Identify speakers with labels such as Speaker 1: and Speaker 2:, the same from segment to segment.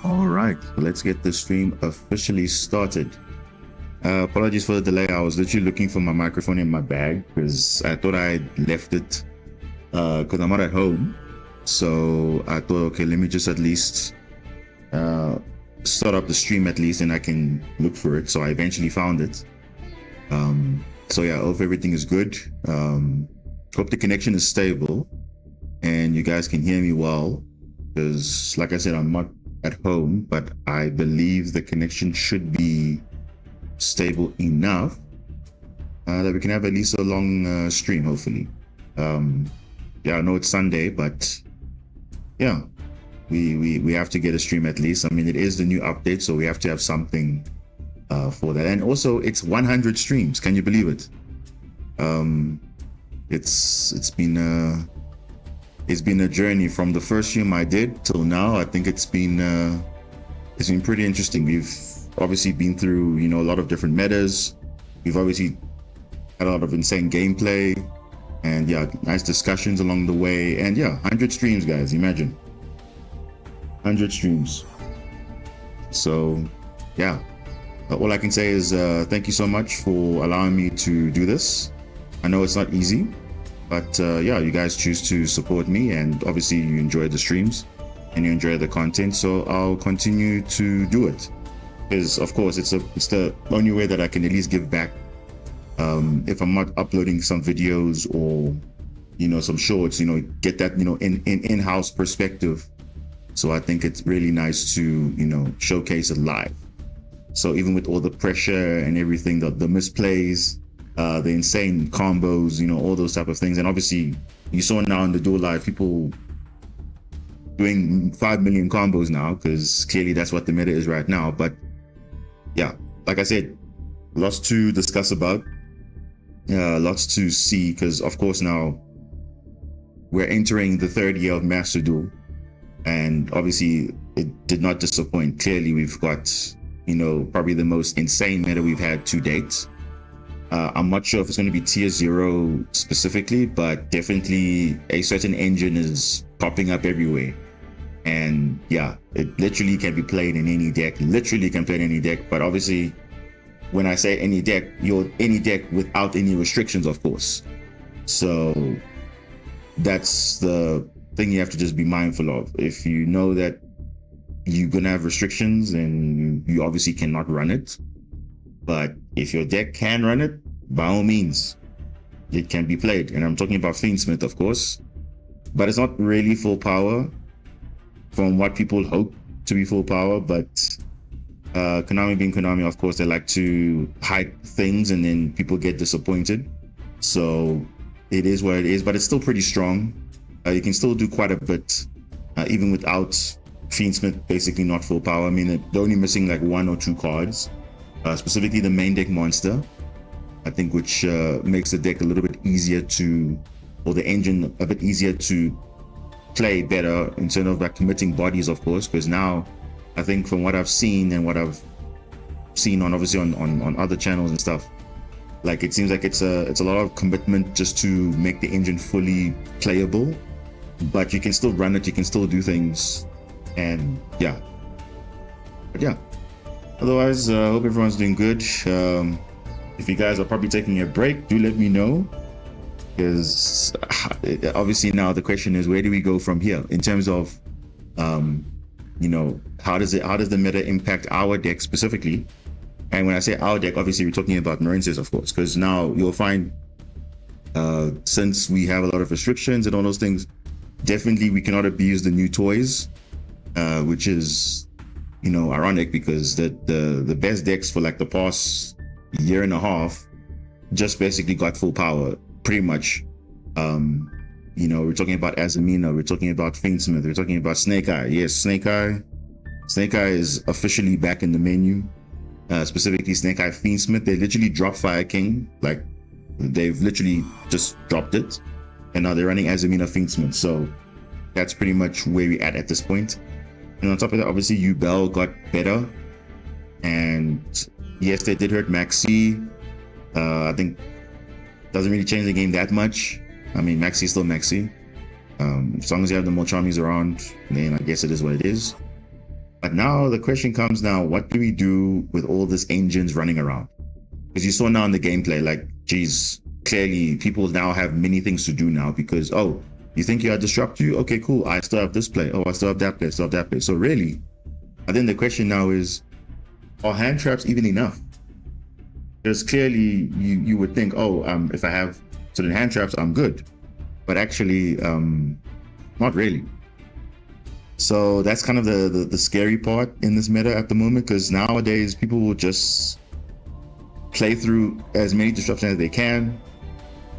Speaker 1: All right, let's get the stream officially started. Apologies for the delay. I was literally looking for my microphone in my bag because I thought I left it because I'm not at home. So I thought, okay, let me just at least start up the stream at least, and I can look for it. So I eventually found it. So yeah, I hope everything is good. Hope the connection is stable and you guys can hear me well, because like I said, I'm not at home, but I believe the connection should be stable enough that we can have at least a long stream, hopefully. Yeah, I know it's Sunday, but yeah, we have to get a stream at least. I mean, it is the new update, so we have to have something for that. And also, it's 100 streams. Can you believe it? It's been a journey from the first stream I did till now. I think it's been pretty interesting. We've obviously been through, you know, a lot of different metas. We've obviously had a lot of insane gameplay, and yeah, nice discussions along the way. And yeah, 100 streams, guys. Imagine 100 streams. So yeah, all I can say is thank you so much for allowing me to do this. I know it's not easy. But yeah, you guys choose to support me, and obviously you enjoy the streams and you enjoy the content, so I'll continue to do it, because of course it's the only way that I can at least give back. If I'm not uploading some videos or some shorts, get that in-house perspective. So I think it's really nice to showcase it live. So even with all the pressure and everything, the misplays, the insane combos, all those type of things, and obviously you saw now in the Duel live people doing 5 million combos now, because clearly that's what the meta is right now. But yeah, like I said, lots to discuss about, lots to see, because of course now we're entering the third year of Master Duel, and obviously it did not disappoint. Clearly we've got probably the most insane meta we've had to date. I'm not sure if it's going to be tier 0 specifically, but definitely a certain engine is popping up everywhere. And yeah, it literally can be played in any deck, but obviously when I say any deck, any deck without any restrictions, of course. So that's the thing you have to just be mindful of. If you know that you're gonna have restrictions, and you obviously cannot run it, but if your deck can run it, by all means it can be played. And I'm talking about Fiendsmith, of course, but it's not really full power from what people hope to be full power. But Konami being Konami, of course, they like to hide things and then people get disappointed. So it is what it is, but it's still pretty strong. You can still do quite a bit, even without Fiendsmith basically not full power. I mean, they're only missing like 1 or 2 cards, specifically the main deck monster, I think, which makes the deck a little bit easier or the engine a bit easier to play better in terms of like committing bodies, of course, because now I think from what I've seen and what I've seen on obviously on other channels and stuff, like it seems like it's a lot of commitment just to make the engine fully playable, but you can still run it, you can still do things, and yeah. But yeah, otherwise I hope everyone's doing good. If you guys are probably taking a break, do let me know, because obviously now the question is, where do we go from here in terms of how does the meta impact our deck specifically? And when I say our deck, obviously we're talking about Marincess, of course, because now you'll find since we have a lot of restrictions and all those things, definitely we cannot abuse the new toys, which is ironic, because the best decks for like the past year and a half just basically got full power pretty much. We're talking about Azamina, we're talking about Fiendsmith, we're talking about Snake Eye. Yes, Snake Eye is officially back in the menu. Specifically Snake Eye Fiendsmith, they literally dropped Fire King, like they've literally just dropped it, and now they're running Azamina Fiendsmith. So that's pretty much where we're at this point. And on top of that, obviously Yubel got better, and yes, they did hurt Maxi. I think doesn't really change the game that much. I mean, Maxi's still Maxi. As long as you have the Molchamis around, then I guess it is what it is. But now the question comes now, what do we do with all these engines running around? Because you saw now in the gameplay, like, geez, clearly people now have many things to do now, because, oh, you think I disrupt you? Okay, cool. I still have this play. Oh, I still have that play. Still have that play. So really, I think the question now is, are hand traps even enough? Because clearly you would think, oh, if I have certain hand traps, I'm good. But actually, not really. So that's kind of the scary part in this meta at the moment, because nowadays people will just play through as many disruptions as they can,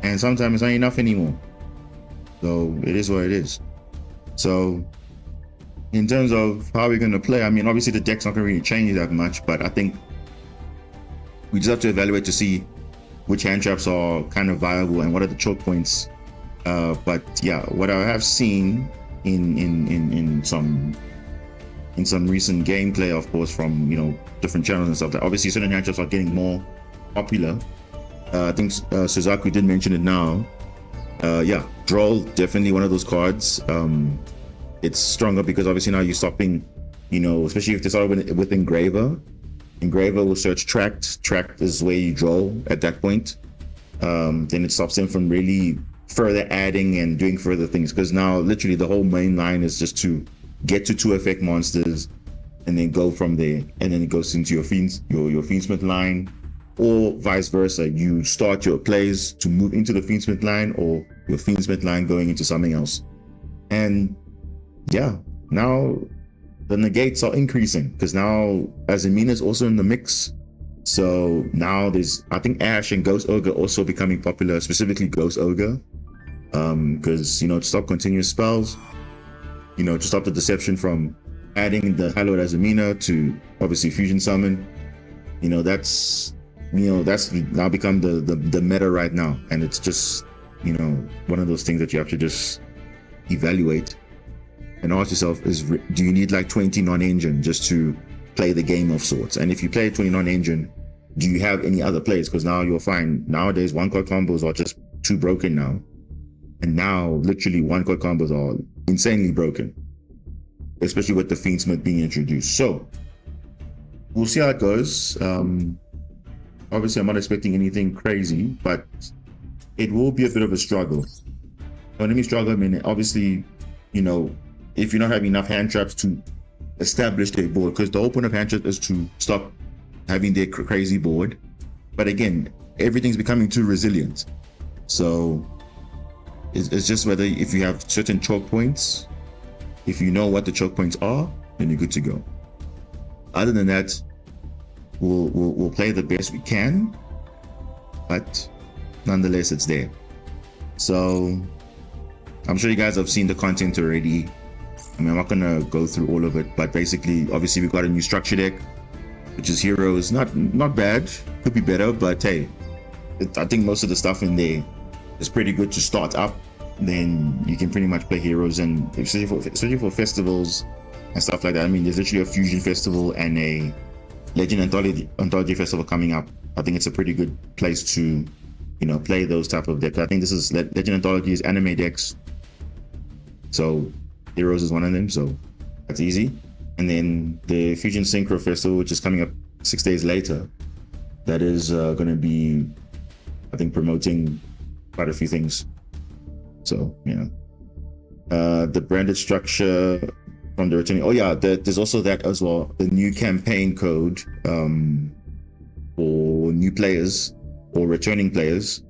Speaker 1: and sometimes it's not enough anymore. So it is what it is. So in terms of how we're going to play, I mean, obviously the deck's not going to really change that much, but I think we just have to evaluate to see which hand traps are kind of viable and what are the choke points. But yeah, what I have seen in some recent gameplay, of course, from different channels and stuff, that obviously certain hand traps are getting more popular. I think Suzaku did mention it now. Yeah, Duel, definitely one of those cards. It's stronger because obviously now you're stopping, especially if they start with Engraver. Engraver will search Tracked. Tracked is where you draw at that point. Then it stops them from really further adding and doing further things, because now literally the whole main line is just to get to 2 effect monsters and then go from there, and then it goes into your Fiendsmith line, or vice versa. You start your plays to move into the Fiendsmith line, or your Fiendsmith line going into something else. And yeah, now the negates are increasing because now Azamina is also in the mix. So now there's, I think, Ash and Ghost Ogre also becoming popular, specifically Ghost Ogre, because, you know, to stop continuous spells, you know, to stop the deception from adding the Hallowed Azamina to obviously Fusion Summon. You know, that's now become the meta right now, and it's just, you know, one of those things that you have to just evaluate and ask yourself is, do you need like 20 non-engine just to play the game of sorts? And if you play 20 non-engine, do you have any other plays? Because now you'll find nowadays 1-card combos are just too broken now, and now literally 1-card combos are insanely broken, especially with the Fiendsmith being introduced. So we'll see how it goes. Obviously I'm not expecting anything crazy, but it will be a bit of a struggle. When I mean struggle, I mean obviously, you know, if you're not having enough hand traps to establish their board, because the whole point of hand traps is to stop having their crazy board. But again, everything's becoming too resilient. So it's just whether, if you have certain choke points, if you know what the choke points are, then you're good to go. Other than that, we'll play the best we can, but nonetheless, it's there. So I'm sure you guys have seen the content already. I mean, I'm not gonna go through all of it, but basically, obviously, we got a new structure deck, which is heroes. Not bad, could be better, but hey, I think most of the stuff in there is pretty good to start up. Then you can pretty much play heroes, and especially for festivals and stuff like that. I mean, there's literally a fusion festival and a Legend Anthology festival coming up. I think it's a pretty good place to, you know, play those type of decks. I think this is Legend Anthology is anime decks, so Heroes is one of them, so that's easy. And then the Fusion Synchro Festival, which is coming up 6 days later, that is going to be, I think, promoting quite a few things. So yeah, the branded structure from the returning. Oh yeah, there's also that as well. The new campaign code for new players or returning players.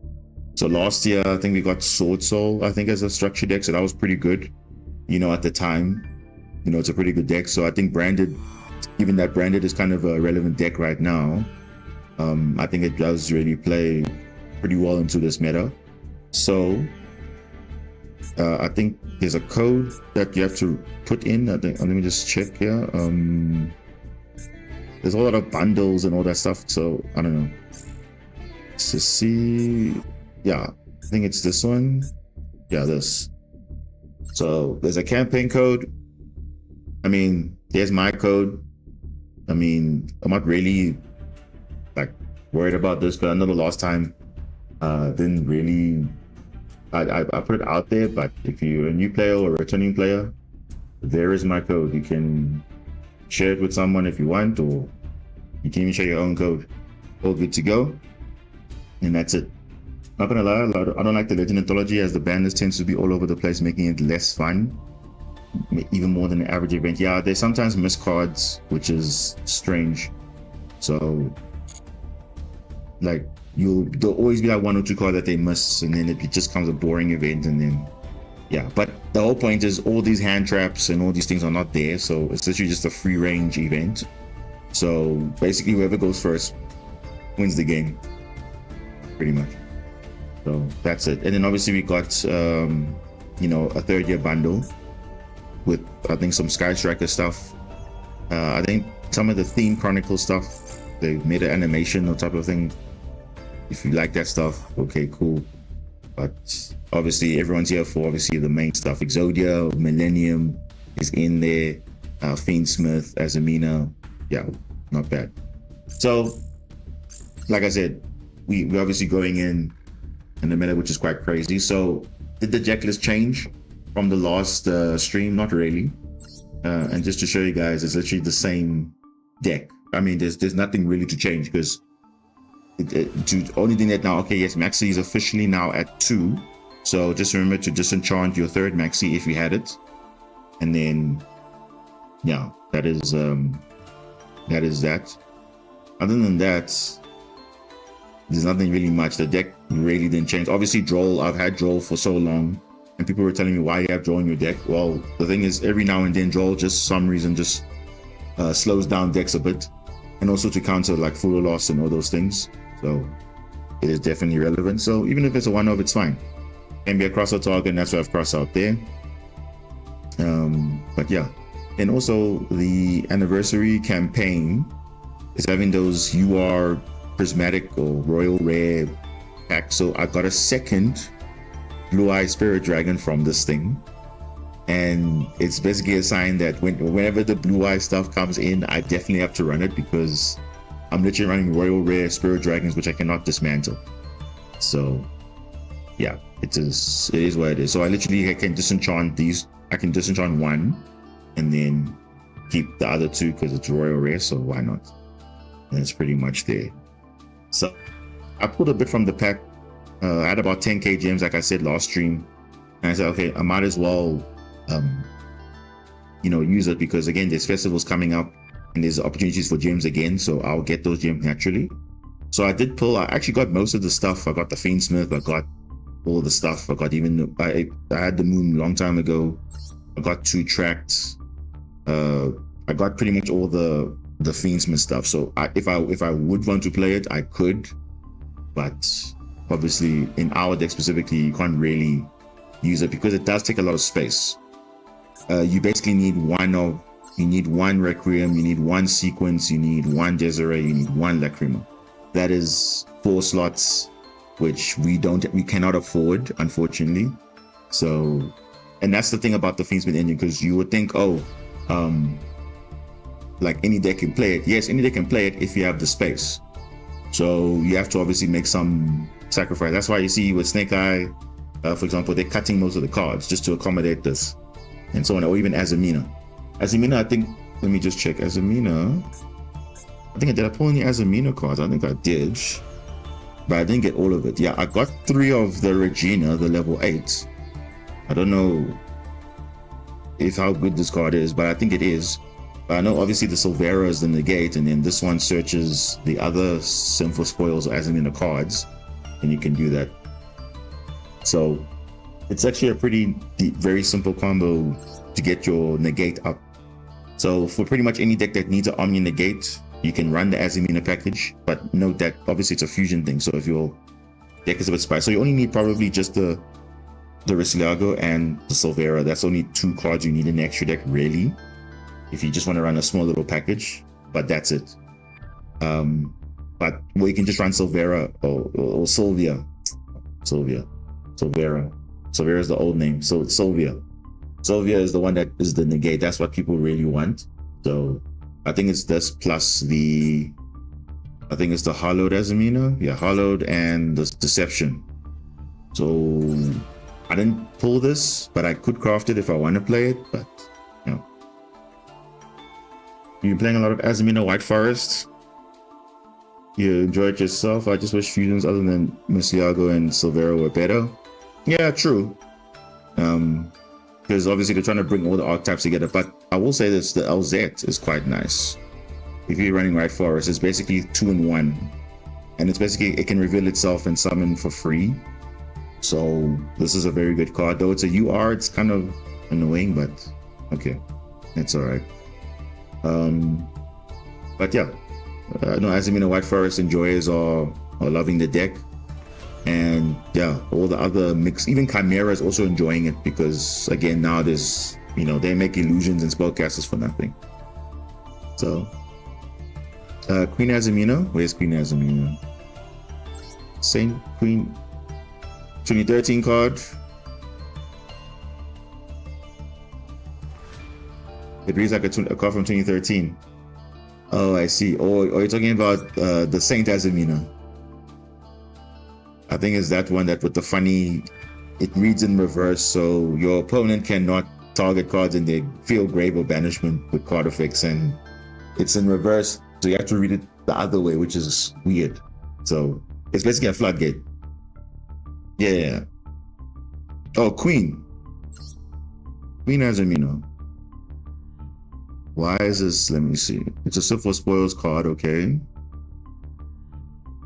Speaker 1: So last year, I think we got Sword Soul, I think, as a structure deck. So that was pretty good. You know, at the time, you know, it's a pretty good deck. So I think branded, even that branded is kind of a relevant deck right now. I think it does really play pretty well into this meta. So I think there's a code that you have to put in. I think, let me just check here. There's a lot of bundles and all that stuff. So I don't know. To see, yeah, I think it's this one. Yeah, this. So there's a campaign code. I mean, there's my code. I mean, I'm not really like worried about this, because I know the last time didn't really, I put it out there. But if you're a new player or a returning player, there is my code. You can share it with someone if you want, or you can even share your own code. All good to go. And that's it. Not gonna lie, I don't like the Legend Anthology, as the ban list tends to be all over the place, making it less fun, even more than the average event. Yeah, they sometimes miss cards, which is strange. So like, there'll always be like 1 or 2 cards that they miss, and then it just becomes a boring event. And then yeah, but the whole point is all these hand traps and all these things are not there, so it's literally just a free range event. So basically, whoever goes first wins the game, pretty much. So that's it. And then obviously we got you know, a 3rd year bundle with, I think, some Sky Striker stuff. I think some of the Theme Chronicle stuff, they made an animation or type of thing. If you like that stuff, okay, cool. But obviously everyone's here for obviously the main stuff. Exodia, Millennium is in there, Fiendsmith, Azamina. Yeah, not bad. So like I said, we're obviously going in the meta, which is quite crazy. So did the deck list change from the last stream? Not really. And just to show you guys, it's literally the same deck. I mean, there's nothing really to change, because to only thing that now, okay, yes, Maxi is officially now at 2. So just remember to disenchant your third maxi if you had it. And then, yeah, that is that. Other than that, there's nothing really much. The deck really didn't change. Obviously, Droll, I've had Droll for so long, and people were telling me why you have Droll in your deck. Well, the thing is, every now and then, Droll just some reason just slows down decks a bit, and also to counter like Full Loss and all those things. So it is definitely relevant. So even if it's a one-off, it's fine. Can be a crossout target, and that's why I've crossed out there. But yeah, and also the anniversary campaign is having those UR prismatic or royal rare pack. So I got a second Blue Eye Spirit Dragon from this thing, and it's basically a sign that whenever the Blue Eye stuff comes in, I definitely have to run it, because I'm literally running royal rare Spirit Dragons which I cannot dismantle. So yeah, it is what it is. So I literally can disenchant these. I can disenchant one and then keep the other two because it's royal rare, so why not? And it's pretty much there. So I pulled a bit from the pack. I had about 10k gems, like I said last stream, and I said, okay, I might as well use it, because again, there's festivals coming up and there's opportunities for gems again, so I'll get those gems naturally. So I did pull. I actually got most of the stuff. I got the Fiendsmith, I got all the stuff. I got even I had the moon a long time ago. I got 2 tracks. I got pretty much all the Fiendsmith stuff. So if I would want to play it, I could, but obviously in our deck specifically, you can't really use it because it does take a lot of space. You basically need one Requiem, you need 1 Sequence, you need 1 Desiree, you need 1 Lacrima. That is 4 slots, which we cannot afford, unfortunately. So, and that's the thing about the Fiendsmith engine, because you would think, like any deck can play it. Yes, any deck can play it if you have the space. So you have to obviously make some sacrifice. That's why you see with Snake Eye, for example, they're cutting most of the cards just to accommodate this, and so on. Or even Azamina. Azamina, I think, let me just check. Azamina, did I pull any Azamina cards? I think I did, but I didn't get all of it. Yeah, I got 3 of the Regina, the level 8. I don't know how good this card is, but I think it is. But I know obviously the Silvera is the negate, and then this one searches the other Sinful Spoils or Azamina cards, and you can do that. So it's actually a pretty very simple combo to get your negate up. So for pretty much any deck that needs an Omni negate, you can run the Azamina package, but note that obviously it's a fusion thing. So if your deck is a bit spiced, so you only need probably just the Resilago and the Silvera. That's only 2 cards you need in the extra deck, really, if you just want to run a small little package, but that's it. But you can just run Silvera or Sylvia. Silvera is the old name, so it's Sylvia. Sylvia is the one that is the negate. That's what people really want. So I think it's this plus the Hollowed Azamina. Yeah, Hollowed and the Deception. So I didn't pull this, but I could craft it if I want to play it. But you're playing a lot of Azamina White Forest. You enjoy it yourself. I just wish fusions other than Murcielago and Silvera were better. Yeah, true. Because obviously they're trying to bring all the archetypes together. But I will say this: the LZ is quite nice. If you're running White Forest, it's basically 2-in-1, and it's basically it can reveal itself and summon for free. So this is a very good card. Though it's a UR, it's kind of annoying, but okay, it's all right. But yeah, no, Azamina White Forest enjoyers are loving the deck, and yeah, all the other mix, even Chimera is also enjoying it, because again, now there's, they make illusions and spellcasters for nothing. So Queen Azamina, where's Queen Azamina? Saint Queen 2013 card. It reads like a card from 2013. Oh, I see. Oh, you're talking about the Saint Azamina. I think it's that one that with the funny, it reads in reverse, so your opponent cannot target cards in their field, grave, or banishment with card effects, and it's in reverse, so you have to read it the other way, which is weird. So it's basically a floodgate. Yeah. Oh, Queen. Queen has Amino. Why is this? Let me see. It's a Sip for Spoils card, okay.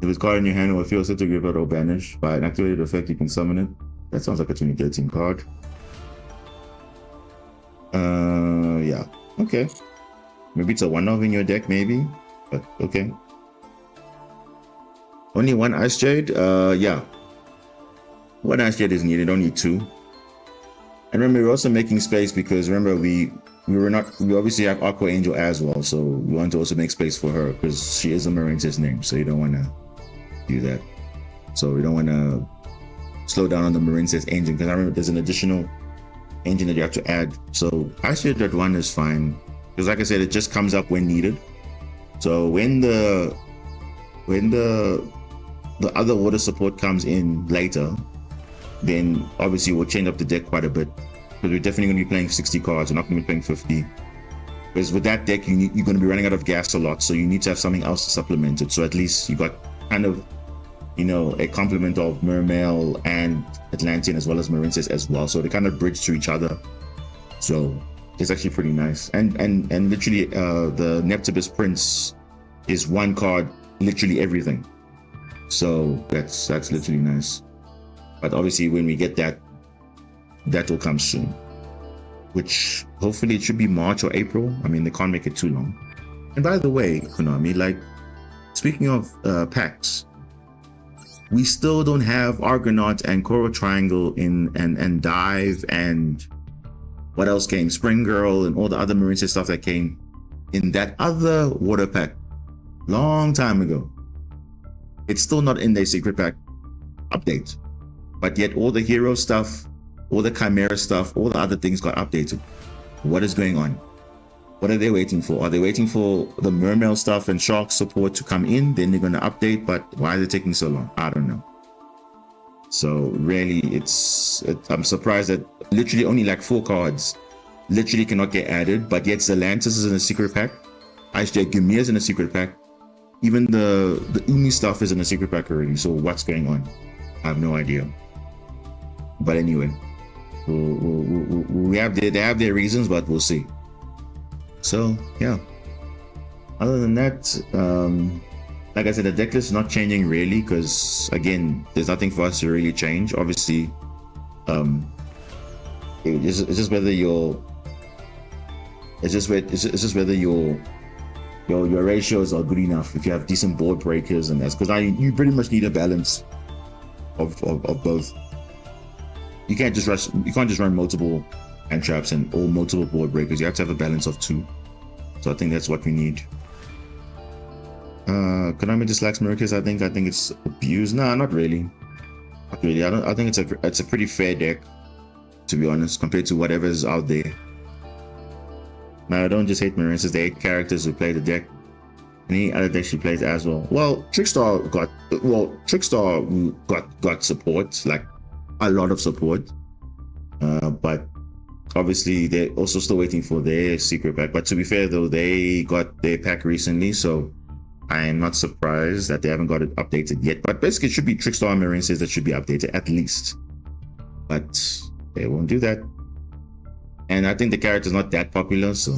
Speaker 1: If it's card in your hand, it will feel set to give it or banish. By an activated effect, you can summon it. That sounds like a 2013 card. Yeah. Okay. Maybe it's a one-off in your deck, maybe. But okay. Only one Ice Jade? Yeah. One Ice Jade is needed, don't need two. And remember, we're also making space because remember we obviously have Aqua Angel as well, so we want to also make space for her because she is a Marincess name, so you don't want to do that. So we don't want to slow down on the Marincess engine because I remember there's an additional engine that you have to add. So I said that one is fine because, like I said, it just comes up when needed. So when the other water support comes in later, then obviously we'll change up the deck quite a bit because we're definitely going to be playing 60 cards. We're not going to be playing 50 because with that deck you're going to be running out of gas a lot, so you need to have something else to supplement it. So at least you got kind of, you know, a complement of Mermail and Atlantean as well as Marincess as well, so they kind of bridge to each other. So it's actually pretty nice. And literally the Neptibus Prince is one card, literally everything. So that's literally nice. But obviously when we get that will come soon, which hopefully it should be March or April. I mean, they can't make it too long. And by the way, Konami, like, speaking of packs, we still don't have Argonaut and Coral Triangle and Dive and what else came, Spring Girl and all the other Marincess stuff that came in that other water pack long time ago. It's still not in their secret pack update. But yet all the hero stuff, all the Chimera stuff, all the other things got updated. What is going on? What are they waiting for? Are they waiting for the Mermail stuff and Shark support to come in? Then they're going to update, but why are they taking so long? I don't know. So really, I'm surprised that literally only like 4 cards literally cannot get added, but yet Zelantis is in a secret pack. Ice Jet Gumia is in a secret pack. Even the Umi stuff is in a secret pack already. So what's going on? I have no idea. But anyway, they have their reasons, but we'll see. So yeah, other than that, like I said, the deck list is not changing really because again, there's nothing for us to really change. Obviously, it's just whether your ratios are good enough. If you have decent board breakers and that's because you pretty much need a balance of both. You can't just run multiple hand traps and all multiple board breakers. You have to have a balance of 2. So I think that's what we need. Konami dislikes Marincess. I think it's abused. Nah, not really. Not really. I think it's a pretty fair deck, to be honest, compared to whatever's out there. Now I don't just hate Marincess, they hate characters who play the deck. Any other deck she plays as well. Well, Trickstar got support, like a lot of support. But obviously they're also still waiting for their secret pack. But to be fair though, they got their pack recently, so I am not surprised that they haven't got it updated yet. But basically it should be Trickstar and Marincess that should be updated at least. But they won't do that. And I think the character's not that popular, so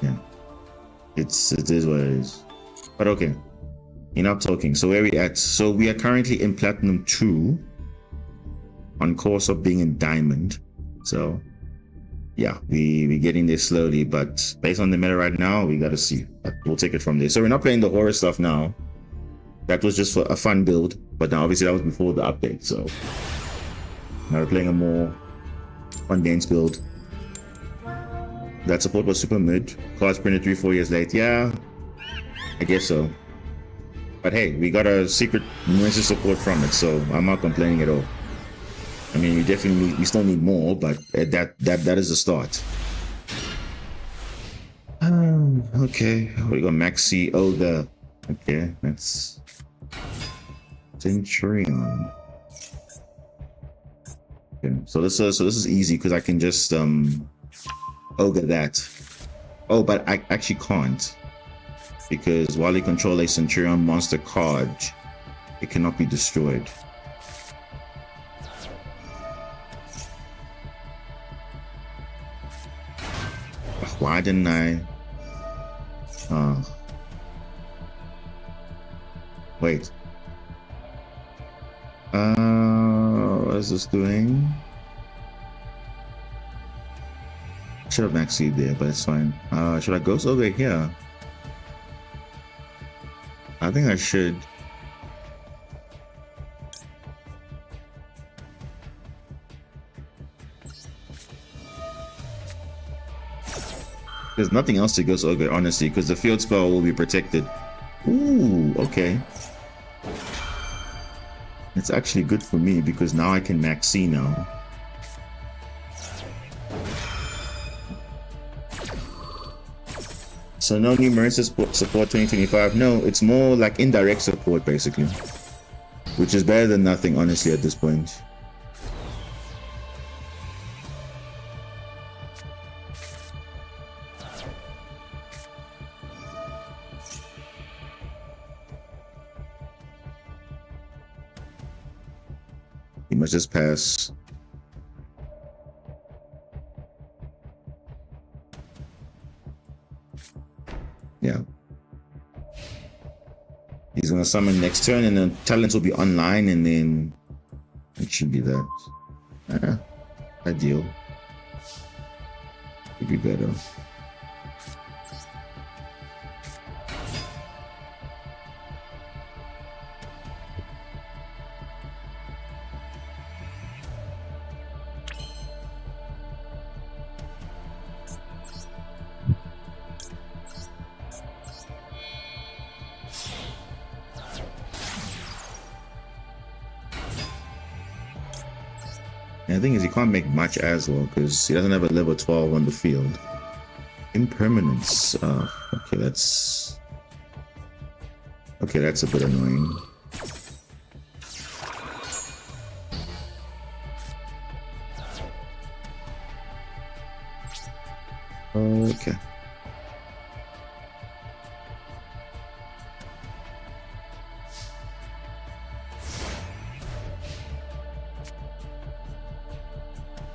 Speaker 1: yeah. It is what it is. But okay, enough talking. So where we at? So we are currently in Platinum 2, on course of being in Diamond. So yeah, we're getting there slowly, but based on the meta right now, we gotta see. But we'll take it from there. So we're not playing the horror stuff now. That was just for a fun build, but now obviously that was before the update. So now we're playing a more mundane build. That support was super mid. Cards printed 3-4 years late. Yeah, I guess so. But hey, we got a secret Marincess support from it, so I'm not complaining at all. I mean, we still need more, but that is a start. Okay, we got Maxi Ogre. Okay, that's Centurion. Okay, so this is easy because I can just Ogre that. Oh, but I actually can't, because while you control a Centurion monster card, it cannot be destroyed. why didn't I? Wait. What is this doing? Should have maxed there, but it's fine. Should I go over here? I think I should. There's nothing else to go over, honestly, because the field spell will be protected. Ooh, okay. It's actually good for me because now I can max C now. So no new Marincess support 2025. No, it's more like indirect support basically, which is better than nothing, honestly, at this point. You must just pass. Yeah. He's gonna summon next turn, and then talents will be online, and then it should be that. Ideal. Could be better. And the thing is, he can't make much as well because he doesn't have a level 12 on the field. Impermanence. Okay, that's a bit annoying. Okay.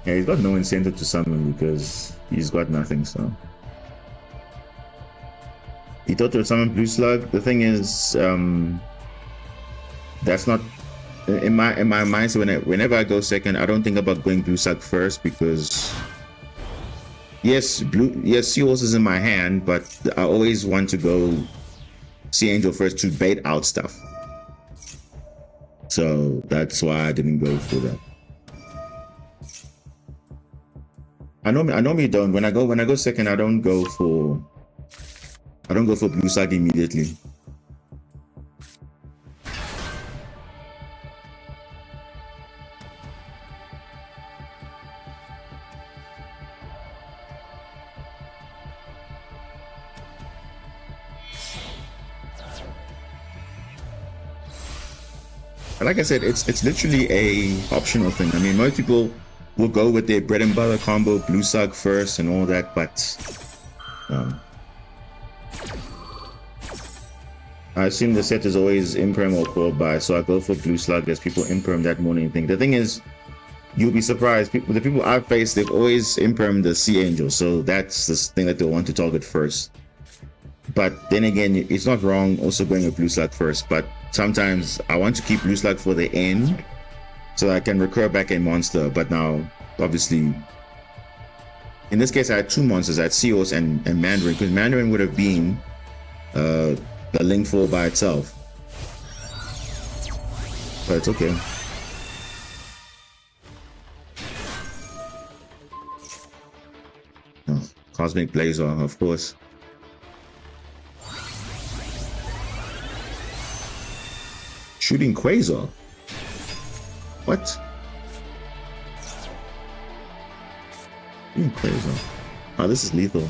Speaker 1: Yeah, he's got no incentive to summon because he's got nothing, so. He thought to summon Blue Slug. The thing is, that's not in my mindset. Whenever I go second, I don't think about going Blue Slug first because yes, Seahorse is in my hand, but I always want to go Sea Angel first to bait out stuff. So that's why I didn't go for that. I normally don't. When I go second, I don't go for Blue Slug immediately. Like I said, it's literally a optional thing. I mean, most people will go with their bread and butter combo, Blue Slug first and all that, but I assume the set is always imperm or called by, so I go for Blue Slug as people imperm that morning thing. The thing is, you'll be surprised, the people I've faced, they've always impermed the Sea Angel, so that's the thing that they'll want to target first. But then again, it's not wrong also going with Blue Slug first, but sometimes I want to keep Blue Slug for the end so I can recur back a monster. But now, obviously, in this case, I had two monsters. I had Seahorse and Mandarin, because Mandarin would have been the Link 4 by itself. But it's okay. Oh, Cosmic Blazer, of course. Shooting Quasar? What? Shooting Quasar. Oh, this is lethal.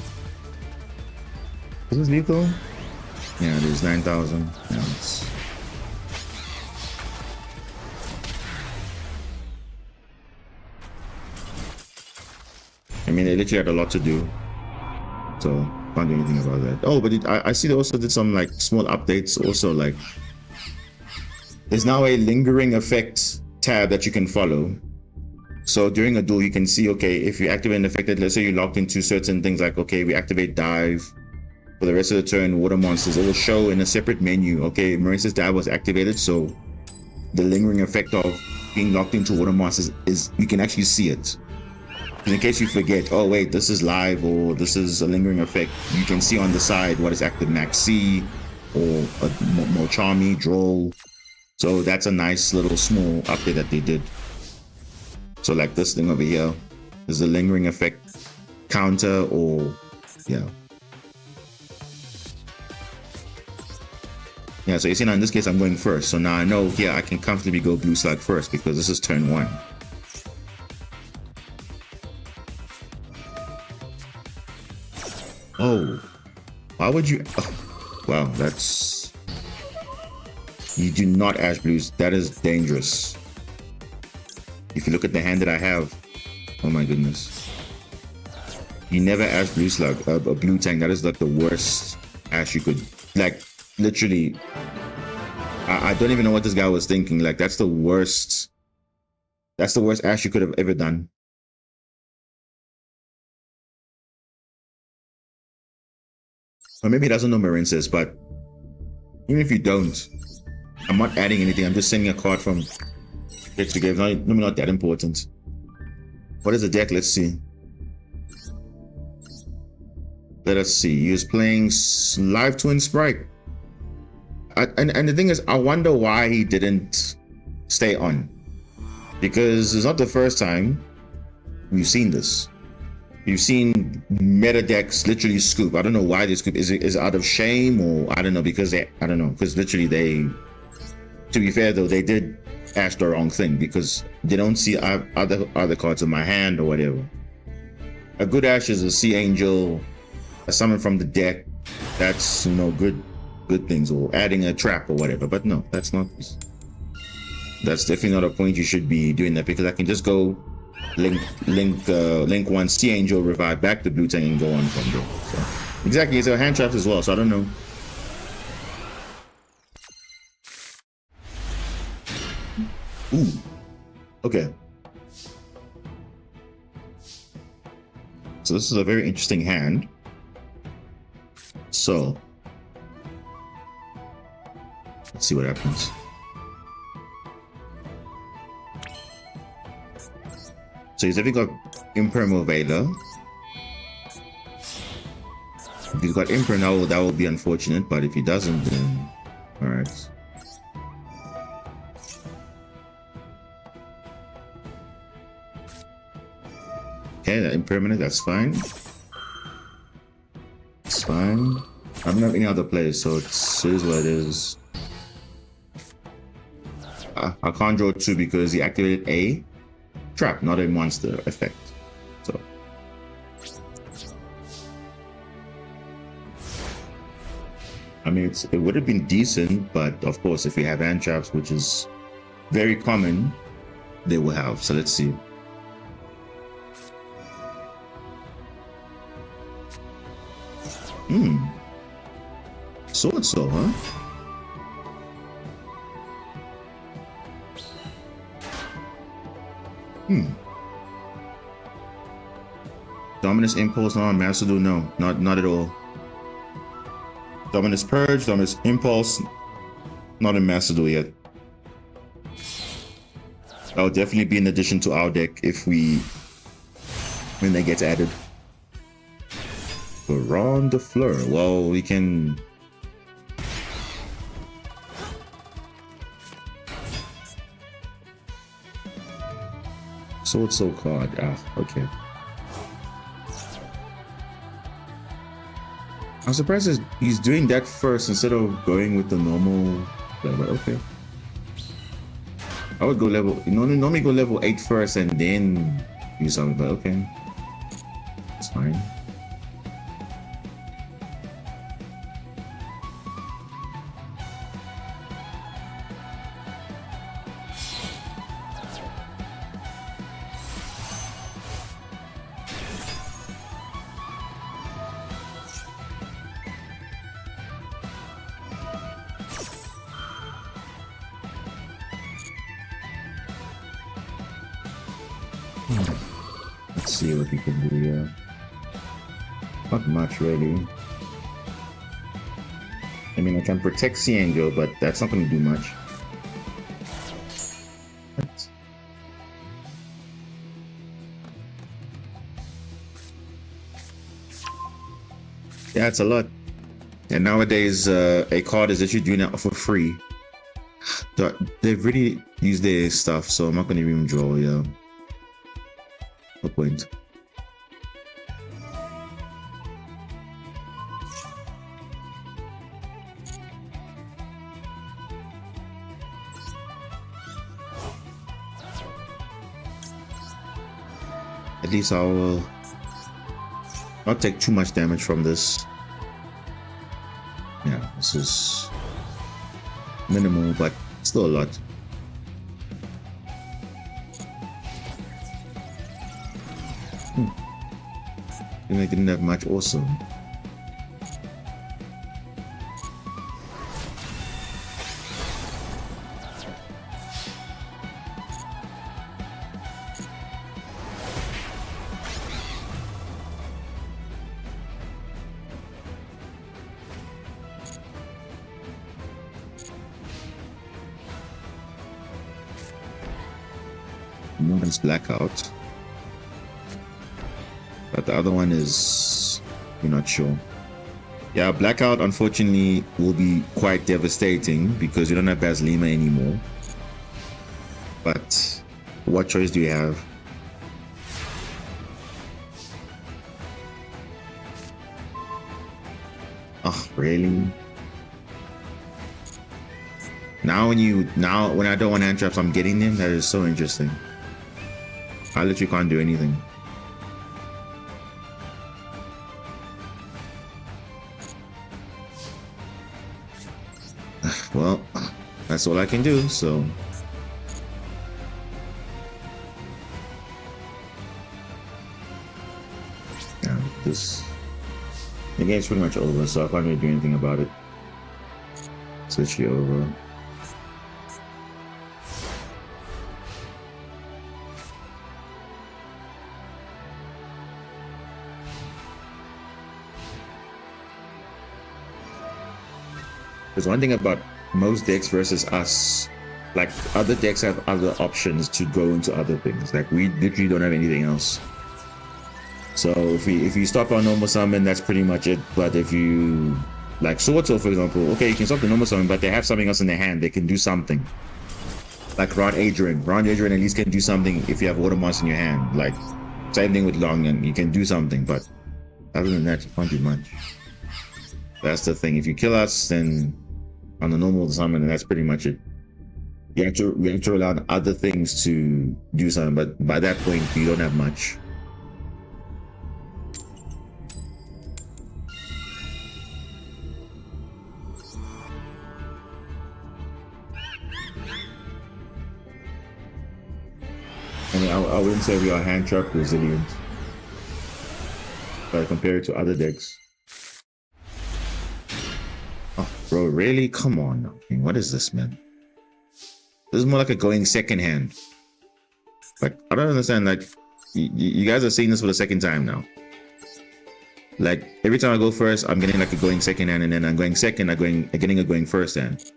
Speaker 1: Is this lethal? Yeah, it is 9,000. Yeah, it's... I mean, they literally had a lot to do, so can't do anything about that. Oh, but I see they also did some like small updates. Also, like, there's now a lingering effect tab that you can follow. So during a duel, you can see, okay, if you activate an effect, let's say you're locked into certain things like, okay, we activate dive for the rest of the turn, water monsters, it will show in a separate menu, okay, Marincess dive was activated, so the lingering effect of being locked into water monsters is, you can actually see it. In case you forget, oh wait, this is live or this is a lingering effect, you can see on the side what is active, Max C or a Mochami, Droll. So that's a nice little small update that they did. So like this thing over here is the lingering effect counter, or yeah. Yeah, so you see now in this case I'm going first. So now I know here I can comfortably go blue slug first because this is turn 1. Oh, why would you? Oh, wow, that's... You do not Ash Blues. That is dangerous. If you look at the hand that I have, oh my goodness. You never Ash Blue Slug, a blue tank. That is like the worst Ash you could, like, literally. I don't even know what this guy was thinking. Like, that's the worst. That's the worst Ash you could have ever done. Or maybe he doesn't know Marincess, but even if you don't, I'm not adding anything. I'm just sending a card from deck to game. Not that important. What is the deck? Let's see. Let us see. He was playing Live Twin Sprite. And the thing is, I wonder why he didn't stay on. Because it's not the first time we've seen this. You've seen meta decks literally scoop. I don't know why they scoop. Is it out of shame, or I don't know, because I don't know, because literally they, to be fair though, they did ask the wrong thing because they don't see other cards in my hand or whatever. A good Ash is a Sea Angel, a summon from the deck. That's, you know, good things, or adding a trap or whatever. But no, that's not. That's definitely not a point you should be doing that, because I can just go link one Sea Angel, revive back the blue tank, and go on from there. So exactly, it's a hand traps as well. So I don't know. Ooh, okay. So this is a very interesting hand. So let's see what happens. So he's definitely got Impermo Veiler. If he's got Imper now, that will be unfortunate, but if he doesn't, then alright. Okay, that impermanent, that's fine. It's fine. I don't have any other plays, so it is what it is. I can't draw 2 because he activated a trap, not a monster effect. So I mean, it would have been decent, but of course, if you have hand traps, which is very common, they will have. So let's see. Sword Soul, huh? Dominus Impulse, no. Masterduel, no. Not at all. Dominus Purge, Dominus Impulse, not in Masterduel yet. That will definitely be an addition to our deck when they get added. Baron de Fleur. Well, we can. Sword Soul card. Okay. I'm surprised he's doing that first instead of going with the normal level. Okay. I would go level. Normally go level 8 first and then use something, but okay. It's fine. Let's see what we can do here. Not much, really. I mean, I can protect yugioh, but that's not going to do much. Yeah, it's a lot. And nowadays, a card is actually doing that for free. They've really used their stuff, so I'm not going to even draw, yeah. No point. At least I'll not take too much damage from this. Yeah, this is minimal, but still a lot. And I didn't have much also. One's blackout, but the other one is, you're not sure. Yeah, blackout unfortunately will be quite devastating because you don't have Baslima anymore. But what choice do you have? Oh, really? Now when I don't want hand traps, I'm getting them. That is so interesting. I literally can't do anything. Well, that's all I can do, so. Yeah, the game's pretty much over, so I can't really do anything about it. It's literally over. There's one thing about most decks versus us, like other decks have other options to go into other things. Like we literally don't have anything else. So if you stop our normal summon, that's pretty much it. But if you like Sword Soul, for example, okay, you can stop the normal summon, but they have something else in their hand. They can do something. Like Ron Adrian at least can do something if you have Water Monster in your hand. Like same thing with Longyun, you can do something, but other than that, you can't do much. That's the thing. If you kill us, then on the normal summon, and that's pretty much it. We have to rely on other things to do something, but by that point, you don't have much. I mean, I wouldn't say we are hand trap resilient, but compared to other decks. Oh, bro, really? Come on. I mean, what is this, man? This is more like a going second hand. Like, I don't understand. Like, you guys are seeing this for the second time now. Like, every time I go first, I'm getting like a going second hand, and then I'm going second, I'm getting a going first hand.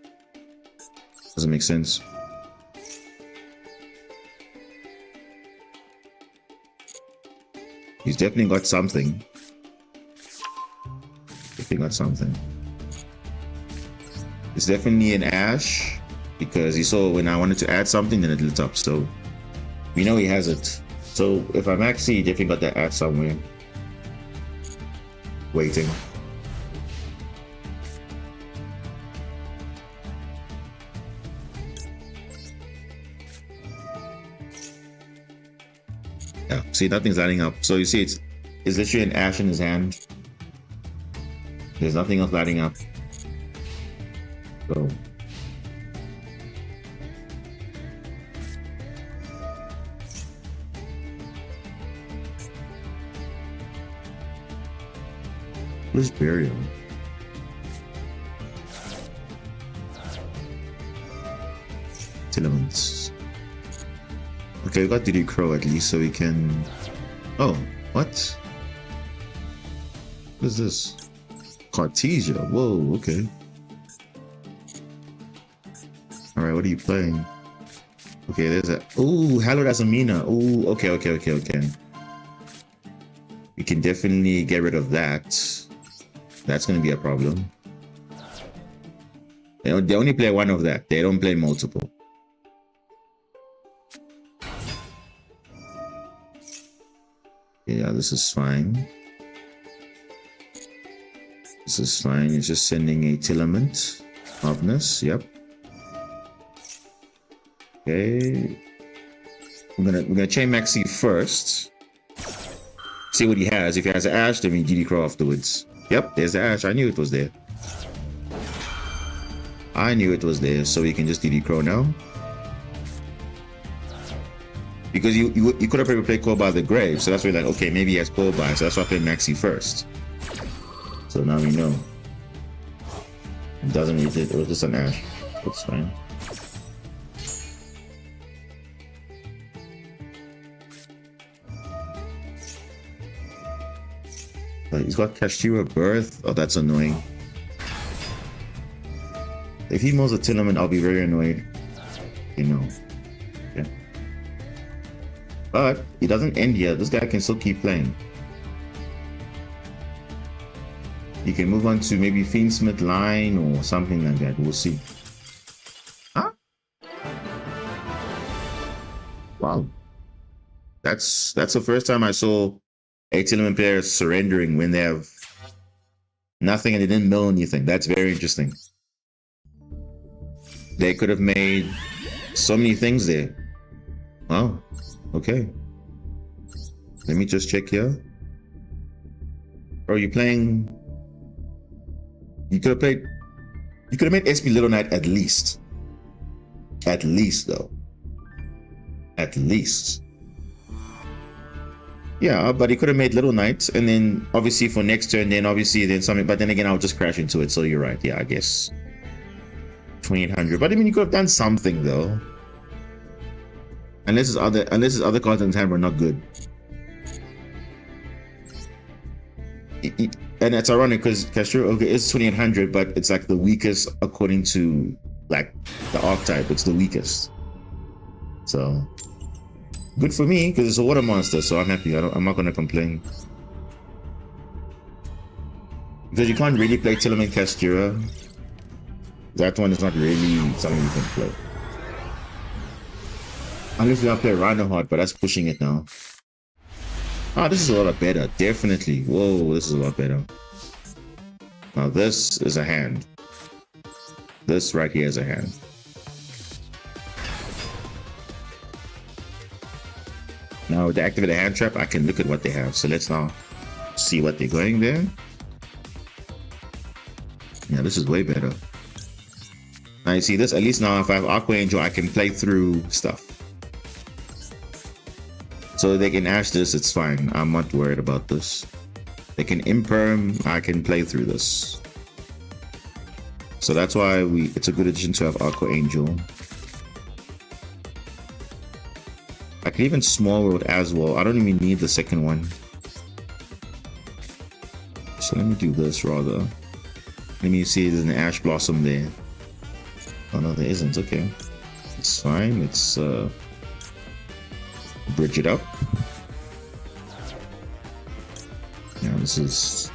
Speaker 1: Doesn't make sense. He's definitely got something. Definitely got something. It's definitely an Ash, because he saw when I wanted to add something, then it lit up. So we know he has it. So if I'm actually, he definitely got that Ash somewhere. Waiting. Yeah, see, nothing's lighting up. So you see, it's literally an Ash in his hand. There's nothing else lighting up. So where's Burial? Elements. Okay, we got DD Crow at least, so we can... Oh, what? What is this? Cartesia. Whoa, okay. Alright, what are you playing? Okay, there's a... Ooh, Hallowed Azamina. Ooh, okay. We can definitely get rid of that. That's going to be a problem. They only play one of that. They don't play multiple. Yeah, this is fine. This is fine. It's just sending a Tilament. Ofness, yep. Okay. We're gonna chain Maxi first. See what he has. If he has an Ash, then we DD Crow afterwards. Yep, there's the Ash. I knew it was there. I knew it was there, so we can just DD Crow now. Because you could have probably played Call by the Grave, so that's why you're like, okay, maybe he has Call by, so that's why I played Maxi first. So now we know. It doesn't need it was just an Ash. That's fine. He's got Kashtira Birth. Oh, that's annoying. If he mows a Tilament, I'll be very annoyed. You know. Yeah. But he doesn't end here. This guy can still keep playing. He can move on to maybe Fiendsmith line or something like that. We'll see. Huh? Wow. That's the first time I saw a Tilament player surrendering when they have nothing and they didn't mill anything. That's very interesting. They could have made so many things there. Wow. Okay. Let me just check here. Are you playing? You could have made SP Little Knight at least. At least though. At least. Yeah, but he could have made Little Knight, and then obviously for next turn, then obviously then something. But then again, I'll just crash into it. So you're right. Yeah, I guess 2800. But I mean, you could have done something though. Unless his other cards in his hand were not good. And it's ironic because Kashtira Ogre is 2800, but it's like the weakest according to like the archetype. It's the weakest. So good for me because it's a water monster, so I'm happy. I'm not gonna complain. Because you can't really play Tilament Kashtira. That one is not really something you can play. Unless you want to play Rhinoheart, but that's pushing it now. Ah, this is a lot better. Definitely. Whoa, this is a lot better. Now this is a hand. This right here is a hand. Now with the activate a hand trap, I can look at what they have. So let's now see what they're going there. Yeah, this is way better. Now you see this, at least now if I have Aqua Angel, I can play through stuff. So they can Ash this, it's fine. I'm not worried about this. They can Imperm, I can play through this. So that's why it's a good addition to have Aqua Angel. I can even Small World as well. I don't even need the second one. So let me do this rather. Let me see there's an Ash Blossom there. Oh no, there isn't. Okay. It's fine. It's bridge it up. Yeah, this is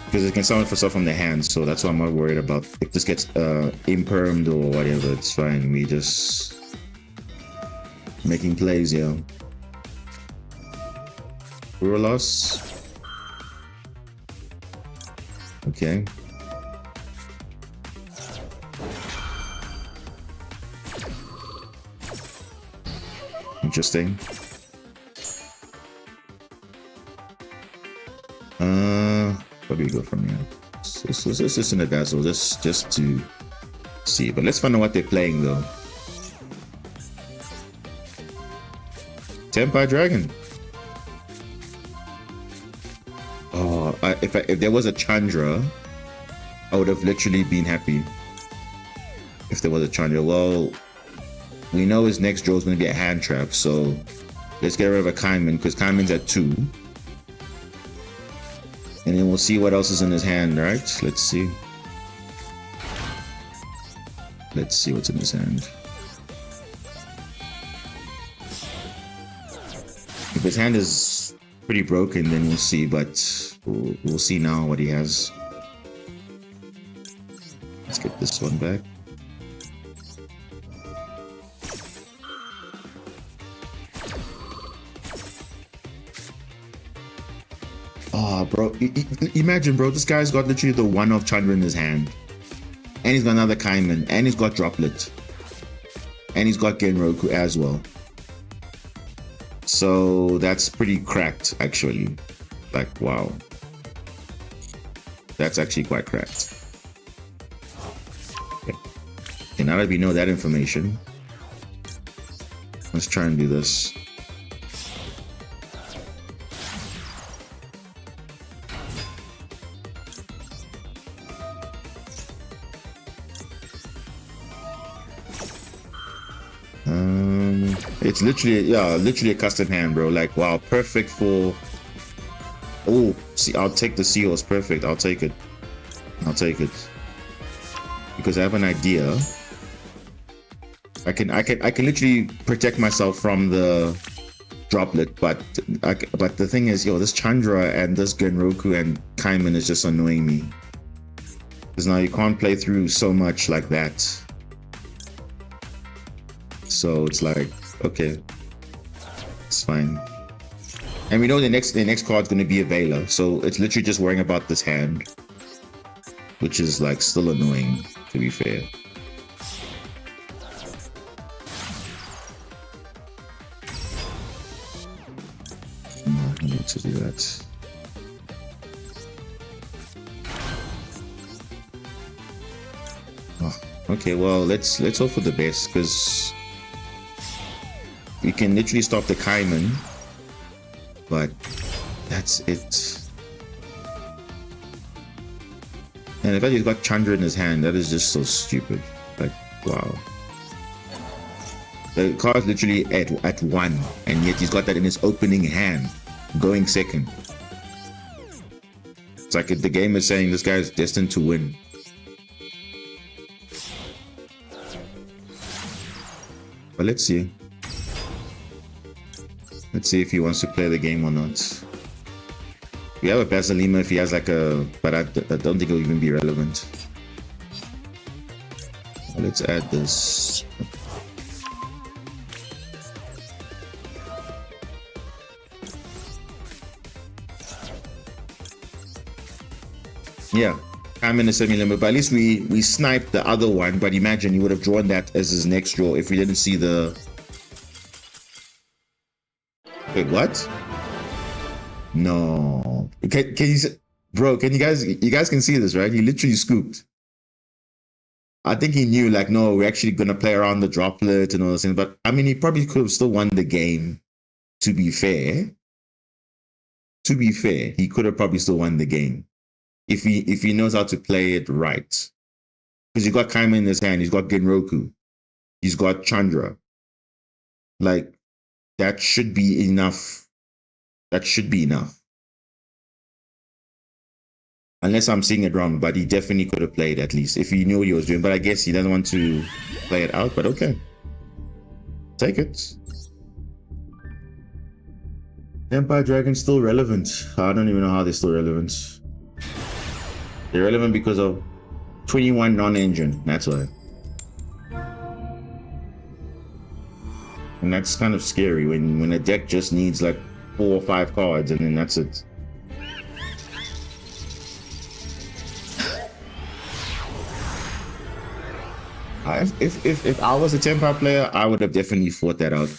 Speaker 1: because it can summon for stuff from the hand, so that's why I'm not worried about if this gets impermed or whatever. It's fine. We just making plays, yeah. Rulos. Okay. Interesting. Where do we go from here? This is in a dazzle, just to see. But let's find out what they're playing though. Tempire Dragon. Oh, if there was a Chandra, I would have literally been happy. If there was a Chandra, well, We know his next draw is going to be a hand trap, so let's get rid of a Kaiman, because Kaiman's at 2. And then we'll see what else is in his hand, right? Let's see. Let's see what's in his hand. If his hand is pretty broken, then we'll see, but we'll see now what he has. Let's get this one back. Oh, bro. Imagine, bro, this guy's got literally the one of Chandra in his hand. And he's got another Kaiman. And he's got Droplet. And he's got Genroku as well. So that's pretty cracked, actually. Like, wow. That's actually quite cracked. Okay. And now that we know that information, let's try and do this. It's literally, yeah, literally a custom hand, bro. Like, wow, perfect for. Oh, see, I'll take the Seahorse. Perfect. I'll take it. I'll take it because I have an idea. I can literally protect myself from the Droplet, but the thing is, yo, this Chandra and this Genroku and Kaiman is just annoying me. Because now you can't play through so much like that. So it's like, okay, it's fine. And we know the next card's gonna be a Veiler, so it's literally just worrying about this hand, which is like still annoying, to be fair. No, I need to do that. Oh, okay, well, let's hope for the best, because we can literally stop the Kaiman, but that's it. And the fact he's got Chandra in his hand, that is just so stupid. Like, wow. The card's literally at 1, and yet he's got that in his opening hand, going second. It's like the game is saying this guy's destined to win. But let's see. Let's see if he wants to play the game or not. We have a Basilima if he has like a... But I don't think it'll even be relevant. Let's add this. Yeah, I'm in a semi-limit, but at least we sniped the other one. But imagine he would have drawn that as his next draw if we didn't see the... Wait, what? No. Can you, bro? Can you guys can see this, right? He literally scooped. I think he knew, like, no, we're actually gonna play around the Droplet and all those things. But I mean, he probably could have still won the game. To be fair, he could have probably still won the game if he knows how to play it right. Because he's got Kaiman in his hand, he's got Genroku, he's got Chandra. Like, that should be enough. That should be enough. Unless I'm seeing it wrong, but he definitely could have played at least if he knew what he was doing. But I guess he doesn't want to play it out, but okay. Take it. Empire Dragon's still relevant. I don't even know how they're still relevant. They're relevant because of 21 non-engine, that's why. And that's kind of scary when a deck just needs like 4 or 5 cards and then that's it. If I was a 10-power player, I would have definitely fought that out.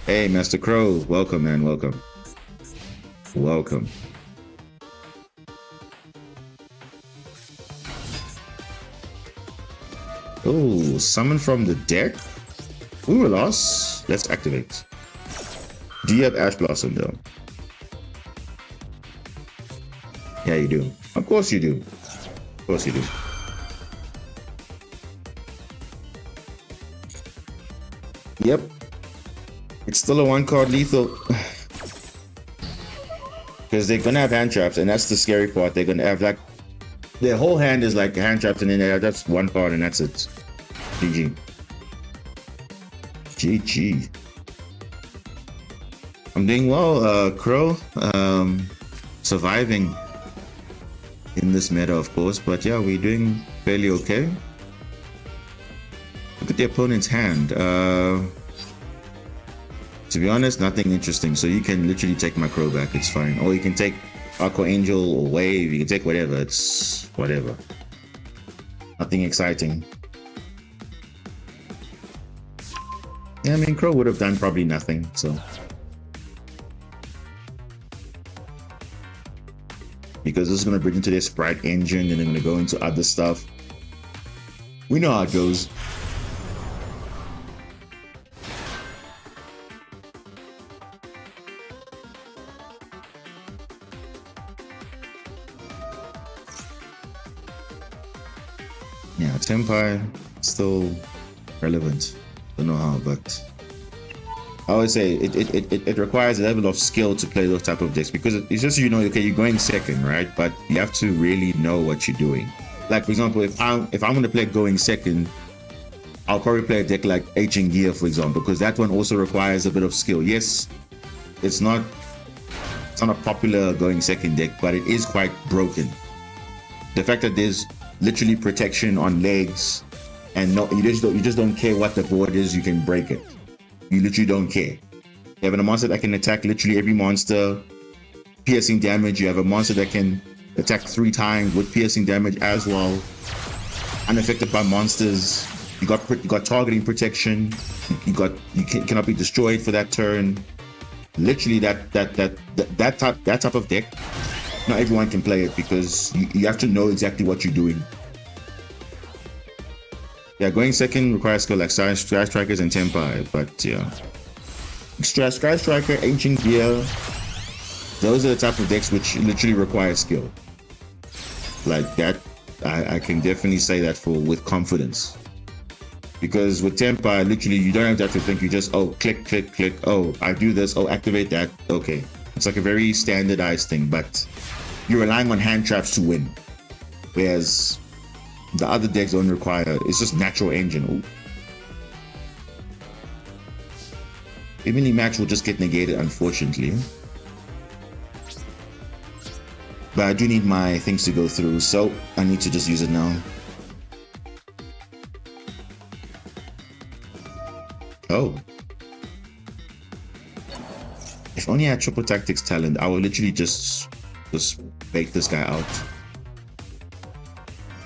Speaker 1: Hey, Master Crow, welcome, man, welcome. Welcome. Oh, summon from the deck? We were lost. Let's activate. Do you have Ash Blossom though? Yeah, you do. Of course you do. Of course you do. Yep. It's still a 1-card lethal. Because they're gonna have hand traps, and that's the scary part. They're gonna have like their whole hand is like hand traps, and then they have just 1 card, and that's it. GG. GG. I'm doing well, Crow. Surviving in this meta, of course, but yeah, we're doing fairly okay. Look at the opponent's hand. To be honest, nothing interesting. So you can literally take my Crow back, it's fine. Or you can take Aqua Angel or Wave, you can take whatever, it's whatever. Nothing exciting. Yeah, I mean, Crow would have done probably nothing, so. Because this is going to bridge into their Sprite engine, and they're going to go into other stuff. We know how it goes. Yeah, Tempai still relevant. Don't know how, but I always say it requires a level of skill to play those type of decks, because it's just, you know, okay, you're going second, right? But you have to really know what you're doing. Like, for example, if I'm going to play going second, I'll probably play a deck like yugioh, for example, because that one also requires a bit of skill. Yes, it's not a popular going second deck, but it is quite broken. The fact that there's literally protection on legs, and no, you just don't care what the board is, you can break it. You literally don't care. You have a monster that can attack literally every monster, piercing damage. You have a monster that can attack 3 times with piercing damage as well, unaffected by monsters. You got targeting protection. You cannot be destroyed for that turn. Literally that type of deck, not everyone can play it, because you have to know exactly what you're doing. Yeah, going second requires skill like Sky Strikers and Tempai, but yeah. Sky Striker, Ancient Gear, those are the type of decks which literally require skill. Like that, I can definitely say that with confidence. Because with Tempai, literally you don't have to think, you just, oh, click, click, click, oh, I do this, oh, activate that, okay. It's like a very standardized thing, but you're relying on hand traps to win. Whereas the other decks don't require, it's just natural engine. Ooh. Evenly match will just get negated, unfortunately. But I do need my things to go through, so I need to just use it now. Oh. If only I had triple tactics talent, I would literally just bake this guy out.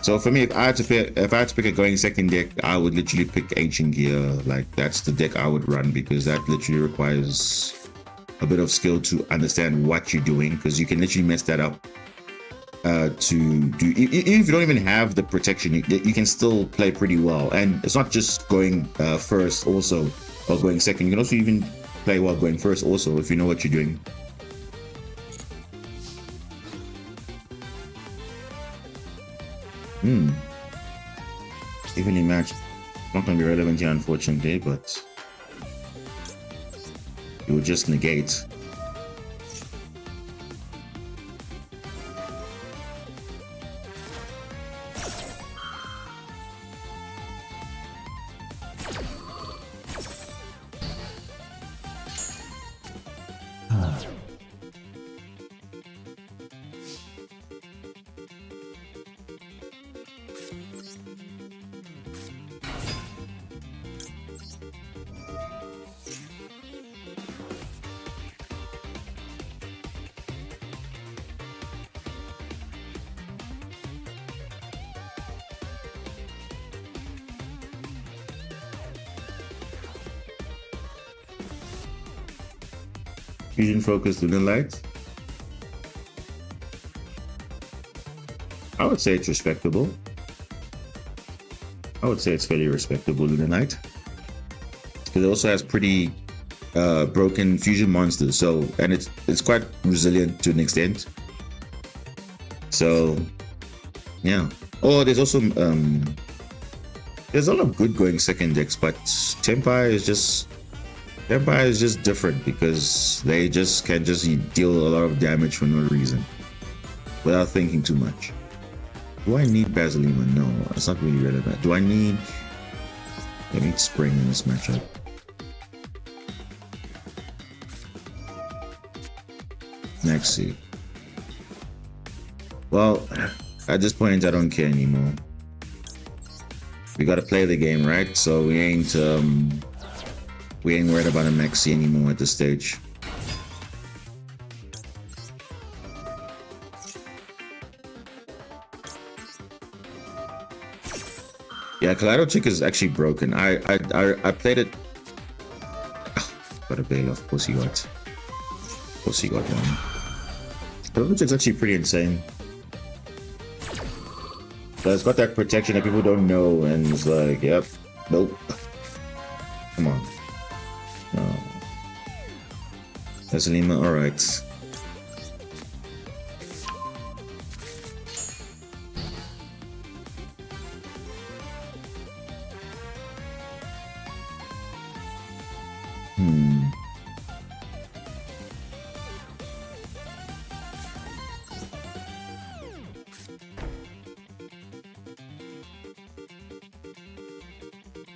Speaker 1: So for me, if I had to pick a going second deck, I would literally pick Ancient Gear. Like, that's the deck I would run, because that literally requires a bit of skill to understand what you're doing, because you can literally mess that up. To do, even if you don't even have the protection, you can still play pretty well. And it's not just going first also, or going second. You can also even play well going first also, if you know what you're doing. Evenly matched. Not going to be relevant here, unfortunately, but it will just negate. Fusion Focus Lunar Light. I would say it's respectable. I would say it's fairly respectable Lunar Light, because it also has pretty broken fusion monsters. So, and it's quite resilient to an extent. So, yeah. Oh, there's also there's a lot of good going second decks, but Tempire is just different because they just can just deal a lot of damage for no reason without thinking too much. Do I need Basilima? No, it's not really relevant. Do I need Spring in this matchup? Maxi. Well, at this point I don't care anymore. We gotta play the game, right? So we ain't worried about a Maxi anymore at this stage. Yeah, Kaleido Chick is actually broken. I played it. Oh, got a bail, of course he got. Of course he got one. Kaleido Chick's actually pretty insane. So it's got that protection that people don't know, and it's like, yep, nope. Come on. No. Basilima, alright.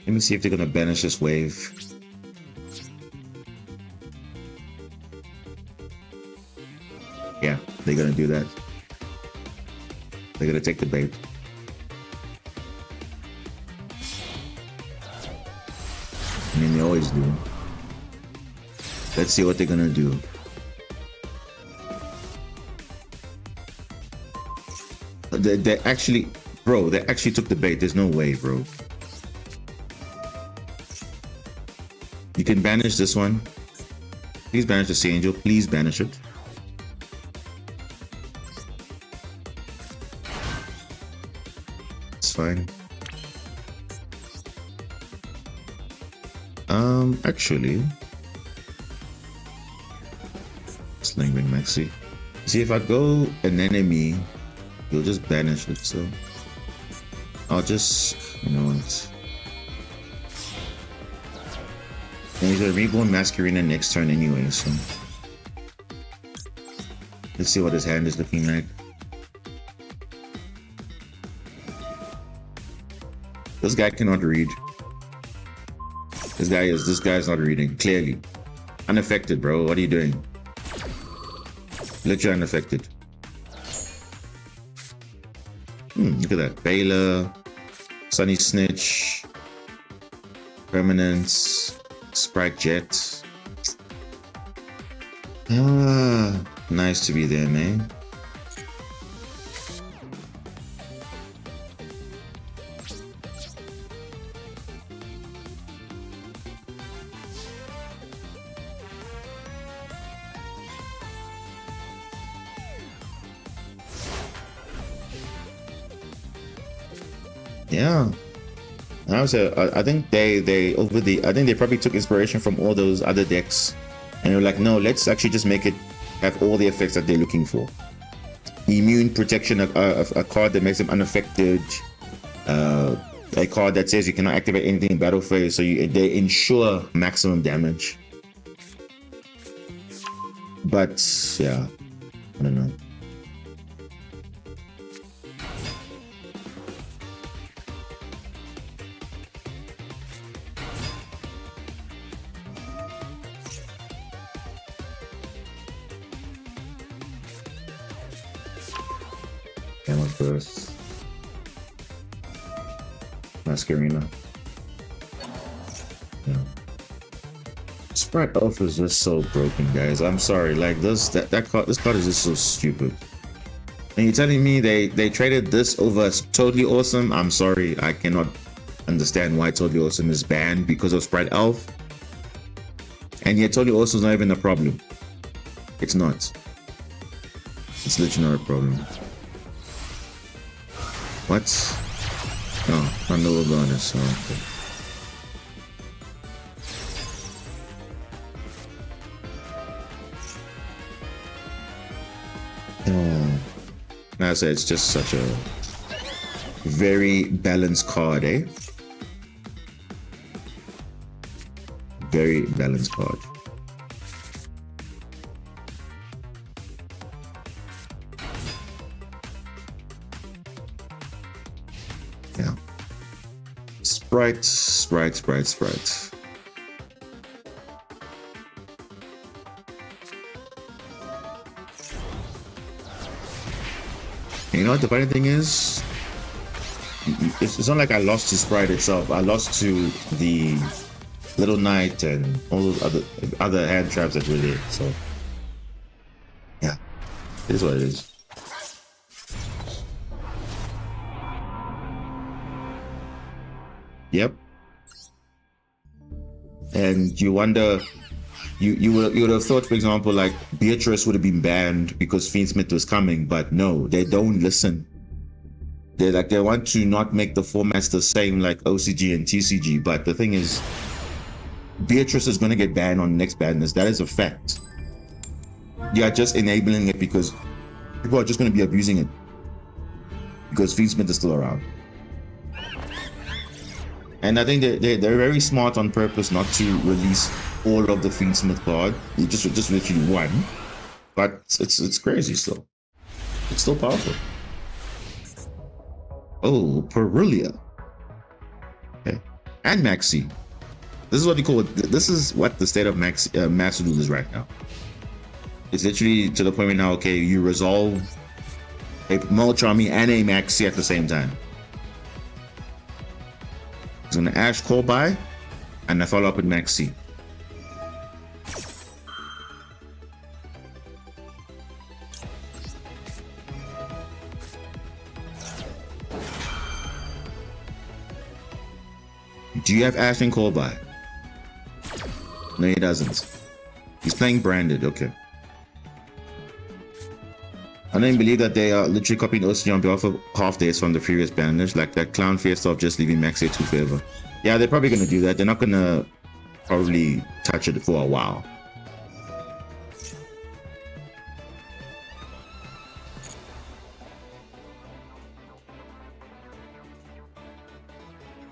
Speaker 1: Let me see if they're gonna banish this wave. Yeah, they're gonna do that. They're gonna take the bait. I mean, they always do. Let's see what they're gonna do. They actually, bro, they actually took the bait. There's no way, bro. You can banish this one. Please banish the Sea Angel. Please banish it. It's fine. Actually, Slingring Maxi. See, if I go an enemy, you'll just banish it. So I'll just, you know what? And he's gonna reborn Masquerena next turn anyway, so let's see what his hand is looking like. This guy cannot read. This guy's not reading, clearly. Unaffected, bro. What are you doing? Literally unaffected. Look at that. Baylor, Sunny Snitch, Permanence, Sprite Jet. Nice to be there, man. Yeah. I think they probably took inspiration from all those other decks, and they're like, no, let's actually just make it have all the effects that they're looking for. Immune protection, a card that makes them unaffected, a card that says you cannot activate anything in battle phase, so they ensure maximum damage. But yeah, I don't know. First, Masquerena. Yeah. Sprite Elf is just so broken, guys. I'm sorry. Like this card is just so stupid. And you're telling me they traded this over Totally Awesome? I'm sorry, I cannot understand why Totally Awesome is banned because of Sprite Elf. And yet Totally Awesome is not even a problem. It's not. It's literally not a problem. What? Oh, I know we're going this. Okay. Like I said, it's just such a very balanced card, eh? very balanced card. Yeah. Sprite. You know what the funny thing is? It's not like I lost to Sprite itself. I lost to the Little Knight and all those other hand traps that were there. So yeah, it is what it is. Yep. And you wonder, you would have thought, for example, like Beatrice would have been banned because Fiendsmith was coming, but no, they don't listen. They want to not make the formats the same like OCG and TCG, but the thing is, Beatrice is going to get banned on the next ban list. That is a fact. You are just enabling it because people are just going to be abusing it because Fiendsmith is still around. And I think they're very smart on purpose not to release all of the Fiendsmith card. You just literally one, but it's crazy still. It's still powerful. Oh, Perulia. Okay, and Maxi. This is what you call it. This is what the state of masterduel is right now. It's literally to the point where now, okay, you resolve a Molcharmy and a Maxi at the same time. He's gonna Ash Call by, and I follow up with Maxi. Do you have Ash and Call by? No, he doesn't. He's playing branded, okay. I don't believe that they are literally copying OCG on behalf of half days from the previous banners, like that clown fiesta of just leaving Maxi 2 favor. Yeah, they're probably gonna do that. They're not gonna probably touch it for a while.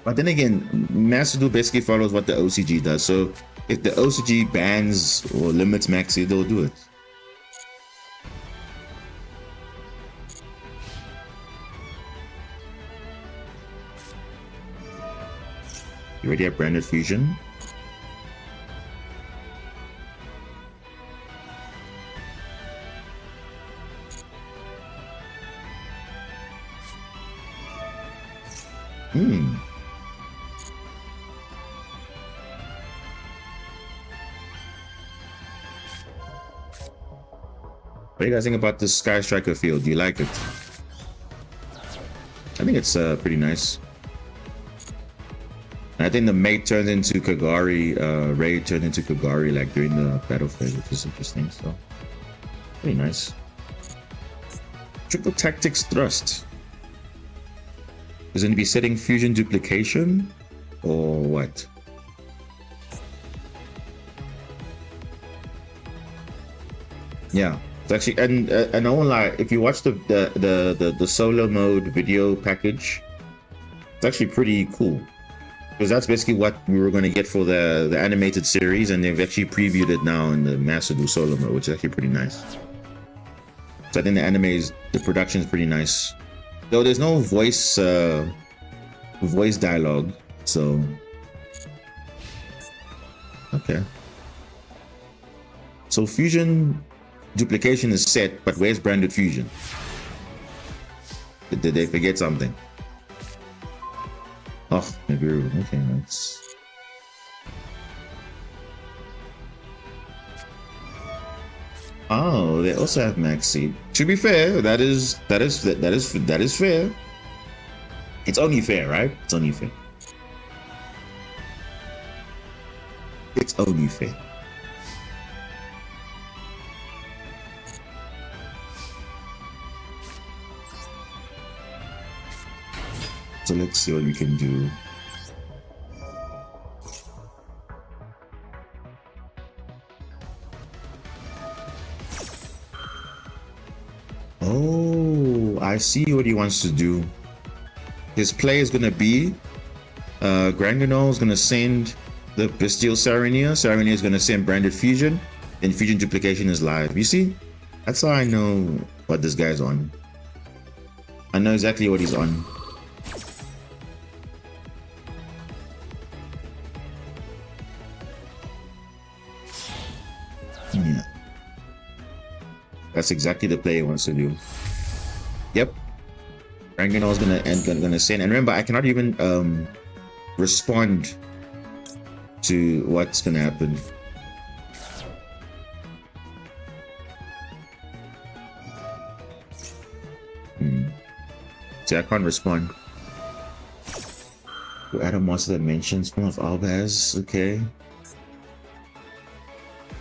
Speaker 1: But then again, masterduel basically follows what the OCG does. So if the OCG bans or limits Maxi, they'll do it. You already have branded fusion. What do you guys think about this Sky Striker field? Do you like it? I think it's pretty nice. I think the mate turned into Kagari, Ray turned into Kagari like during the battle phase, which is interesting, so pretty nice. Triple Tactics Thrust. Is it going to be setting fusion duplication or what? Yeah. It's actually, and I won't lie, if you watch the solo mode video package, it's actually pretty cool. Because that's basically what we were going to get for the animated series, and they've actually previewed it now in the masterduel solo mode, which is actually pretty nice. So I think the production is pretty nice. Though there's no voice dialogue, so okay. So fusion duplication is set, but where's branded fusion? Did they forget something? Oh, maybe. Okay, that's. Oh, they also have Maxi. To be fair, that is fair. It's only fair, right? It's only fair. It's only fair. So let's see what we can do. Oh, I see what he wants to do. His play is gonna be Granganol is gonna send the Bestial Sarenia. Sarenia is going to send Branded Fusion, and Fusion Duplication is live. You see? That's how I know what this guy's on. I know exactly what he's on. Yeah. That's exactly the play he wants to do. Yep. Ranganol is gonna send, and remember, I cannot even respond to what's gonna happen. See, I can't respond. To add a monster that mentions one of Albaz. Okay.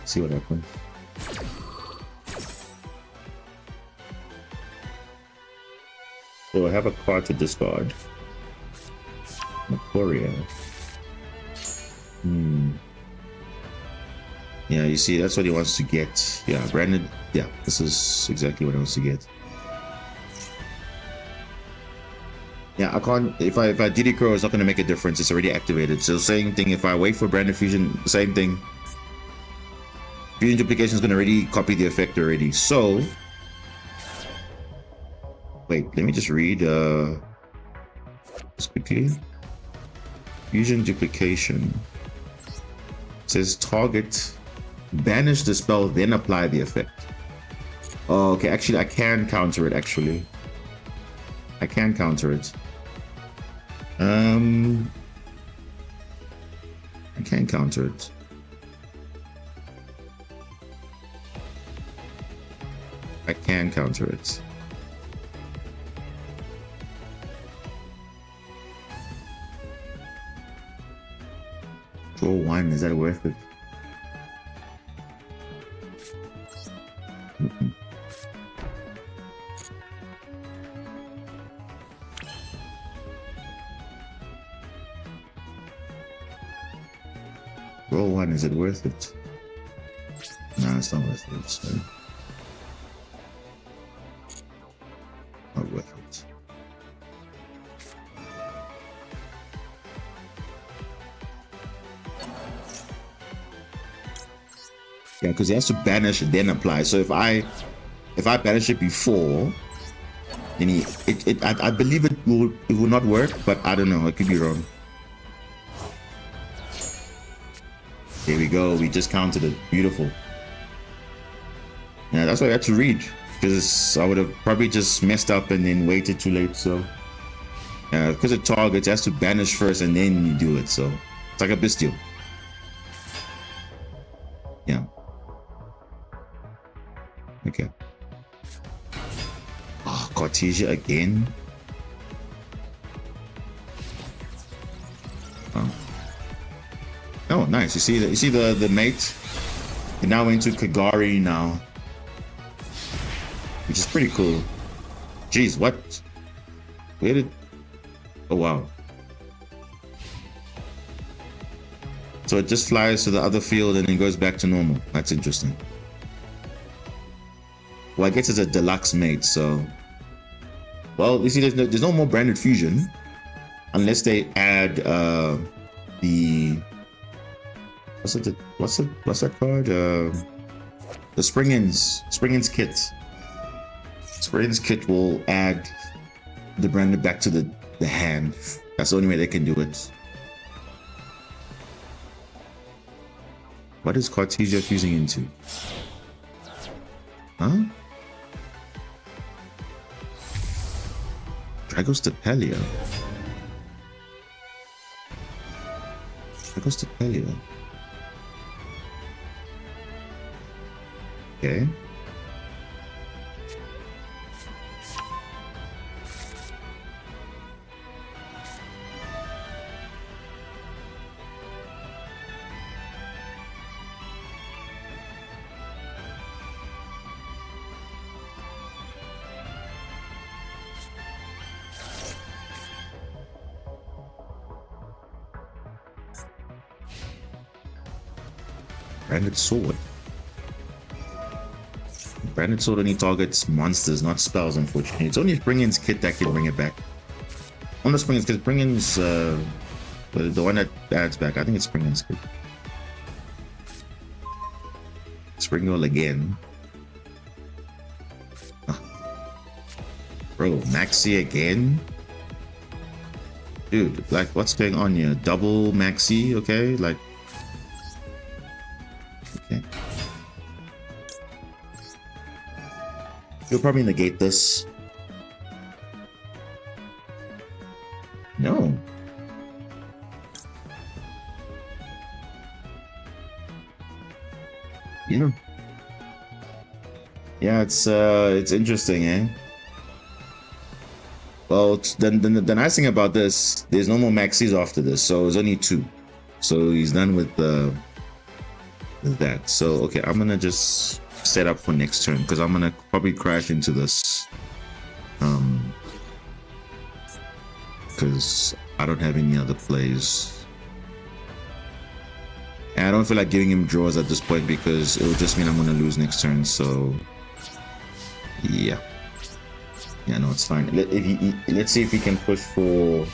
Speaker 1: See what happens. So I have a card to discard. Macoria. Yeah, you see, that's what he wants to get. Yeah, Brandon. Yeah, this is exactly what he wants to get. Yeah, I can't. If I DD Crow, it's not going to make a difference. It's already activated. So same thing. If I wait for Branded Fusion, same thing. Fusion Duplication is going to already copy the effect already. So wait, let me just read just quickly. Fusion Duplication says target, banish the spell, then apply the effect. Oh, okay, actually I can counter it. Actually, I can counter it. I can counter it. I can counter it. Draw one, is that worth it? Roll one, is it worth it? No, it's not worth it. So. Not worth it. Yeah, because he has to banish and then apply. So if I banish it before, then I believe it will not work, but I don't know. I could be wrong. There we go. We just counted it. Beautiful. Yeah, that's why I had to read, because I would have probably just messed up and then waited too late. So, because it targets, it has to banish first and then you do it. So it's like a bestial. Yeah. Okay. Oh, Cartesia again. Oh. Oh, nice. You see the mate? It now went to Kagari now. Which is pretty cool. Jeez, what? Where did... Oh, wow. So it just flies to the other field and then goes back to normal. That's interesting. Well, I guess it's a deluxe mate, so... Well, you see, there's no more Branded Fusion. Unless they add the... What's that card? The Springin's kit. Springin's kit will add the Branded back to the hand. That's the only way they can do it. What is Cartesia fusing into? Huh? Dragostapelia. Dragostapelia. Okay. Branded Sword. Branded Sword only targets monsters, not spells, unfortunately. It's only Springin's kit that can bring it back. On the Springin's kit, Springin's But the one that adds back, I think it's Springle's good. Springle again. Bro, Maxi again? Dude, like, what's going on here? Double Maxi, okay? Like, okay. You'll probably negate this. No. Yeah. Yeah, it's interesting, eh? Well, the nice thing about this, there's no more maxis after this, so it's only 2. So he's done with that. So okay, I'm gonna just set up for next turn because I'm gonna probably crash into this. Because I don't have any other plays. And I don't feel like giving him draws at this point because it will just mean I'm gonna lose next turn. So yeah. Yeah, no, it's fine. Let's see if he can push for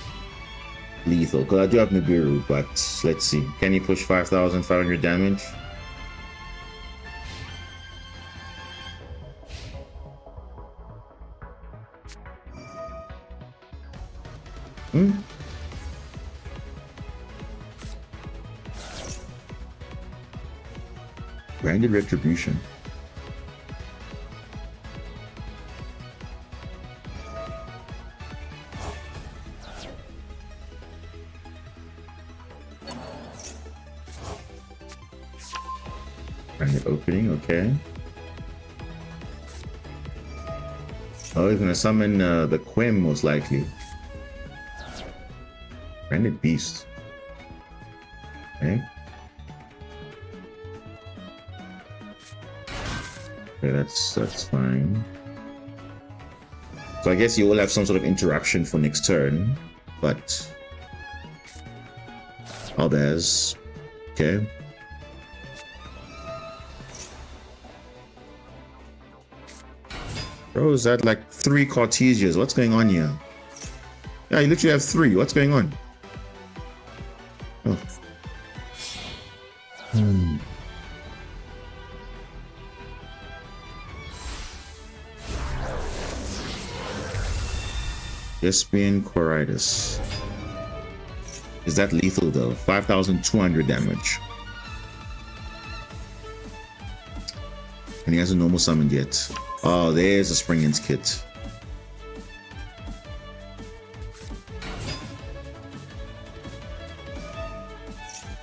Speaker 1: lethal. Because I do have Nibiru, but let's see. Can he push 5,500 damage? Branded Retribution. Branded Opening, okay. Oh, he's gonna summon the Quim most likely. Branded Beast. Okay. Okay, that's fine. So I guess you will have some sort of interruption for next turn, but Albaz. Okay. Bro, is that like 3 Cartesias? What's going on here? Yeah, you literally have 3. What's going on? Oh. Thespian Quiritus. Is that lethal though? 5,200 damage. And he hasn't normal summoned yet. Oh, there's a Springen's kit.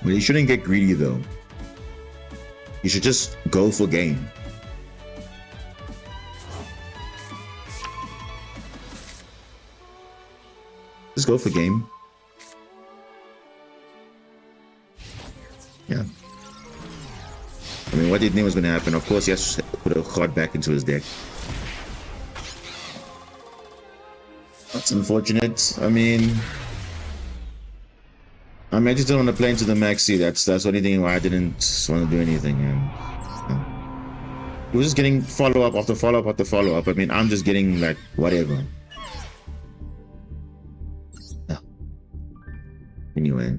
Speaker 1: But you shouldn't get greedy though. You should just go for game. Just go for game. Yeah. I mean, what did you think was going to happen? Of course, he has to put a card back into his deck. That's unfortunate. I mean, I just don't want to play into the maxi. That's the only thing why I didn't want to do anything. And he was just getting follow up after follow up after follow up. I mean, I'm just getting like whatever. Yeah. Anyway.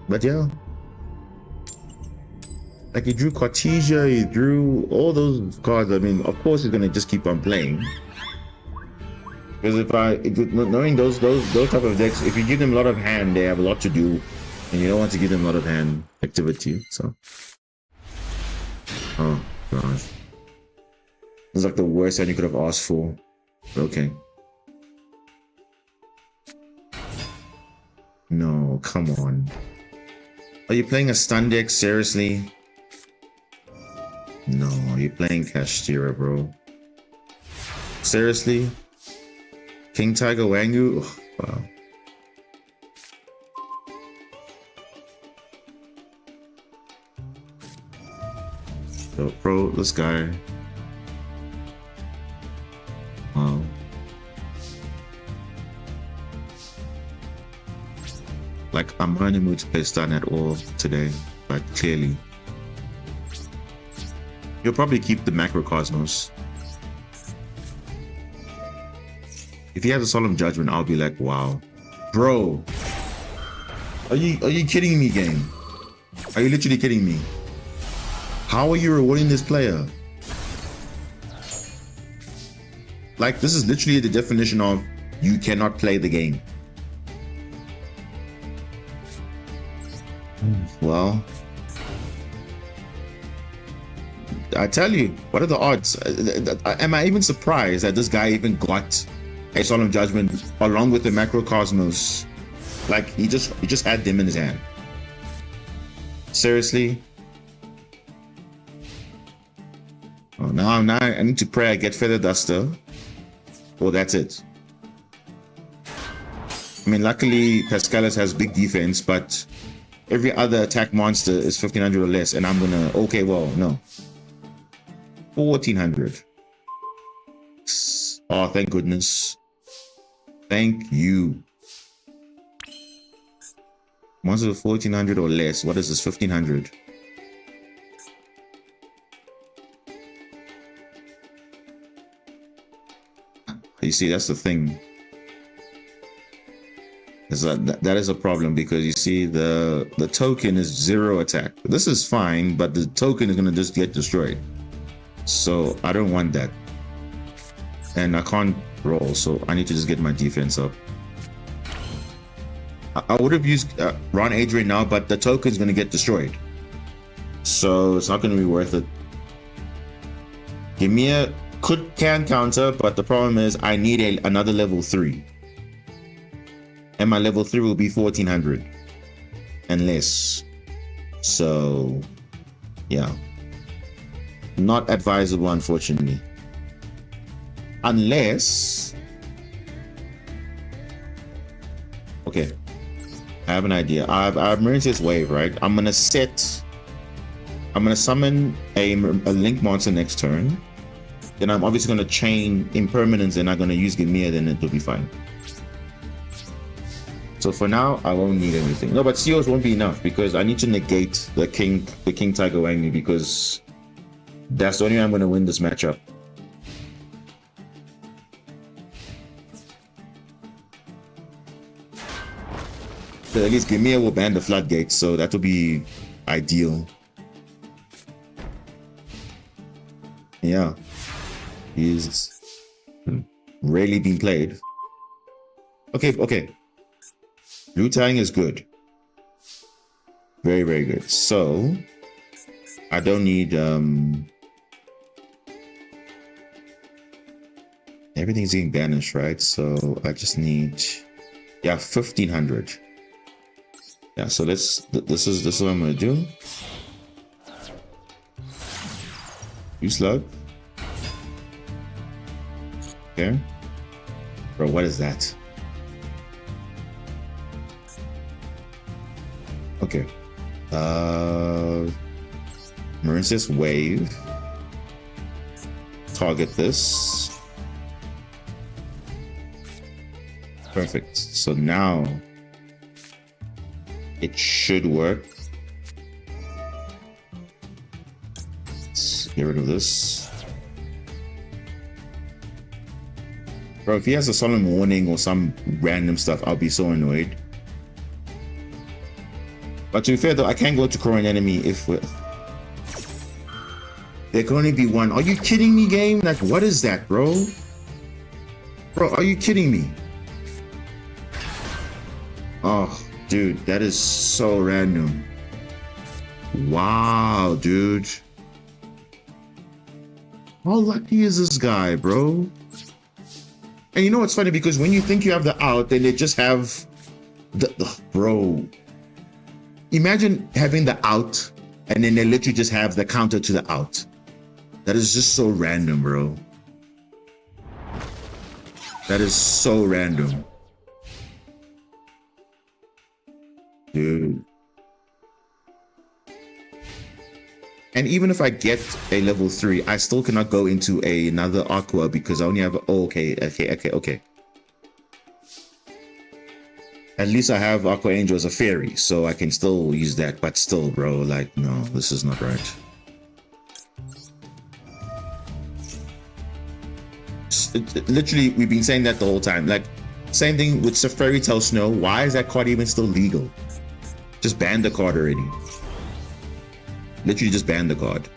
Speaker 1: But yeah, like he drew Cartesia, he drew all those cards. I mean, of course he's gonna just keep on playing. Because knowing those type of decks, if you give them a lot of hand, they have a lot to do, and you don't want to give them a lot of hand activity. So, oh gosh, it's like the worst hand you could have asked for. Okay. No, come on. Are you playing a stun deck? Seriously? No, you're playing Kashtira, bro. Seriously? King Tiger Wangu? Oh, wow. So, bro, this guy. Wow. Like, I'm not in the mood to play stun at all today, but clearly. You'll probably keep the Macrocosmos. If he has a Solemn Judgment, I'll be like, wow. Bro. Are you kidding me, game? Are you literally kidding me? How are you rewarding this player? Like, this is literally the definition of you cannot play the game. Well, I tell you, what are the odds? Am I even surprised that this guy even got a Solemn Judgment along with the Macrocosmos? Like, he just had them in his hand. Seriously? Oh, now I need to pray I get Feather Duster. Well, that's it. I mean, luckily Pascalis has big defense, but every other attack monster is 1500 or less, and I'm gonna, okay, well, no. 1400. Oh, thank goodness. Thank you. Monsters of 1400 or less. What is this? 1500. You see, that's the thing. That is a problem, because you see the token is 0 attack. This is fine, but the token is gonna just get destroyed. So I don't want that. And I can't roll, so I need to just get my defense up. I would have used Ron Adrian now, but the token is going to get destroyed. So it's not going to be worth it. Gimia can counter, but the problem is I need another level 3. And my level 3 will be 1400 and less. So, yeah. Not advisable, unfortunately. Unless... Okay. I have an idea. I have Marincess Wave, right? I'm gonna summon a Link monster next turn. Then I'm obviously gonna chain Impermanence and I'm gonna use Gimia, then it'll be fine. So for now, I won't need anything. No, but COs won't be enough because I need to negate the King Tiger Wangi, because that's the only way I'm gonna win this matchup. But at least Gimia will ban the floodgates, so that will be ideal. Yeah, he's rarely been played. Okay. Blue tying is good. Very, very good. So I don't need everything's getting banished, right? So I just need 1500. Yeah, so this is what I'm gonna do. You slug. Okay. Bro, what is that? Okay. Marincess Wave. Target this. Perfect. So now it should work. Let's get rid of this. Bro, if he has a Solemn Warning or some random stuff, I'll be so annoyed. But to be fair though, I can go to current enemy if there can only be one. Are you kidding me, game? Like, what is that, bro? Bro, are you kidding me? Oh, dude, that is so random. Wow, dude. How lucky is this guy, bro? And you know what's funny? Because when you think you have the out, then they just have the bro. Imagine having the out, and then they literally just have the counter to the out. That is just so random, bro. That is so random. Dude. And even if I get a level 3, I still cannot go into another Aqua because I only have... Oh, okay. At least I have Aqua Angel as a fairy, so I can still use that. But still, bro, like, no, this is not right. Literally, we've been saying that the whole time. Like, same thing with Fairy Tale Snow. Why is that card even still legal? Just ban the card already. Literally just ban the card.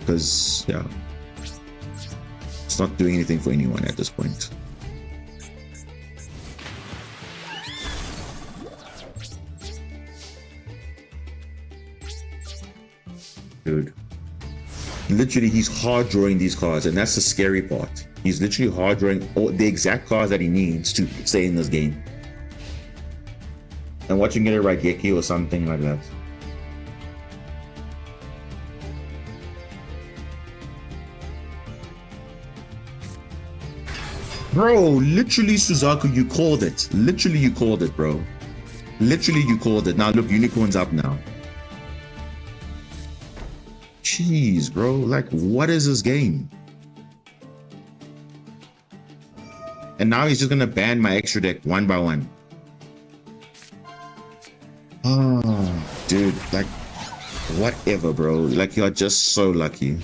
Speaker 1: Because, yeah. It's not doing anything for anyone at this point. Dude. Literally, he's hard drawing these cards, and that's the scary part. He's literally hard drawing all the exact cards that he needs to stay in this game. And watching it right Yeki or something like that. Bro, literally, Suzaku, you called it. Literally, you called it, bro. Literally, you called it. Now, look, Unicorn's up now. Jeez, bro. Like, what is this game? And now he's just gonna ban my extra deck one by one. Oh, dude. Like, whatever, bro. Like, you're just so lucky.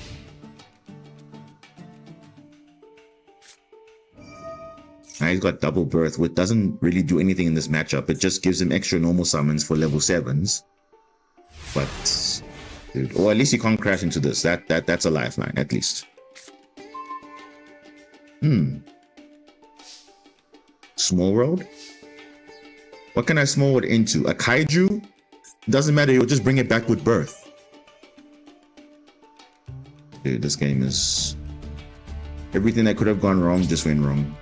Speaker 1: Now he's got double birth, which doesn't really do anything in this matchup. It just gives him extra normal summons for level 7s. But, dude, or at least he can't crash into this. That's a lifeline, at least. Small world? What can I small world into? A kaiju? Doesn't matter, he'll just bring it back with birth. Dude, this game is... everything that could have gone wrong just went wrong.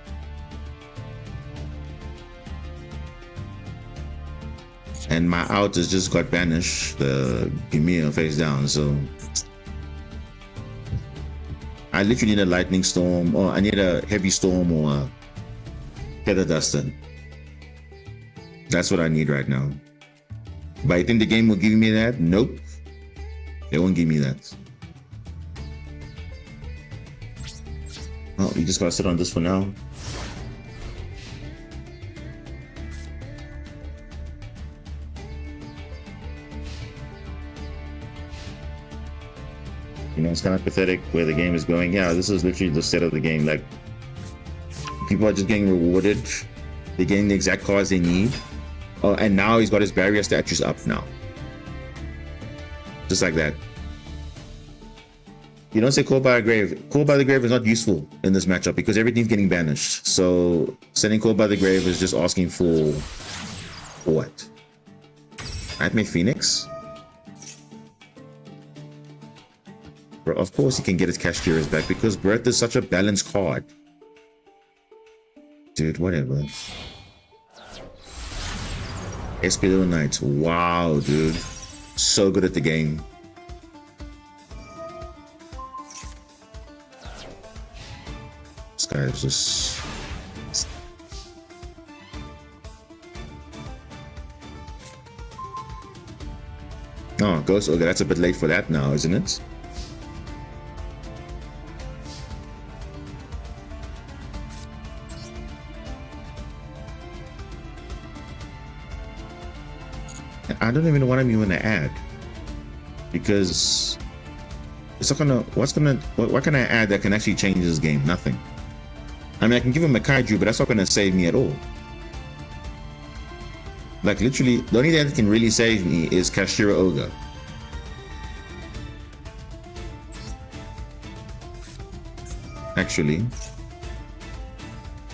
Speaker 1: And my out has just got banished, the Yugioh face down, so I literally need a lightning storm, or I need a heavy storm or a feather duster. That's what I need right now. But I think the game will give me that? Nope. They won't give me that. Oh, you just gotta sit on this for now. You know, it's kind of pathetic where the game is going. Yeah, this is literally the set of the game. Like, people are just getting rewarded. They're getting the exact cards they need. Oh, and now he's got his barrier statues up now. Just like that. You don't say Call by the Grave. Call by the Grave is not useful in this matchup because everything's getting banished. So, sending Call by the Grave is just asking for what? Nightmare Phoenix? Bro, of course he can get his Cashiers back because Breath is such a balanced card. Dude, whatever. Espidal Knight. Wow, dude. So good at the game. This guy is just... oh, Ghost Ogre. That's a bit late for that now, isn't it? I don't even know what I'm even gonna add because it's not gonna. What can I add that can actually change this game? Nothing. I mean, I can give him a kaiju, but that's not gonna save me at all. Like literally, the only thing that can really save me is Kashira Ogre. Actually,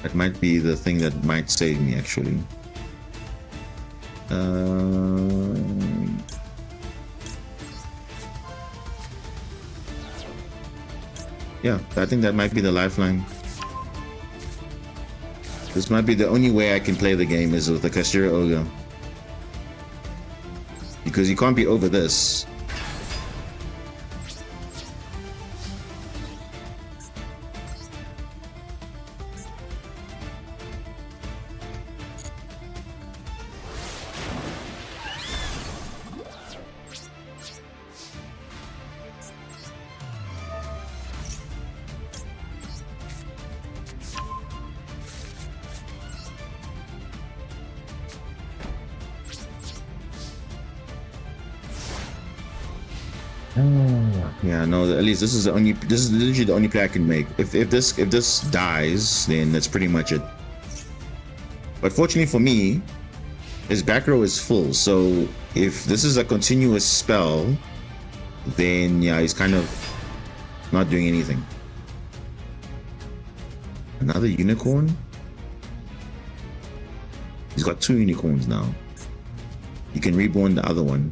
Speaker 1: that might be the thing that might save me. Actually. Yeah, I think that might be the lifeline. This might be the only way I can play the game is with the Kashira Ogre. Because you can't be over this. Yeah, no, at least this is literally the only play I can make. If this dies, then that's pretty much it. But fortunately for me, his back row is full, so if this is a continuous spell, then yeah, he's kind of not doing anything. Another unicorn? He's got 2 unicorns now. You can reborn the other one.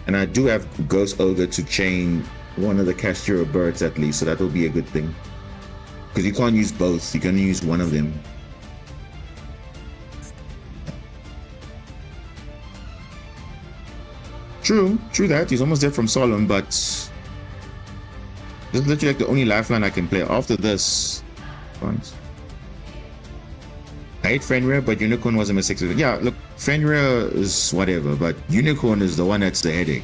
Speaker 1: And I do have Ghost Ogre to chain one of the Castura birds at least, so that will be a good thing. Because you can't use both, you can only use one of them. True that. He's almost dead from Solemn, but this is literally like the only lifeline I can play. After this, I hate Fenrir, but Unicorn was a mistake. Yeah, look, Fenrir is whatever, but Unicorn is the one that's the headache.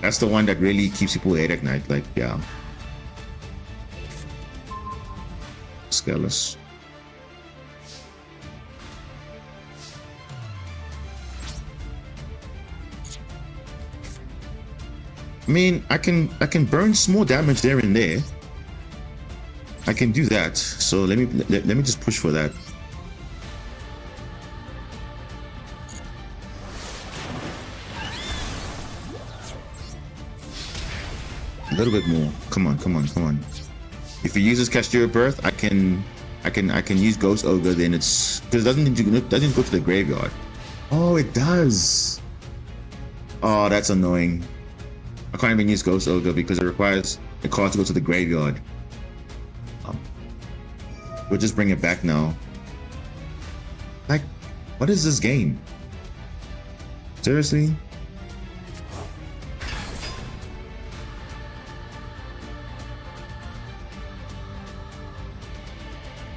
Speaker 1: That's the one that really keeps people awake at night. Like, yeah. Scaleless. I mean, I can burn small damage there and there. I can do that. So let me just push for that. A little bit more. Come on. If he uses Castura Birth, I can use Ghost Ogre. Then it's because it doesn't go to the graveyard. Oh, it does. Oh, that's annoying. I can't even use Ghost Ogre because it requires the card to go to the graveyard. We'll just bring it back now. Like, what is this game? Seriously?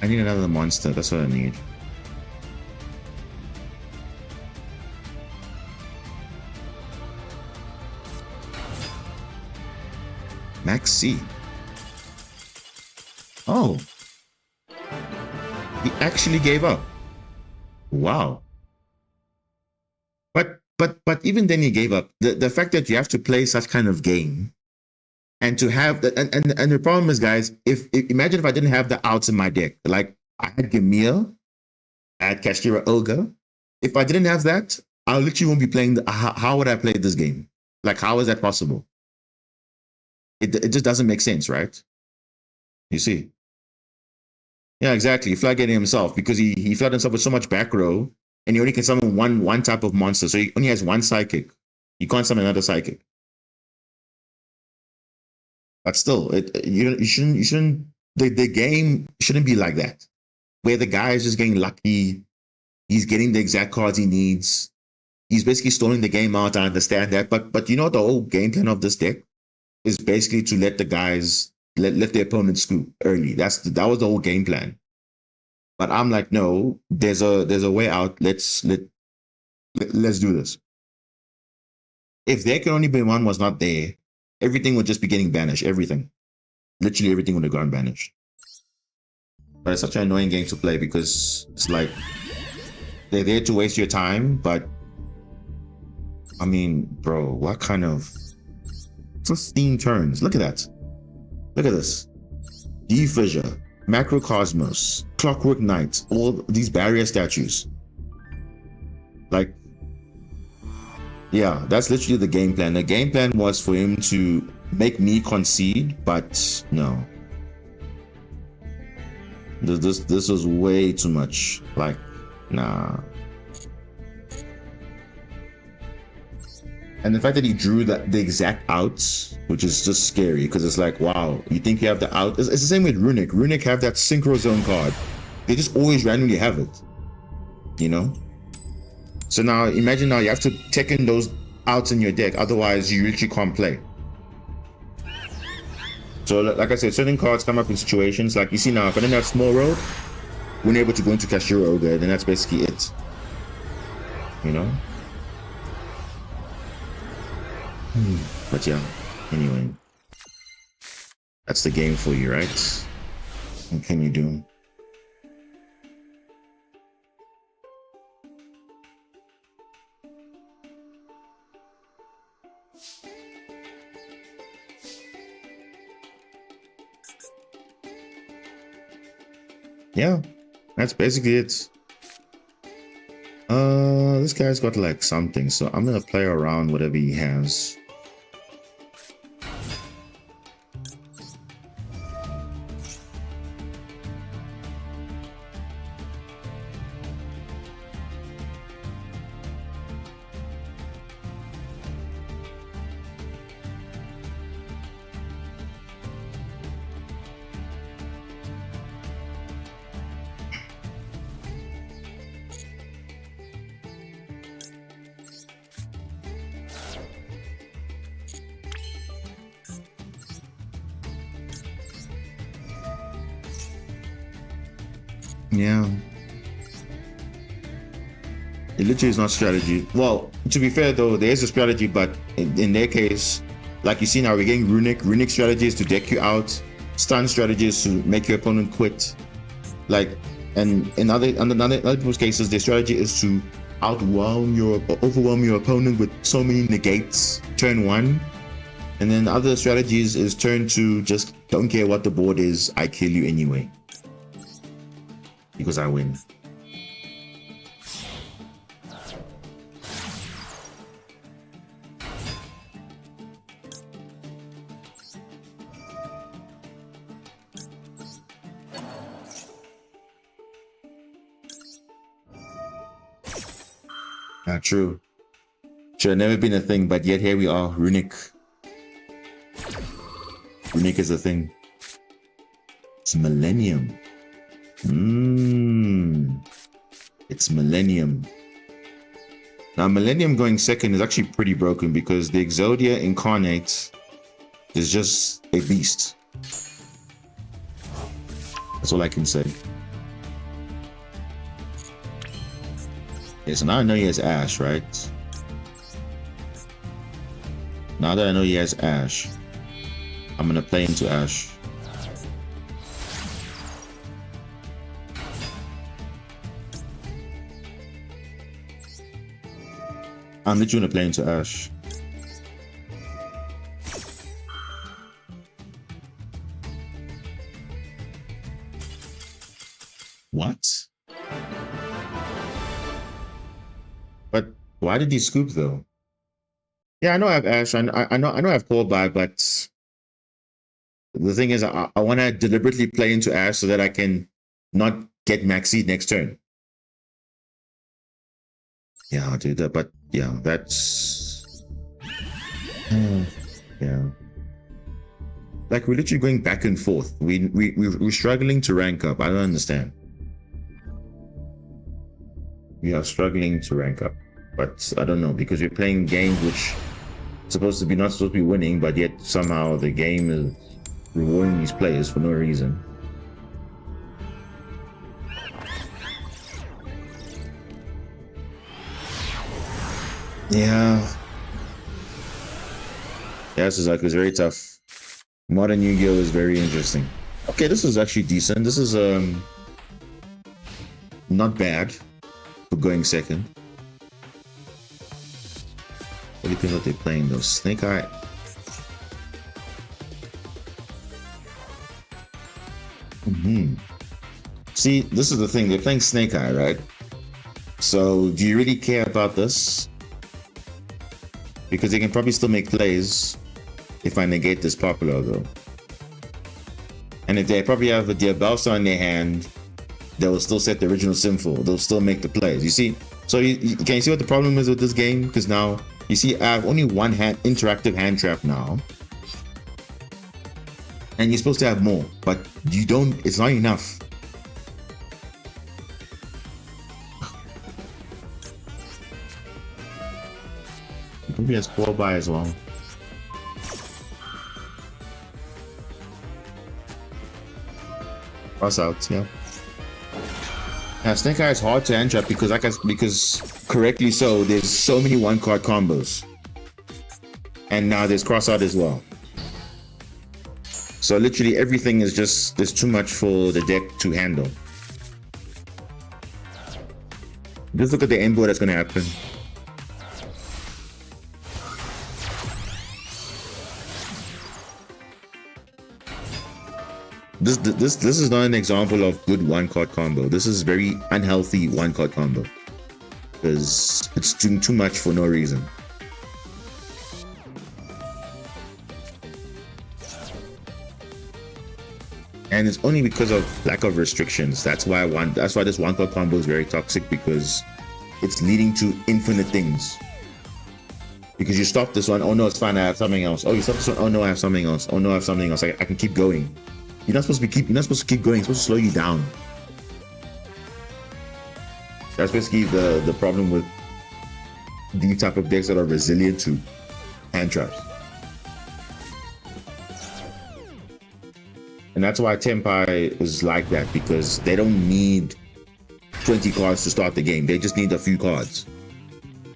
Speaker 1: I need another monster, that's what I need. Max C. Oh. He actually gave up. Wow. But even then he gave up. The fact that you have to play such kind of game and to have that and the problem is, guys, if imagine if I didn't have the outs in my deck. Like I had Gamil, I had Castura Ogre. If I didn't have that, I literally won't be playing how would I play this game? Like how is that possible? It just doesn't make sense, right? You see? Yeah, exactly. He floodgated himself because he flooded himself with so much back row, and he only can summon one type of monster. So he only has one psychic. You can't summon another psychic. But still, you shouldn't the game shouldn't be like that, where the guy is just getting lucky. He's getting the exact cards he needs. He's basically stalling the game out. I understand that, but you know the whole game plan of this deck is basically to let the guys let the opponent scoop early. That was the whole game plan. But I'm like, no, there's a way out. Let's do this. If there can only be one was not there, everything would just be getting banished. Everything. Literally everything would have gone banished. But it's such an annoying game to play because it's like they're there to waste your time, but I mean, bro, what kind of 15 turns? Look at that. Look at this. Defissure, Macrocosmos, Clockwork Knight, all these barrier statues. Like, yeah, that's literally the game plan. The game plan was for him to make me concede, but no. This was way too much. Like, nah. And the fact that he drew the exact outs, which is just scary, because it's like, wow, you think you have the out? It's the same with Runic. Runic have that Synchro Zone card. They just always randomly have it, you know? So now, imagine now you have to take in those outs in your deck, otherwise you literally can't play. So like I said, certain cards come up in situations, like you see now, if I didn't have Small Road, we're able to go into Castura Ogre, then that's basically it, you know? But yeah, anyway, that's the game for you, right? What can you do? yeah, that's basically it. This guy's got like something, so I'm gonna play around whatever he has. Yeah. It literally is not strategy. Well, to be fair though, there is a strategy, but in their case, like you see now, we're getting runic. Runic strategy is to deck you out. Stun strategy is to make your opponent quit. Like, and in other people's cases, their strategy is to overwhelm your opponent with so many negates turn one. And then other strategies is turn two, just don't care what the board is, I kill you anyway. Because I win. True. Should have never been a thing, but yet here we are. Runic. Runic is a thing. It's Millennium. It's Millennium. Now, Millennium going second is actually pretty broken because the Exodia Incarnate is just a beast. That's all I can say. Yeah, so now I know he has Ash, right? Now that I know he has Ash, I'm gonna play into Ash. I'm literally gonna play into Ash. What? But why did he scoop though? Yeah, I know I have Ash. I know I have Call By, but the thing is, I want to deliberately play into Ash so that I can not get Maxi next turn. Yeah, I'll do that. But yeah, that's yeah. Like we're literally going back and forth. We're struggling to rank up. I don't understand. We are struggling to rank up, but I don't know because we're playing games which not supposed to be winning, but yet somehow the game is rewarding these players for no reason. Yeah, this is like it's very tough. Modern Yu-Gi-Oh is very interesting. Okay, this is actually decent. This is not bad for going second. What do you think that they're playing though? Snake Eye. See, this is the thing. They're playing Snake Eye, right? So, do you really care about this? Because they can probably still make plays if I negate this popular though. And if they probably have a Diabalsa in their hand, they will still set the original Sinful. They'll still make the plays. You see? So can you see what the problem is with this game? Because now, you see, I have only one interactive hand trap now. And you're supposed to have more, but you don't, it's not enough. Maybe has Call By as well. Cross out, yeah. Now Snake Eye is hard to hand trap because correctly so, there's so many one-card combos. And now there's cross out as well. So literally everything is just, there's too much for the deck to handle. Just look at the end board that's gonna happen. This is not an example of good one card combo. This is very unhealthy one card combo because it's doing too much for no reason. And it's only because of lack of restrictions. That's why this one card combo is very toxic, because it's leading to infinite things. Because you stop this one, oh no, it's fine, I have something else. Oh, you stop this one, oh no, I have something else. Oh no, I have something else. I can keep going. You're not supposed to keep going. It's supposed to slow you down. That's basically the problem with these type of decks that are resilient to hand traps. And that's why Tempai is like that, because they don't need 20 cards to start the game. They just need a few cards.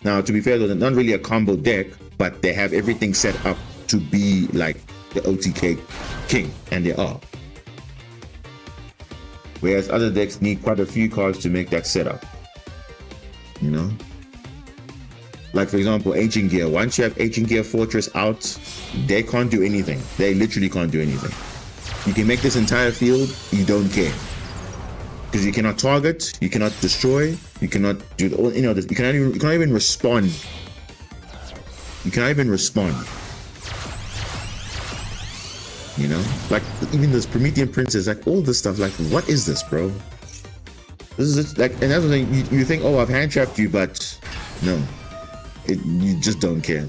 Speaker 1: Now, to be fair, they're not really a combo deck, but they have everything set up to be like the OTK king, and they are. Whereas other decks need quite a few cards to make that setup. You know? Like, for example, Ancient Gear. Once you have Ancient Gear Fortress out, they can't do anything. They literally can't do anything. You can make this entire field, you don't care. Because you cannot target, you cannot destroy, you cannot do the, you know, you cannot even respond. You cannot even respond. You know, like even this Promethean Princess, like all this stuff, like what is this, bro? This is like, and that's the thing. You think, oh, I've hand trapped you, but no, you just don't care.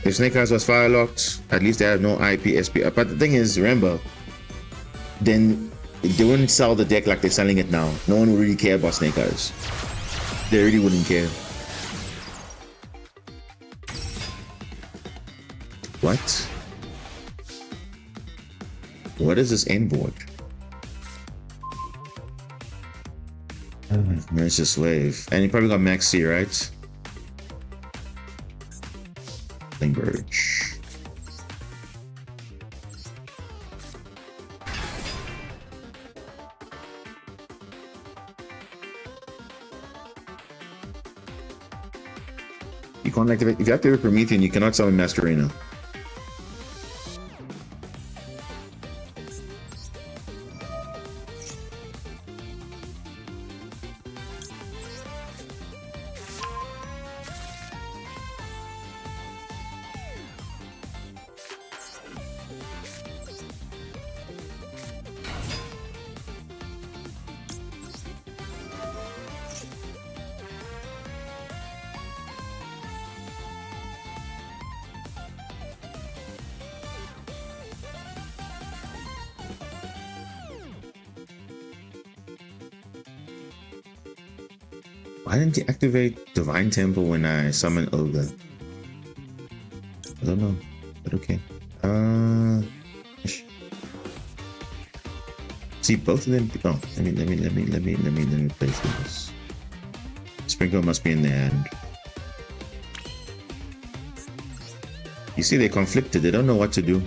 Speaker 1: If Snake Eyes was fire locked, at least they have no IP, SP. But the thing is, remember, then they wouldn't sell the deck like they're selling it now. No one would really care about Snake Eyes. They really wouldn't care. What? What is this end board? Marincess Wave. And you probably got Max C, right? Birch. You can't activate. If you activate Promethean, you cannot summon Masquerena. Why didn't he activate Divine Temple when I summon Ogre? I don't know, but okay. See both of them. Oh, let me place this. Sprinkle must be in the hand. You see, they're conflicted. They don't know what to do.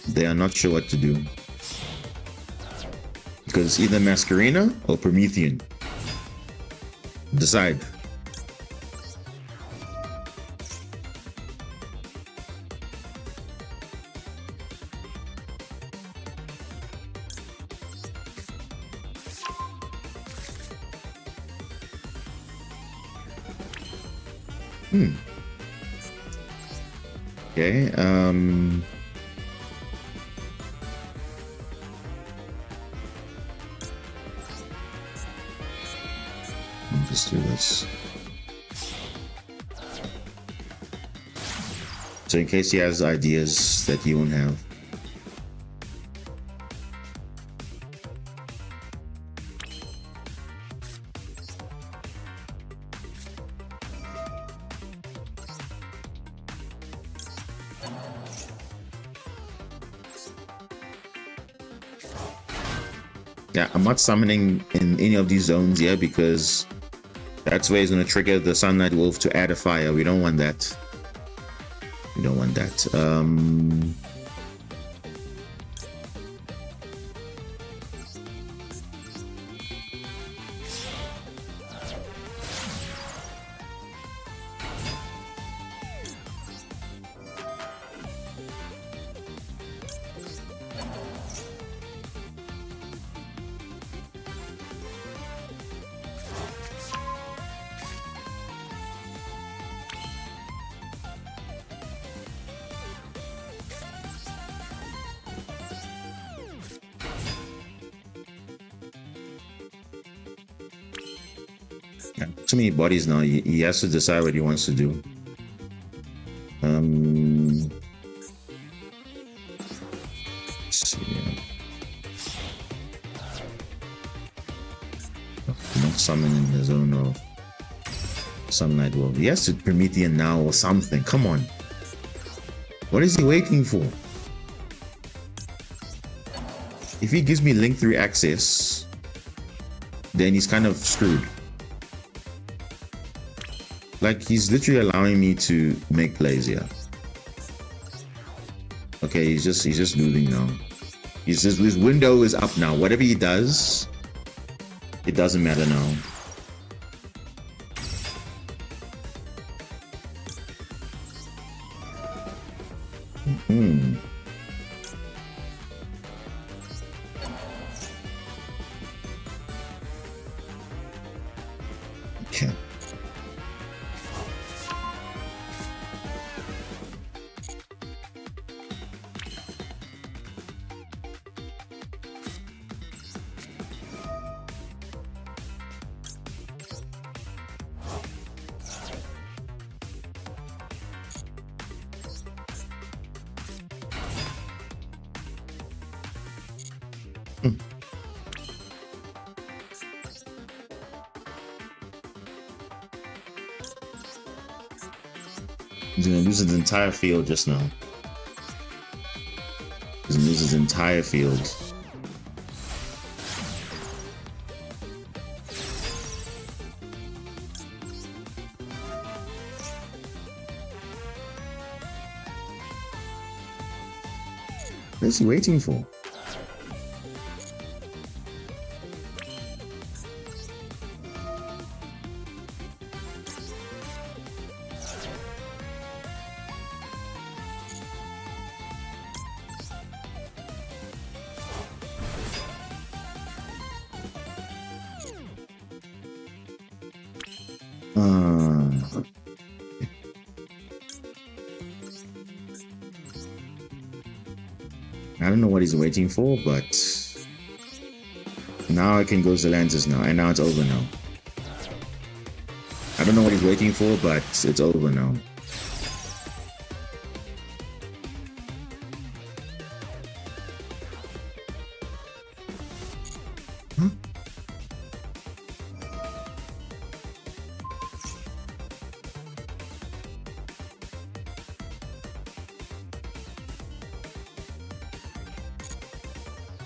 Speaker 1: They are not sure what to do. Because it's either Masquerena or Promethean. Decide. Okay, let's do this. So in case he has ideas that you won't have. Yeah, I'm not summoning in any of these zones yet because that's where he's going to trigger the Sunlight Wolf to add a fire. We don't want that. We don't want that. Too many bodies now. He has to decide what he wants to do. Let's see. Not summon in the zone of some night world. He has to Promethean now or something. Come on. What is he waiting for? If he gives me link 3 access, then he's kind of screwed. Like, he's literally allowing me to make plays here. Okay, he's just losing now. His window is up now. Whatever he does, it doesn't matter now. Okay. He's gonna lose his entire field just now. He's gonna lose his entire field. What is he waiting for? I don't know what he's waiting for, but now I can go Zelantis now, and now it's over now. I don't know what he's waiting for, but it's over now. Huh?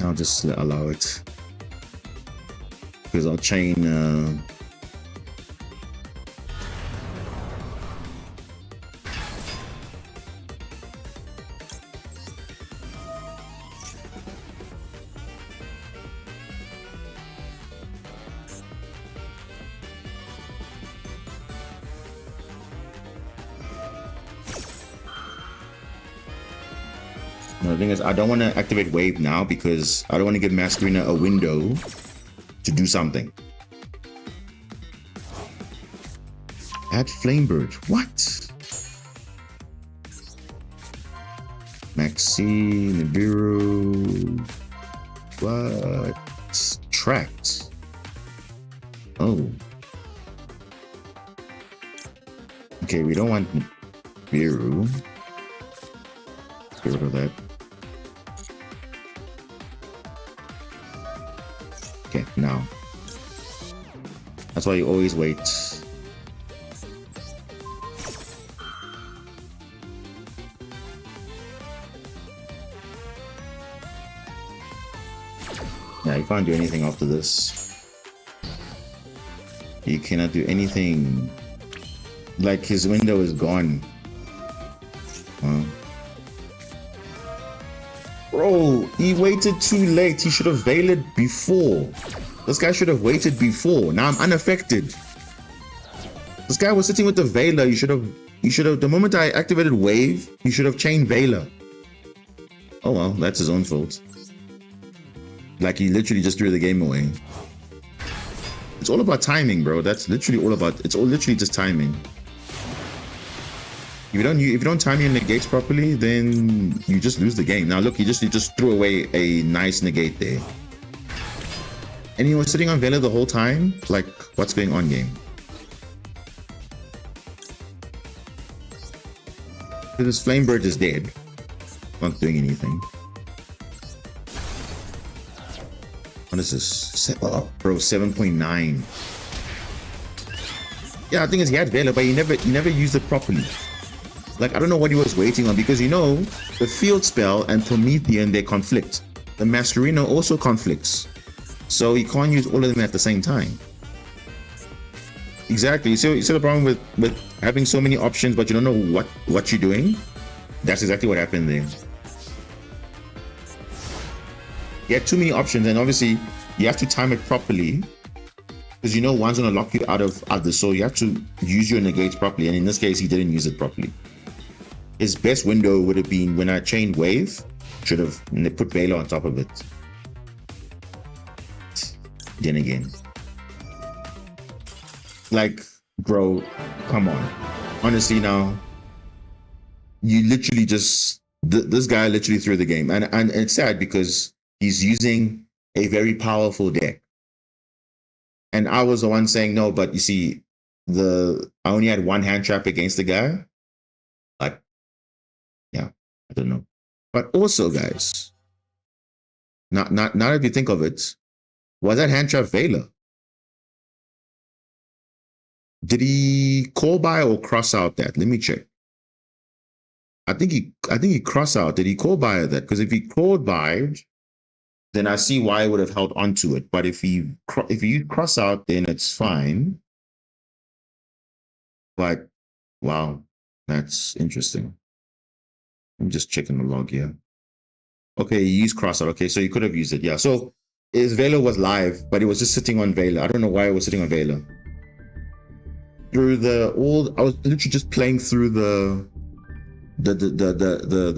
Speaker 1: I'll just allow it because I'll chain the thing is, I don't want to activate Wave now because I don't want to give Masquerina a window to do something. Add Flamebird. What? Maxi, Nibiru. What? Tracked. Oh. Okay, we don't want Nibiru. Get rid of that. Okay, now. That's why you always wait. Yeah, you can't do anything after this. You cannot do anything. Like, his window is gone. Bro, he waited too late. He should have veiled before. This guy should have waited before. Now I'm unaffected. This guy was sitting with the Veiler. You should have, the moment I activated Wave, you should have chained Veiler. Oh well, that's his own fault. Like, he literally just threw the game away. It's all about timing, bro. That's literally all about, it's all literally just timing. If you don't time your negates properly, then you just lose the game. Now look, you just threw away a nice negate there. And he was sitting on Veiler the whole time? Like, what's going on, game? This Flame Bird is dead. Not doing anything. What is this? Oh, bro, 7.9. Yeah, I think he had Vela, but he never used it properly. Like, I don't know what he was waiting on, because you know, the Field Spell and Promethean, they conflict. The Masquerino also conflicts. So he can't use all of them at the same time. Exactly. So the problem with having so many options, but you don't know what you're doing? That's exactly what happened there. You had too many options, and obviously you have to time it properly, because you know one's gonna lock you out of others, so you have to use your negates properly, and in this case he didn't use it properly. His best window would have been when I chained Wave, should have put Vela on top of it. Then again, like, bro, come on, honestly now, you literally just, this guy literally threw the game, and it's sad because he's using a very powerful deck. And I was the one saying no, but you see, I only had one hand trap against the guy. Like, yeah, I don't know. But also, guys, now if you think of it, was that hand trap Vela? Did he call by or cross out that? Let me check. I think he crossed out. Did he call by that? Because if he called by, then I see why I would have held on to it. But if you cross out, then it's fine. But wow, that's interesting. I'm just checking the log here. Okay, he used cross out. Okay, so you could have used it. Yeah. So his Vela was live, but it was just sitting on Vela. I don't know why it was sitting on Vela. I was literally just playing through the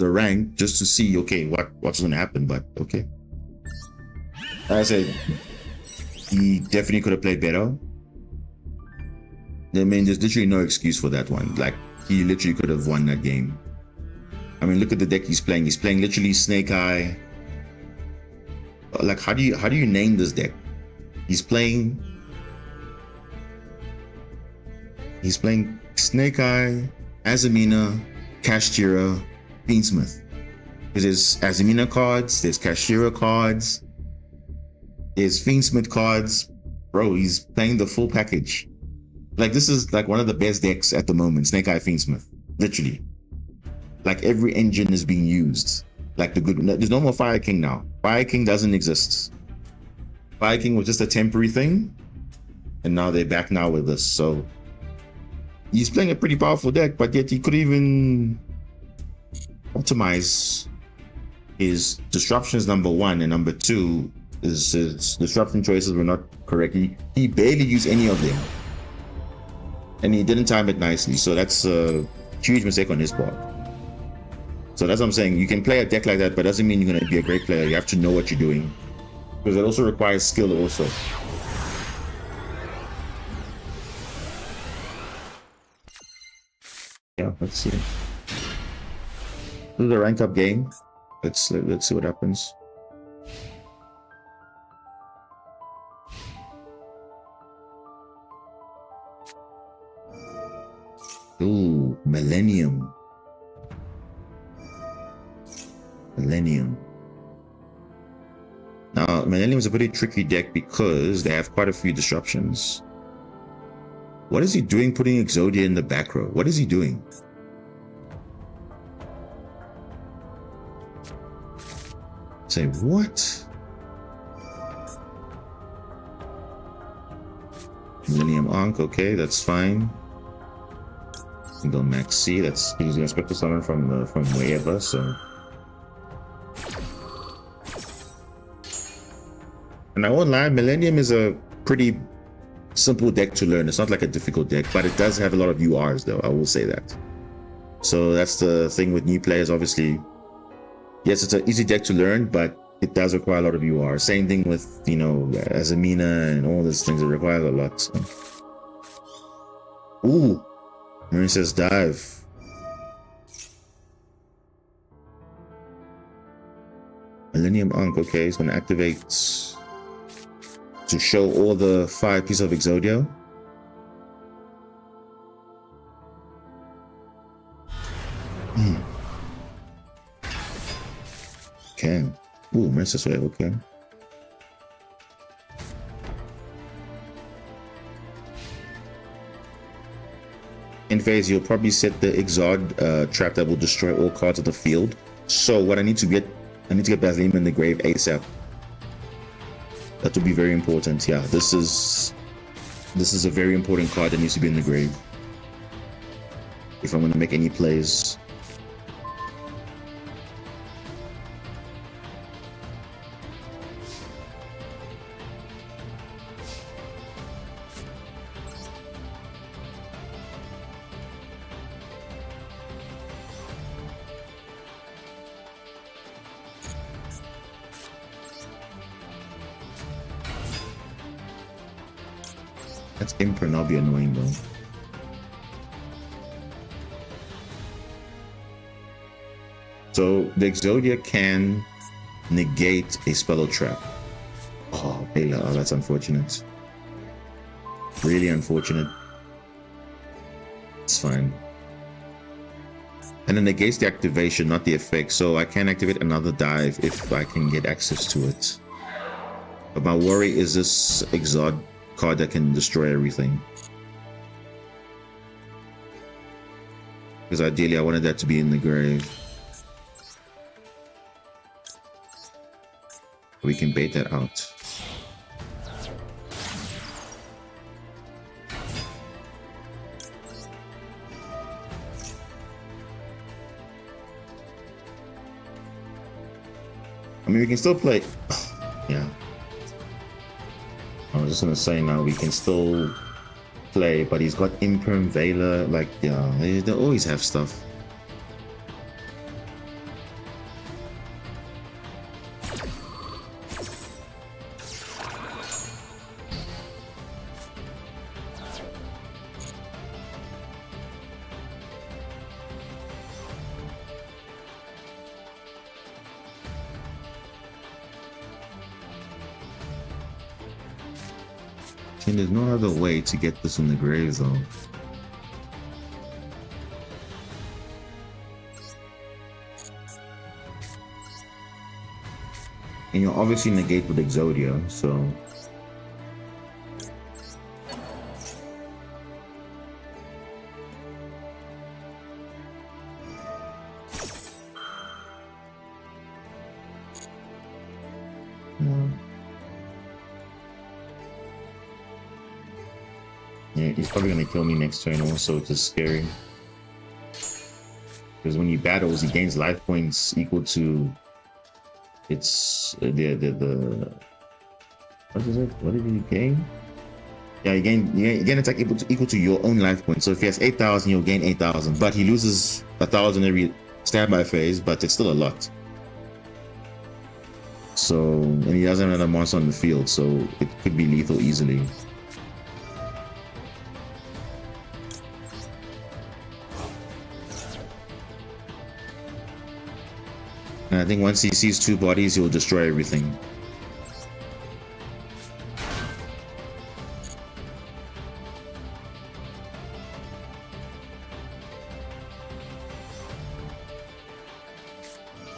Speaker 1: rank just to see, okay, what's gonna happen. But okay. Like I said, he definitely could have played better. I mean, there's literally no excuse for that one. Like, he literally could have won that game. I mean, look at the deck he's playing. He's playing literally Snake Eye. Like, how do you name this deck? He's playing Snake Eye, Azamina, Kashtira, Beansmith. There's Azamina cards, there's Kashtira cards, there's Fiendsmith cards. Bro, he's playing the full package. Like, this is like one of the best decks at the moment, Snake Eye Fiendsmith. Literally. Like, every engine is being used. Like, there's no more Fire King now. Fire King doesn't exist. Fire King was just a temporary thing, and now they're back now with this. So he's playing a pretty powerful deck, but yet he could even optimize his disruptions, number one, and number two, his disruption choices were not correct. He barely used any of them, and he didn't time it nicely. So that's a huge mistake on his part. So that's what I'm saying. You can play a deck like that, but doesn't mean you're going to be a great player. You have to know what you're doing, because it also requires skill also. Yeah, let's see. This is a rank up game. Let's see what happens. Ooh, Millennium. Now, Millennium is a pretty tricky deck because they have quite a few disruptions. What is he doing putting Exodia in the back row? What is he doing? Say what? Millennium Ankh, okay, that's fine. Single Max C, that's he's gonna expect to summon from wherever, so. And I won't lie, Millennium is a pretty simple deck to learn. It's not like a difficult deck, but it does have a lot of URs though, I will say that. So that's the thing with new players, obviously. Yes, it's an easy deck to learn, but it does require a lot of UR. Same thing with, you know, Azamina and all these things, it requires a lot. So. Ooh, Marincess dive. Millennium Ankh, okay, it's going to activate to show all the 5 pieces of Exodia. Ooh, Marincess wave, okay. In phase, you'll probably set the Exod trap that will destroy all cards of the field. So what I need to get Basilium in the grave ASAP. That will be very important. Yeah, this is a very important card that needs to be in the grave if I'm going to make any plays. That's Imprint, I'll be annoying though. So the Exodia can negate a spell or trap. Oh, Ayla, oh, that's unfortunate. Really unfortunate. It's fine. And it negates the activation, not the effect. So I can activate another dive if I can get access to it. But my worry is this Exod card that can destroy everything. Because ideally I wanted that to be in the grave. We can bait that out. I mean, we can still play. Yeah. I was just gonna say now we can still play, but he's got Imperm, Veiler, like, yeah, they always have stuff. And there's no other way to get this in the grave though. And you'll obviously negate with Exodia, so yeah, he's probably gonna kill me next turn also, which is scary. Because when he battles, he gains life points equal to its the what is it? What did he gain? Yeah, you gain attack equal to your own life points. So if he has 8,000, you'll gain 8,000. But he loses 1,000 every standby phase, but it's still a lot. So, and he doesn't have a monster on the field, so it could be lethal easily. And I think once he sees two bodies, he'll destroy everything.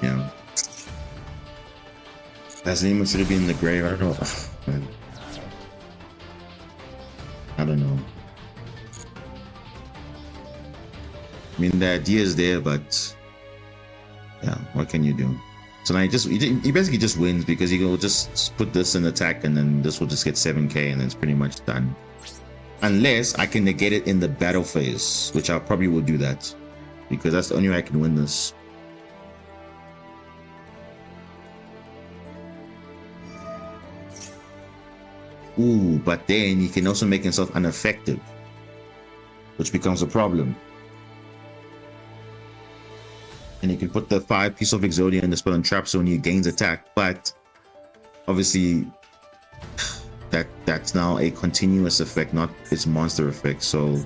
Speaker 1: Yeah. Basilium should be in the grave. I don't know. I don't know. I mean, the idea is there, but yeah, what can you do? So now he basically just wins because he will just put this in attack and then this will just get 7k and then it's pretty much done. Unless I can negate it in the battle phase, which I probably will do that because that's the only way I can win this. Ooh, but then he can also make himself ineffective, which becomes a problem. And you can put the 5 piece of Exodia in the spell and trap zone, he gains attack, but obviously that's now a continuous effect, not its monster effect, so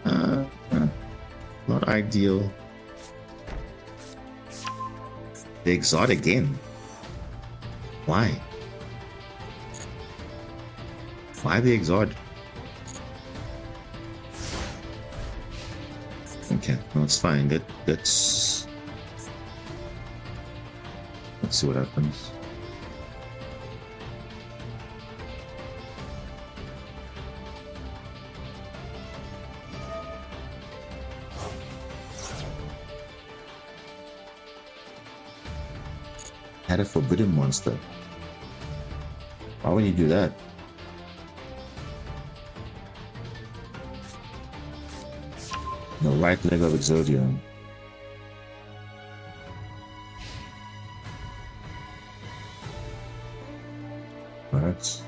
Speaker 1: not ideal. The Exod again. Why? Why the Exod? Okay, no, it's fine. Let's see what happens. Had a forbidden monster. Why would you do that? The right leg of Exodia. Alright.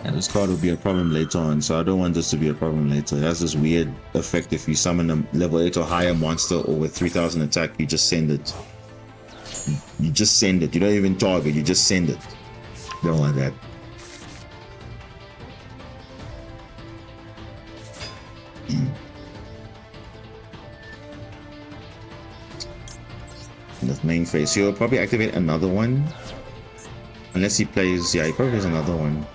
Speaker 1: And this card will be a problem later on, so I don't want this to be a problem later. It has this weird effect if you summon a level 8 or higher monster or with 3000 attack, you just send it. You just send it. You don't even target, you just send it. Don't want that. The main phase. He'll probably activate another one. Unless he plays, yeah, he probably plays another one.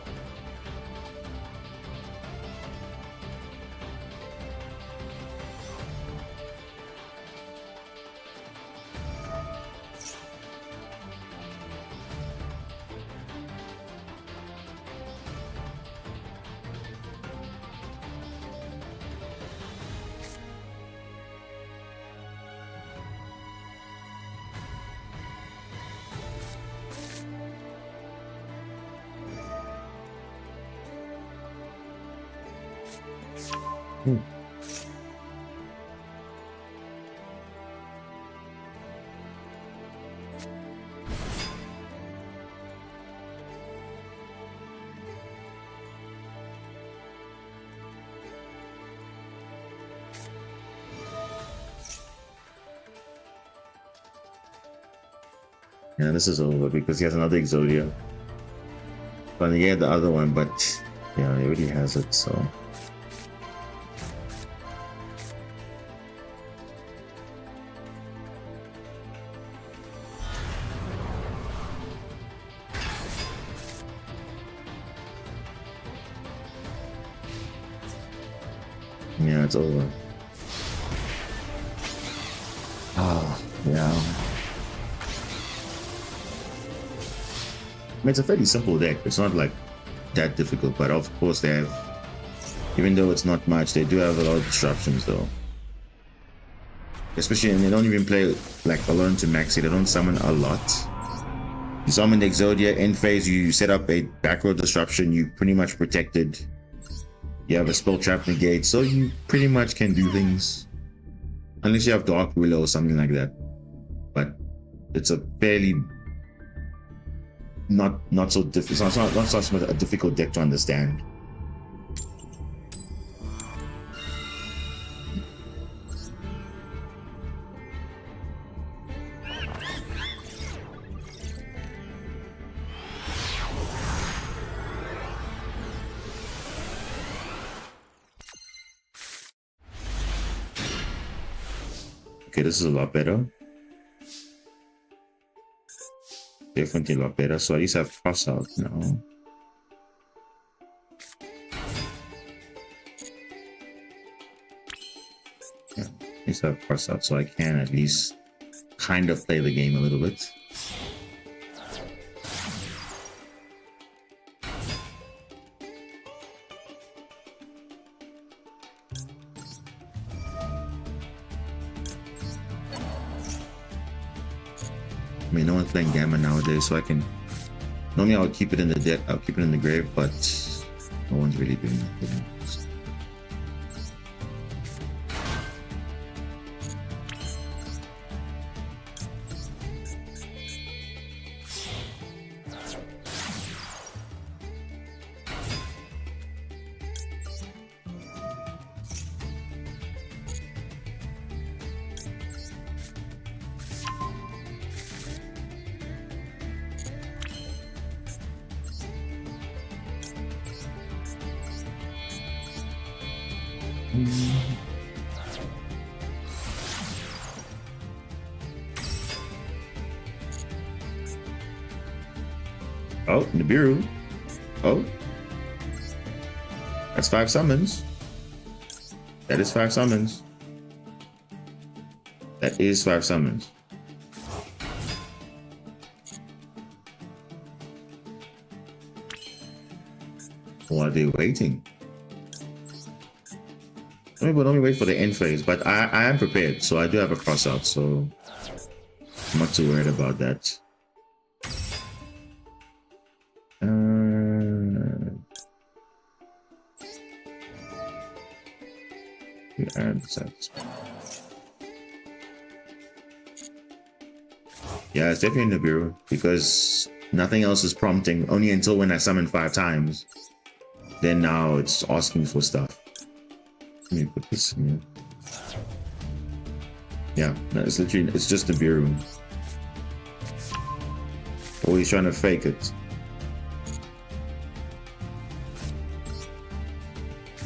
Speaker 1: Yeah, this is over because he has another Exodia. But he had the other one, but yeah, he already has it, so. Yeah, it's over. Oh, yeah. I mean, it's a fairly simple deck. It's not like that difficult, but of course they have, even though it's not much, they do have a lot of disruptions though. Especially, and they don't even play like alone to maxi, they don't summon a lot. You summon the Exodia, end phase, you set up a back row disruption, you pretty much protected. You have a spell trap negate, so you pretty much can do things. Unless you have Dark Willow or something like that. But it's a fairly not so difficult. It's not such a difficult deck to understand. Okay, this is a lot better. Definitely a lot better. So at least I have cross out now. Yeah, at least I have cross out, so I can at least kind of play the game a little bit. I mean, no one's playing Gamma nowadays, so I can. Normally, I'll keep it in the deck. I'll keep it in the grave, but no one's really doing that. Oh, Nibiru. Oh. That's 5 summons. That is 5 summons. That is 5 summons. Or are they waiting? Let me wait for the end phase, but I am prepared, so I do have a cross out, so I'm not too worried about that. Yeah, it's definitely Nibiru because nothing else is prompting, only until when I summon 5 times. Then now it's asking for stuff. Let me put this in here. Yeah, no, it's literally, it's just Nibiru. Or he's trying to fake it.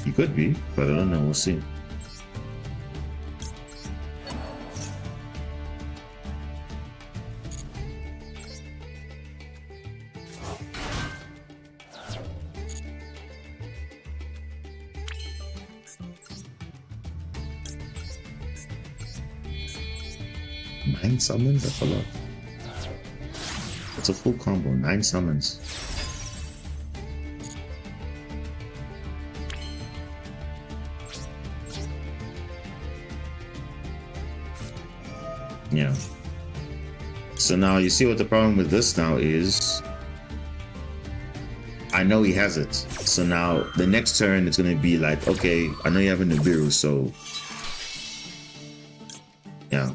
Speaker 1: He could be, but I don't know, we'll see. Summons? That's a lot. It's a full combo, 9 summons. Yeah. So now you see what the problem with this now is. I know he has it. So now the next turn it's gonna be like, okay, I know you have a Nibiru, so yeah.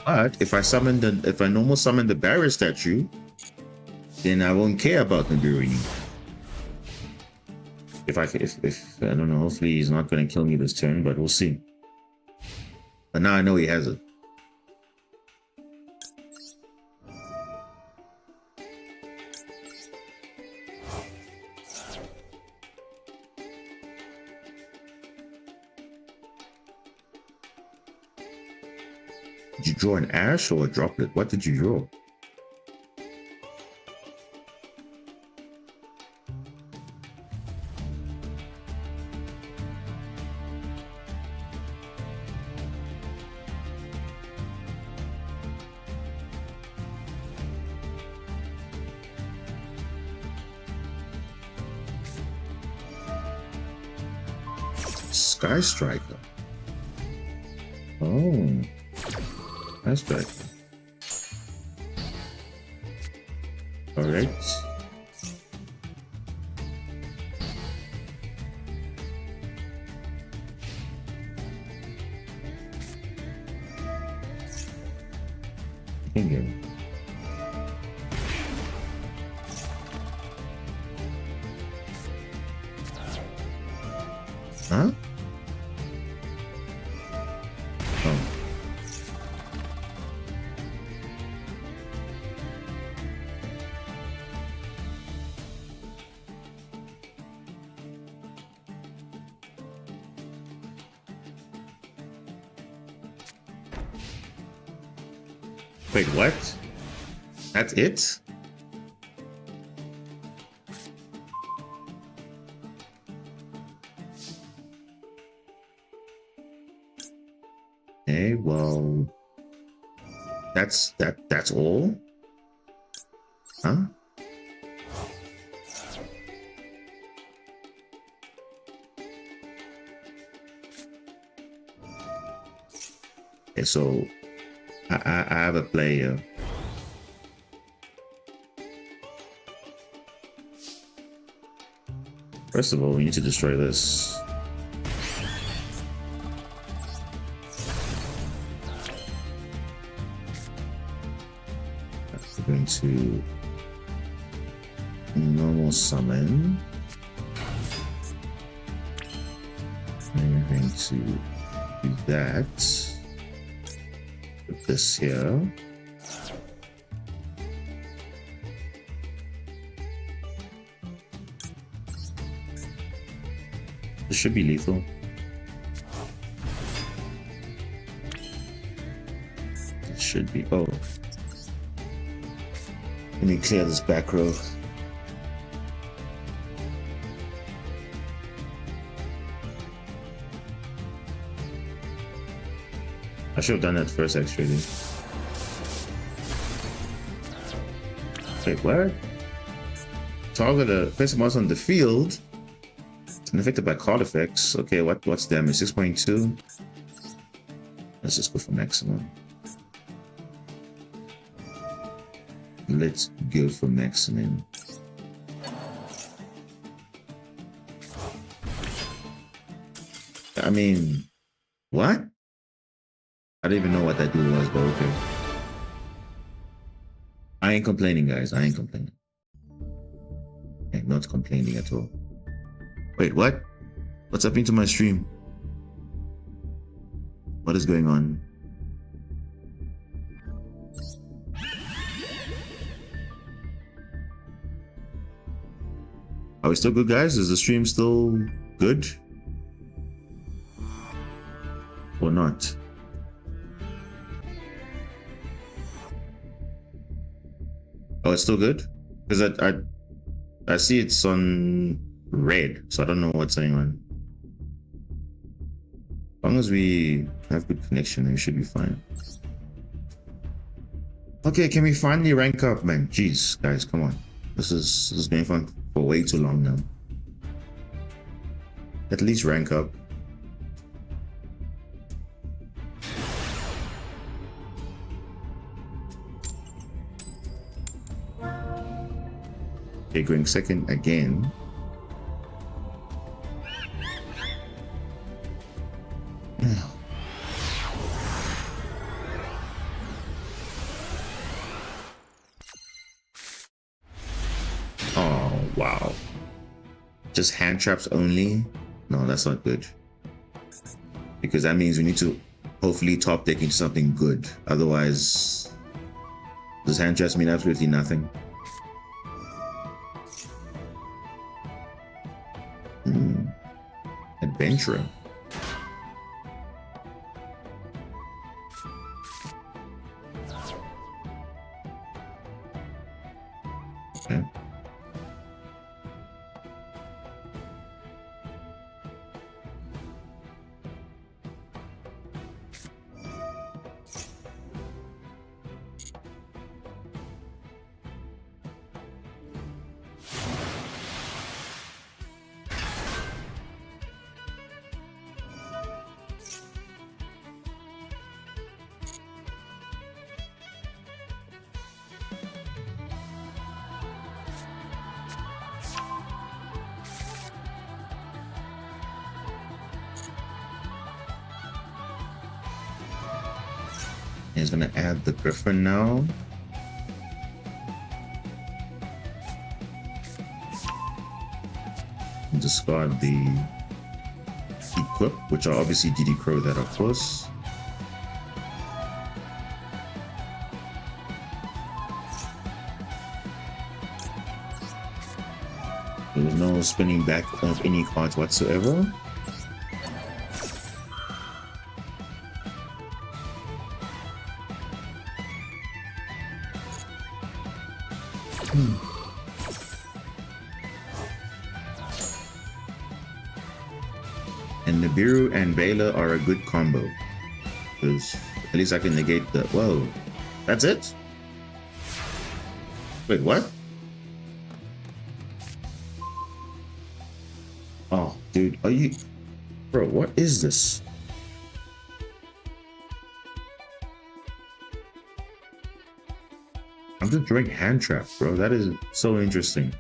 Speaker 1: But if I normal summon the barrier statue, then I won't care about Nibiru anymore. If I don't know, hopefully he's not gonna kill me this turn, but we'll see. But now I know he has it. Did you draw an ash or a droplet? What did you draw? Sky Striker. Oh. That's good. All right. Here. Huh? Wait, what? That's it? Okay, well, that's all? Huh? Okay, so I have a player. First of all, we need to destroy this. We're going to normal summon. And we're going to do that. Put this here. This should be lethal. It should be. Oh. Let me clear this back row. I should have done that first actually. Wait, what? Target a face mouse on the field. It's unaffected by card effects. Okay, what's damage? 6.2. Let's just go for maximum. Let's go for maximum. I mean, what? I don't even know what that duel was, but okay. I ain't complaining, guys. I ain't complaining. I'm not complaining at all. Wait, what? What's happening to my stream? What is going on? Are we still good, guys? Is the stream still good? Or not? Oh, it's still good? Because I see it's on red, so I don't know what's going on. As long as we have good connection, we should be fine. Okay, can we finally rank up, man? Jeez, guys, come on. This is going on for way too long now. At least rank up. Okay, going second again. Oh, wow. Just hand traps only? No, that's not good. Because that means we need to hopefully top deck into something good. Otherwise, does hand traps mean absolutely nothing? Adventurer. Okay. He's gonna add the Griffin now. Discard the equip, which are obviously DD Crow that, of course. There's no spinning back of any cards whatsoever. And Nibiru and Baylor are a good combo, because at least I can negate the. Whoa, that's it? Wait, what? Oh, dude, are you. Bro, what is this? I'm just drawing hand trap, bro. That is so interesting.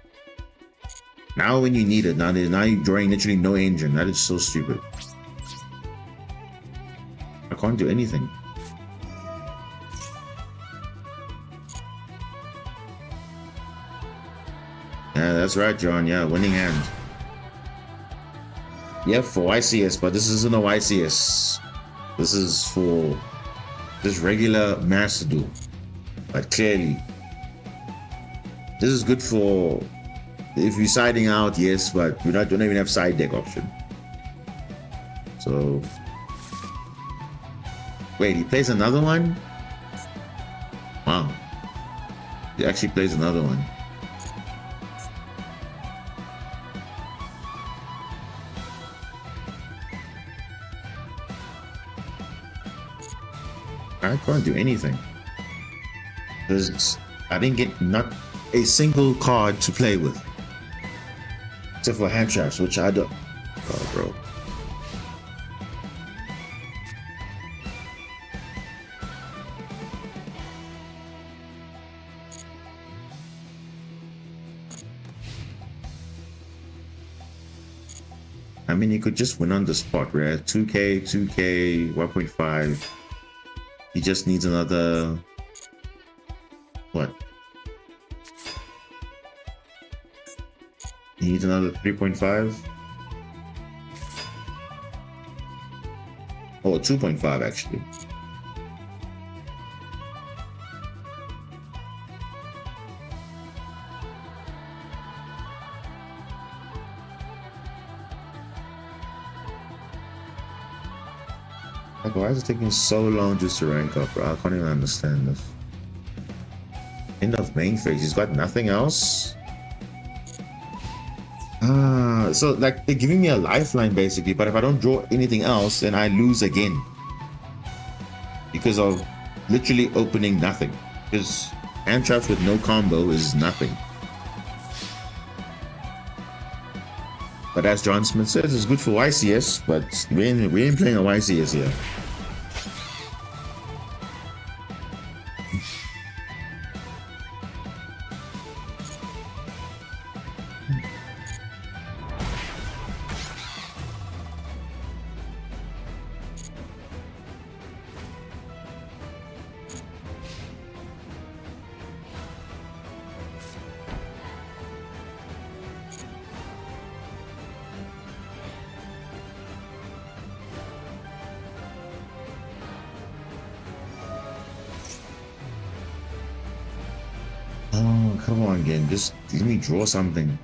Speaker 1: Now when you need it, now you're drawing literally no engine. That is so stupid. I can't do anything. Yeah, that's right, John. Yeah, winning hand. Yeah, for YCS, but this isn't a YCS. This is for this regular master duel. But clearly, this is good for if you're siding out, yes, but we don't even have side deck option. So wait, he plays another one? Wow. He actually plays another one. I can't do anything. Because I didn't get not a single card to play with. Except for hand traps, which I don't. Oh, bro. I mean, you could just win on the spot, right? 2K, 2K, 1.5. He just needs another. What? He needs another 3.5. Oh, 2.5 actually. Like, why is it taking so long just to rank up, bro? I can't even understand this. End of main phase. He's got nothing else. So like they're giving me a lifeline basically, but if I don't draw anything else, then I lose again because of literally opening nothing. Because hand traps with no combo is nothing. But as John Smith says, it's good for YCS, but we ain't playing a YCS here. Oh, come on again. Just let me draw something.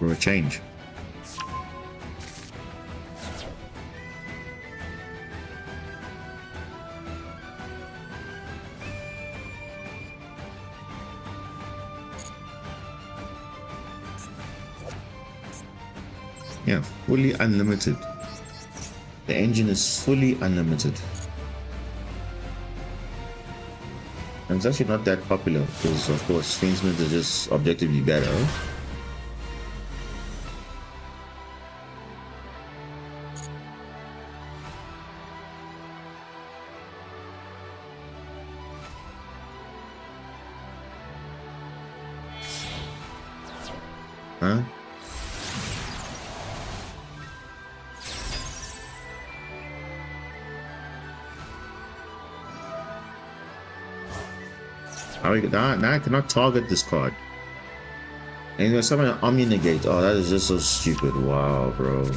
Speaker 1: For a change. Yeah, fully unlimited. The engine is fully unlimited. And it's actually not that popular because, of course, Fiendsmith is just objectively better. Huh? Now I cannot target this card. And there's something Omni Negate. Oh, that is just so stupid. Wow, bro.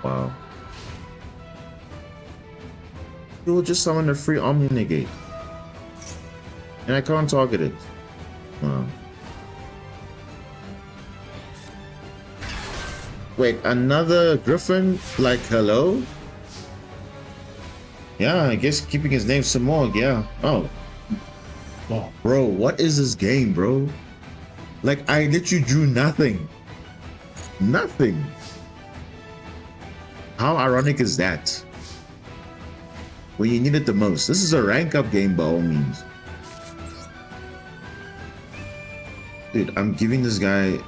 Speaker 1: Wow. You will just summon a free Omni Negate. And I can't target it. Wow. Wait, another Griffin? Like, hello? Yeah, I guess keeping his name Samog, yeah. Oh. Oh, bro, what is this game, bro? Like, I literally drew nothing. Nothing. How ironic is that? When you need it the most. This is a rank up game by all means. Dude, I'm giving this guy,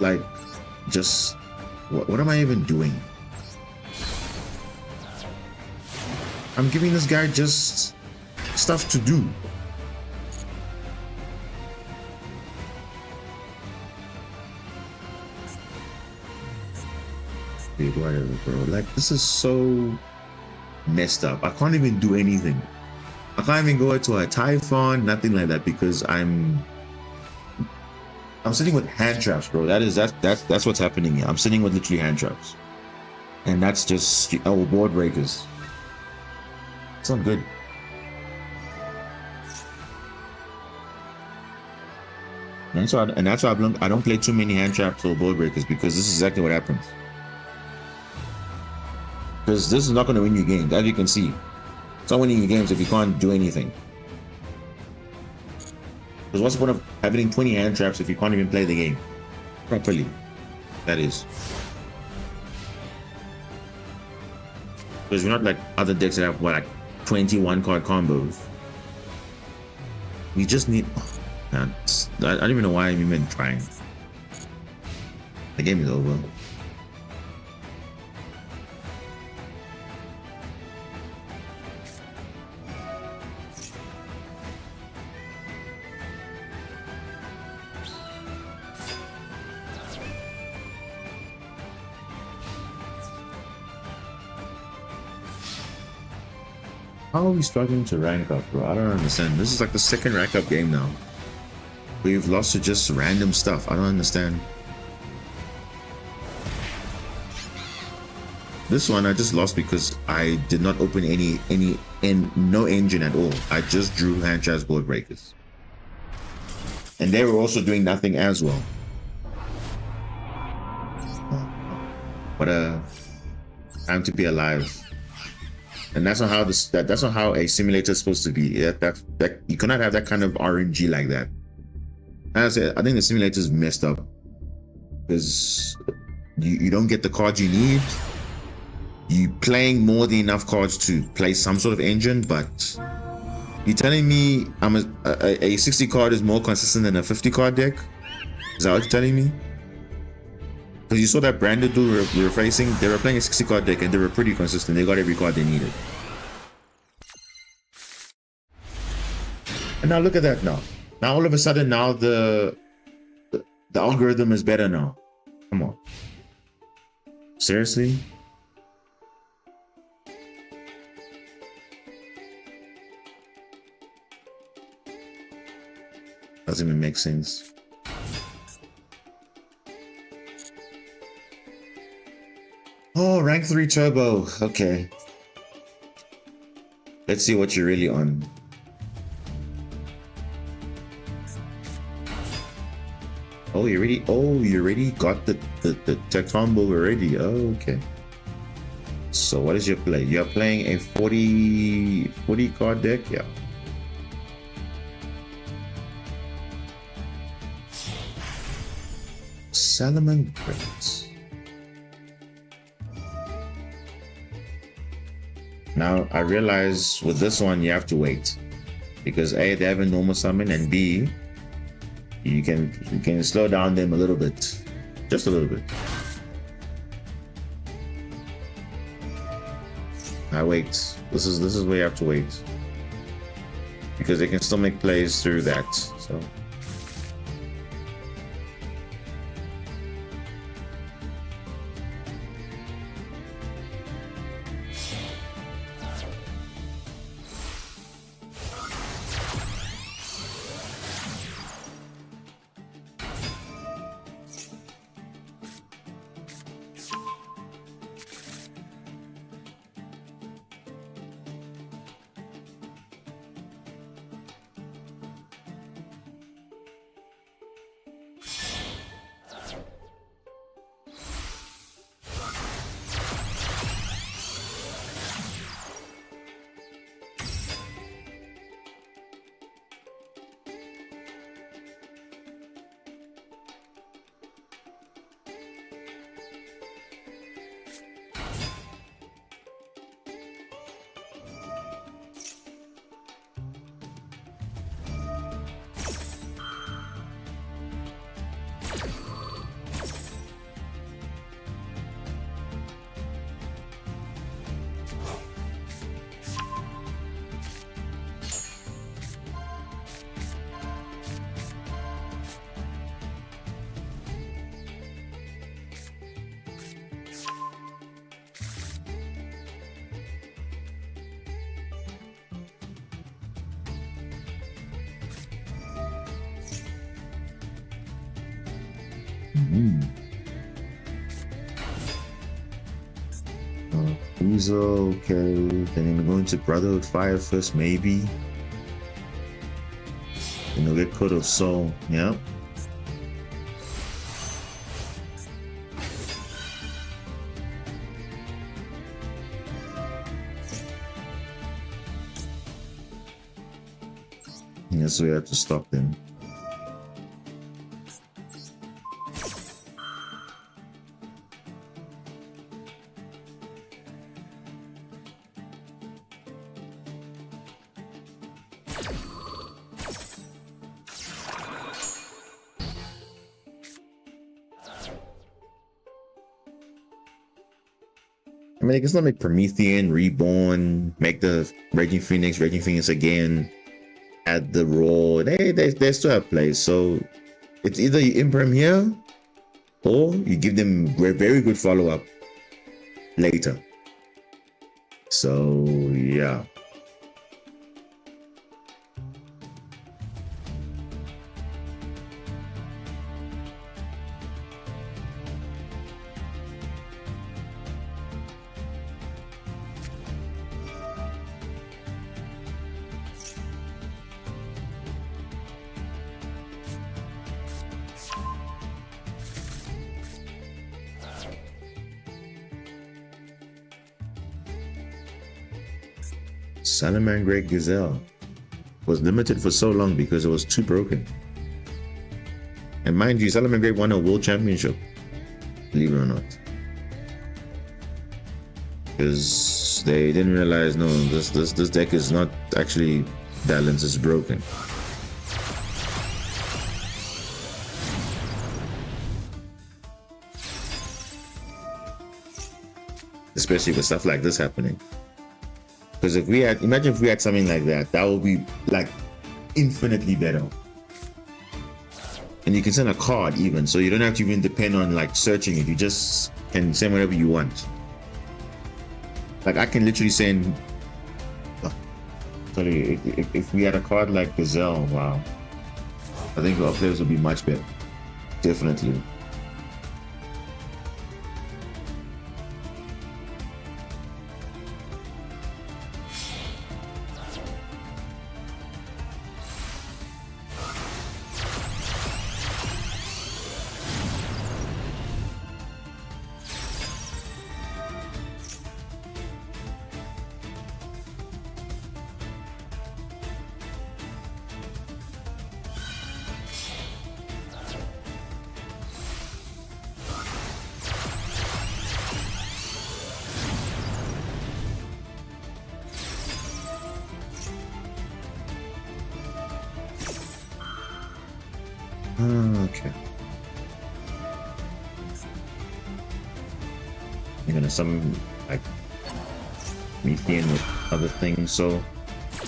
Speaker 1: like, just... What am I even doing? I'm giving this guy just stuff to do. Dude, whatever, bro. Like, this is so messed up. I can't even do anything. I can't even go to a Typhon, nothing like that, because I'm sitting with hand traps, bro. That's what's happening here. I'm sitting with literally hand traps, and that's just board breakers. It's not good. And that's why I don't play too many hand traps or board breakers, because this is exactly what happens. Because this is not going to win you games, as you can see. It's not winning you games if you can't do anything. Because what's the point of having 20 hand traps if you can't even play the game properly? That is. Because we're not like other decks that have what, like 21 card combos. We just need. Oh, man, I don't even know why I'm even trying. The game is over. How are we struggling to rank up, bro? I don't understand. This is like the second rank up game now. We've lost to just random stuff. I don't understand. This one I just lost because I did not open no engine at all. I just drew hand traps, board breakers. And they were also doing nothing as well. What a time to be alive. And that's not how that's not how a simulator is supposed to be. That you cannot have that kind of RNG like that. As I said, I think the simulator is messed up because you don't get the cards you need. You playing more than enough cards to play some sort of engine, but you're telling me a 60 card is more consistent than a 50 card deck? Is that what you're telling me? Because you saw that branded duel we were facing, they were playing a 60 card deck and they were pretty consistent. They got every card they needed. And now look at that now. Now all of a sudden now the algorithm is better now. Come on. Seriously? Doesn't even make sense. Oh, rank 3 turbo. Okay. Let's see what you're really on. Oh, you already got the tech combo already. Oh, okay. So what is your play? You're playing a 40 card deck? Yeah. Salomon Prince. Now I realize with this one you have to wait because A, they have a normal summon, and B, you can slow down them a little bit, just a little bit. Now wait. This is where you have to wait because they can still make plays through that. So. Yugioh, okay. Then we're going to Brotherhood Fire first, maybe. Then we'll get Code of Soul. Yep. Yes, we have to stop them. I mean, they can still make Promethean, Reborn, make the Raging Phoenix again, add the Roar. They still have plays. So it's either you imperm here or you give them very good follow-up later. So yeah. Salamangreat Gazelle was limited for so long because it was too broken. And mind you, Salamangreat won a world championship, believe it or not. Because they didn't realize, no, this deck is not actually balanced, it's broken. Especially with stuff like this happening. Because if we had, imagine if we had something like that, that would be like infinitely better. And you can send a card even, so you don't have to even depend on like searching it. You just can send whatever you want. Like I can literally send. Sorry, if we had a card like Gazelle, wow, I think our players would be much better. Definitely. Okay. You're gonna summon like Promethean with other things, so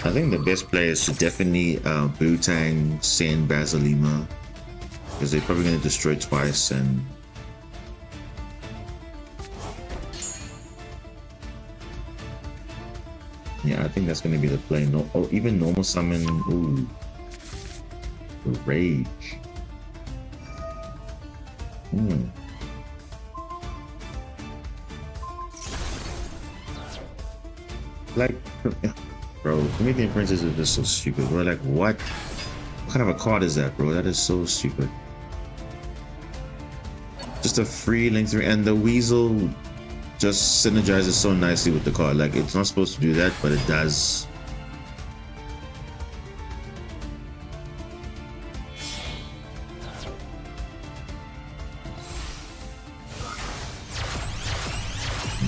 Speaker 1: I think the best players should definitely Butang, Sen, Basilima, because they're probably gonna destroy twice. And yeah, I think that's gonna be the play. No, or even normal summon. Ooh, Rage. Like, bro, Promethean Princess is just so stupid, bro. Like, what kind of a card is that, bro? That is so stupid. Just a free link 3, and the Weasel just synergizes so nicely with the card. Like, it's not supposed to do that, but it does.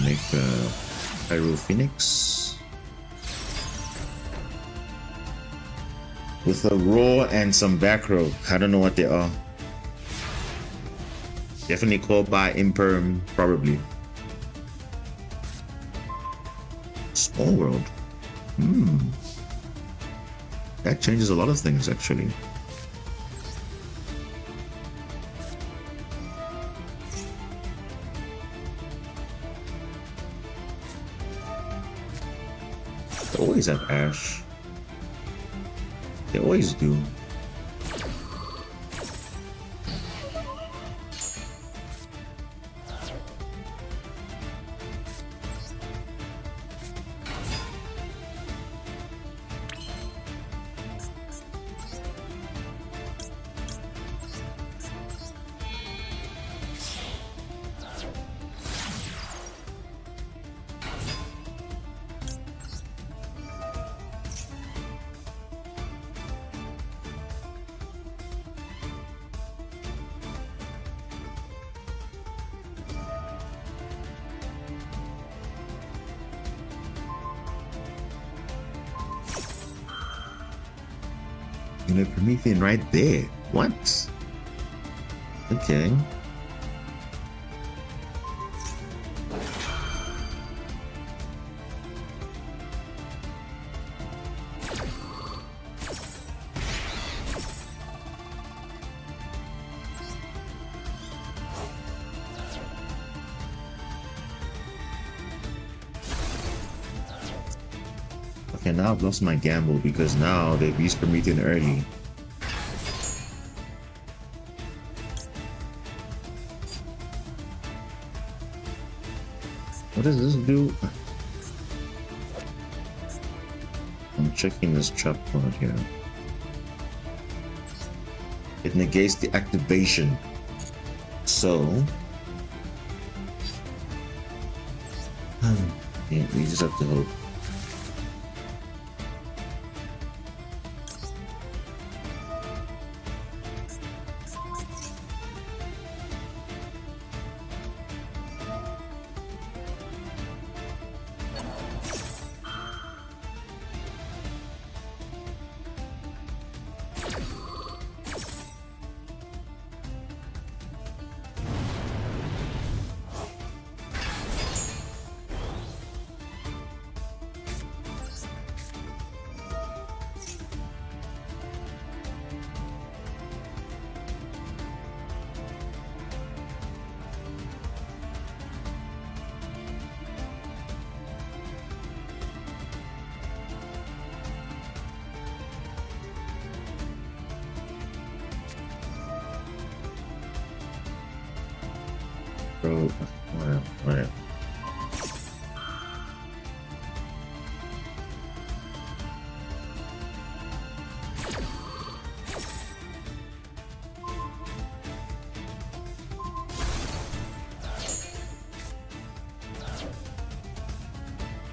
Speaker 1: Make Pyro Phoenix with a Roar and some back row. I don't know what they are. Definitely called by Imperm, probably. Small World. That changes a lot of things, actually. They always have Ash. They always do. know, Promethean right there. What? Okay. Okay, now I've lost my gamble because now they've used Promethean early. What does this do? I'm checking this trap card here. It negates the activation. So, yeah, we just have to hope. Bro, whatever.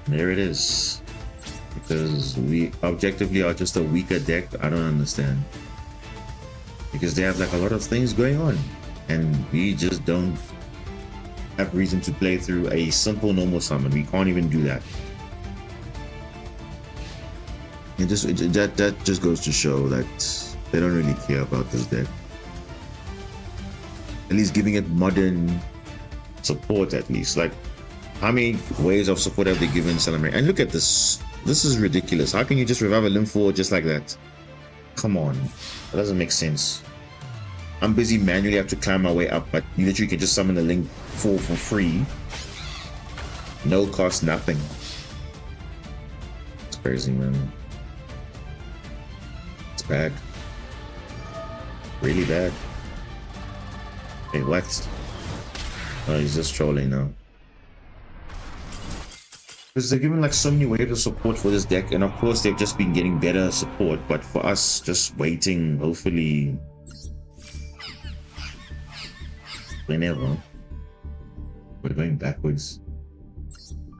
Speaker 1: There it is. Because we objectively are just a weaker deck. I don't understand. Because they have like a lot of things going on. And we just don't have reason to play through a simple normal summon. We can't even do that. That just goes to show that they don't really care about this deck. At least giving it modern support, at least. Like, how many ways of support have they given Salamari? And look at this. This is ridiculous. How can you just revive a Lymph just like that? Come on. That doesn't make sense. I'm busy manually have to climb my way up, but you literally can just summon the Link 4 for free. No cost, nothing. It's crazy, man. It's bad. Really bad. Hey, what? Oh, he's just trolling now. Because they're giving like so many waves of support for this deck, and of course they've just been getting better support, but for us, just waiting, hopefully... whenever. We're going backwards.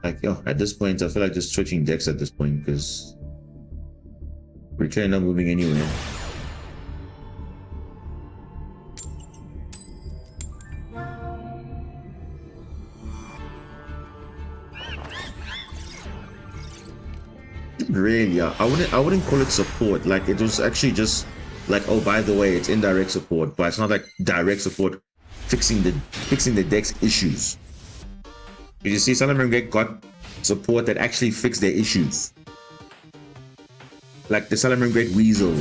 Speaker 1: Like, yo, at this point, I feel like just switching decks at this point, because we're trying not moving anywhere. Really, yeah. I wouldn't call it support. Like, it was actually just like, oh, by the way, it's indirect support, but it's not like direct support fixing the deck's issues. You see, Salamangreat got support that actually fixed their issues. Like the Salamangreat Weasel,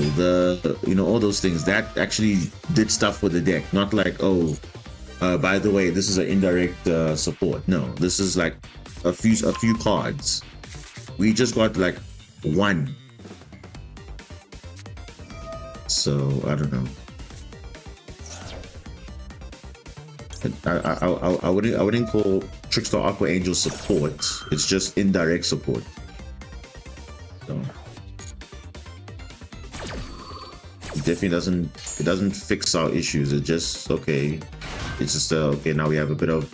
Speaker 1: all those things that actually did stuff for the deck. Not like, oh, by the way, this is an indirect support. No, this is like a few cards. We just got like one. So I don't know. I wouldn't call Trickstar Aqua Angel support. It's just indirect support. So it definitely doesn't fix our issues. It just okay. It's just okay. Now we have a bit of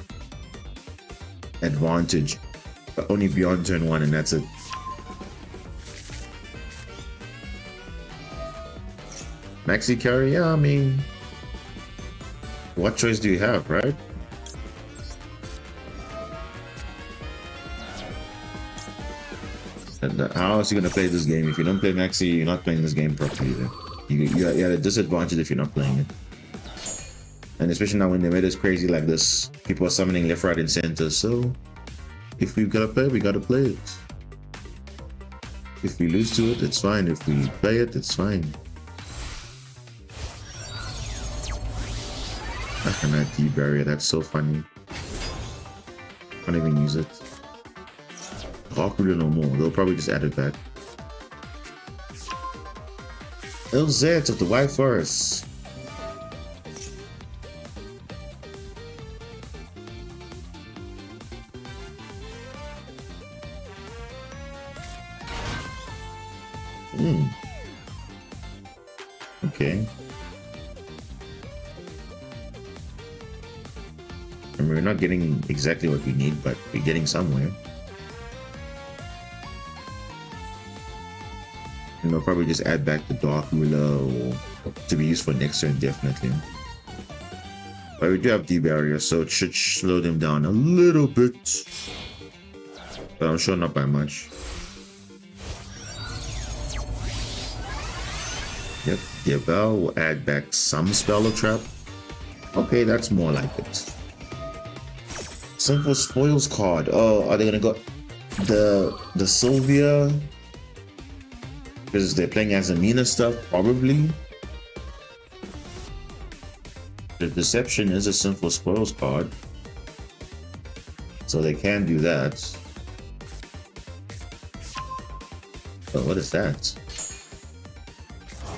Speaker 1: advantage, but only beyond turn 1, and that's it. Maxi carry, yeah. I mean, what choice do you have, right? And how else are you gonna play this game? If you don't play Maxi, you're not playing this game properly then. you're at a disadvantage if you're not playing it. And especially now when the meta is crazy like this, people are summoning left, right, and center. So if we've got to play, we got to play it. If we lose to it, it's fine. If we play it, it's fine. I cannot D-barrier, that's so funny. Can't even use it. Dark Ruler no more, they'll probably just add it back. LZ of the White Forest. Okay. And we're not getting exactly what we need, but we're getting somewhere. And we'll probably just add back the Dark Ruler or to be used for next turn, definitely. But we do have D-barrier, so it should slow them down a little bit. But I'm sure not by much. Yep, Duel will add back some spell or trap. Okay, that's more like it. Simple spoils card. Oh, are they gonna go the Sylvia? Because they're playing as Amina stuff, probably. The Deception is a simple spoils card, so they can do that. But what is that?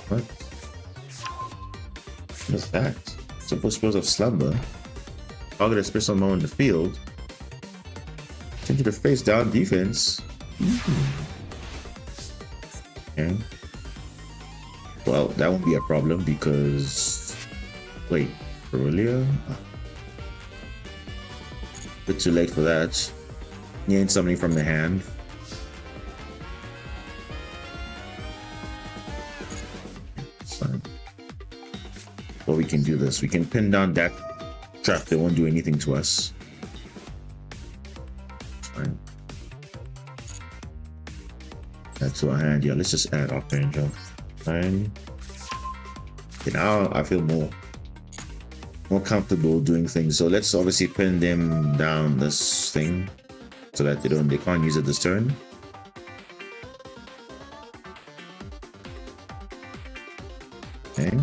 Speaker 1: What? What is that? Simple Spells of Slumber. Target a special moment in the field. Change it to face down defense. Okay. Well, that won't be a problem because... Wait, earlier? Bit too late for that. You ain't something from the hand. Well, we can do this. We can pin down that trap. They won't do anything to us. It's fine. Add to our hand. Yeah, let's just add Arc Angel. Fine. Okay, now I feel more comfortable doing things. So let's obviously pin them down this thing so that they can't use it this turn. Okay.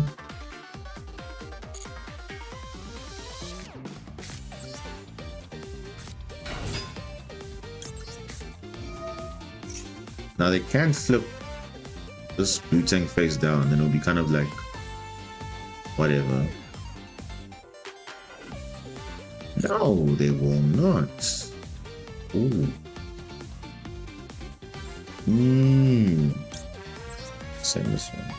Speaker 1: Now they can flip this blue tank face down, then it'll be kind of like whatever. No, they will not. Ooh. Same this one.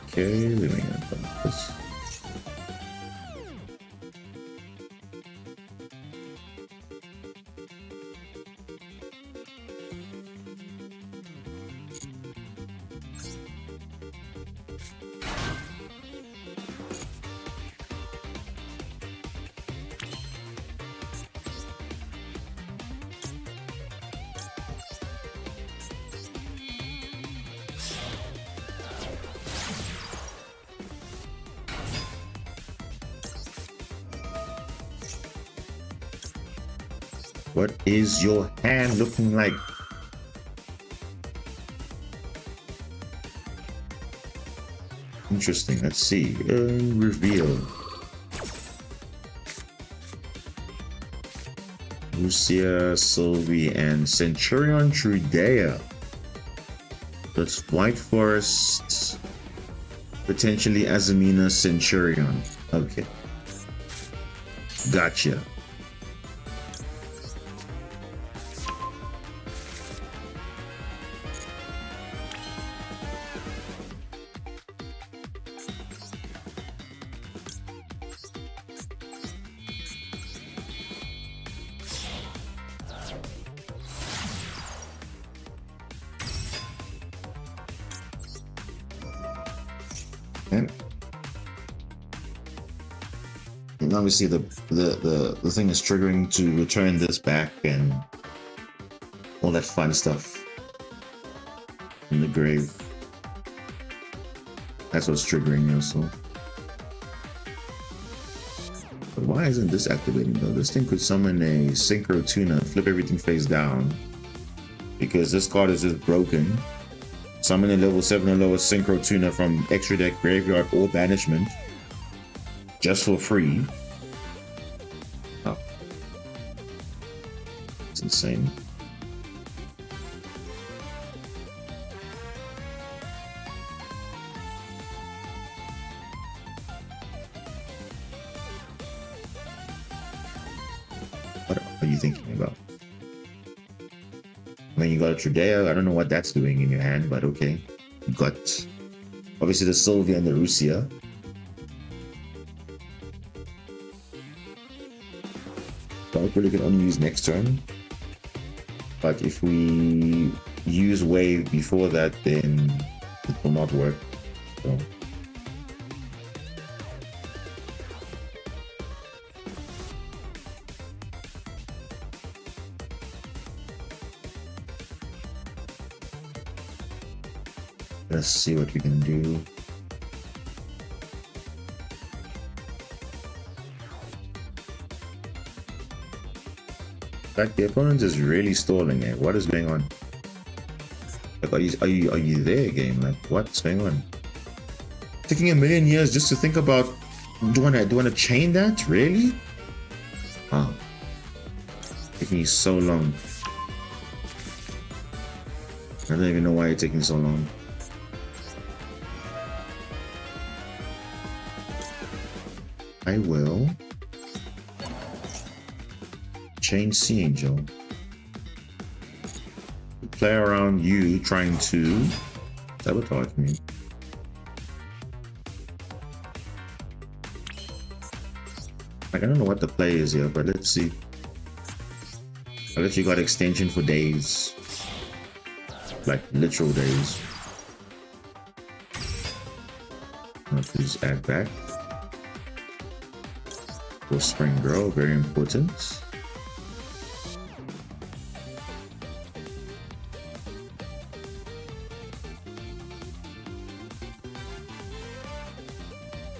Speaker 1: Okay, let me get this. What is your hand looking like? Interesting. Let's see. Reveal. Lucia, Sylvie, and Centurion Trudea. That's White Forest. Potentially Azamina Centurion. Okay. Gotcha. And obviously the thing is triggering to return this back and all that fun stuff. in the grave. That's what's triggering also. But why isn't this activating though? This thing could summon a Synchro Tuna and flip everything face down. Because this card is just broken. Summon a level 7 or lower Synchro Tuna from extra deck, graveyard, or banishment. Just for free. Oh. It's insane. What are you thinking about? I mean, you got a Trudea. I don't know what that's doing in your hand, but okay. You got obviously the Sylvia and the Rusia. Valkyrie can only use next turn. But if we use Wave before that, then it will not work. So. Let's see what we can do. Like the opponent is really stalling it. What is going on? Like, are you there, game? Like, what's going on? Taking a million years just to think about. Do I want to chain that? Really? Wow. Taking you so long. I don't even know why it's taking so long. I will change Sea Angel. Play around you trying to sabotage me. Like, I don't know what the play is here, but let's see. I guess you got extension for days. Like literal days. Please add back. For Spring Girl, very important.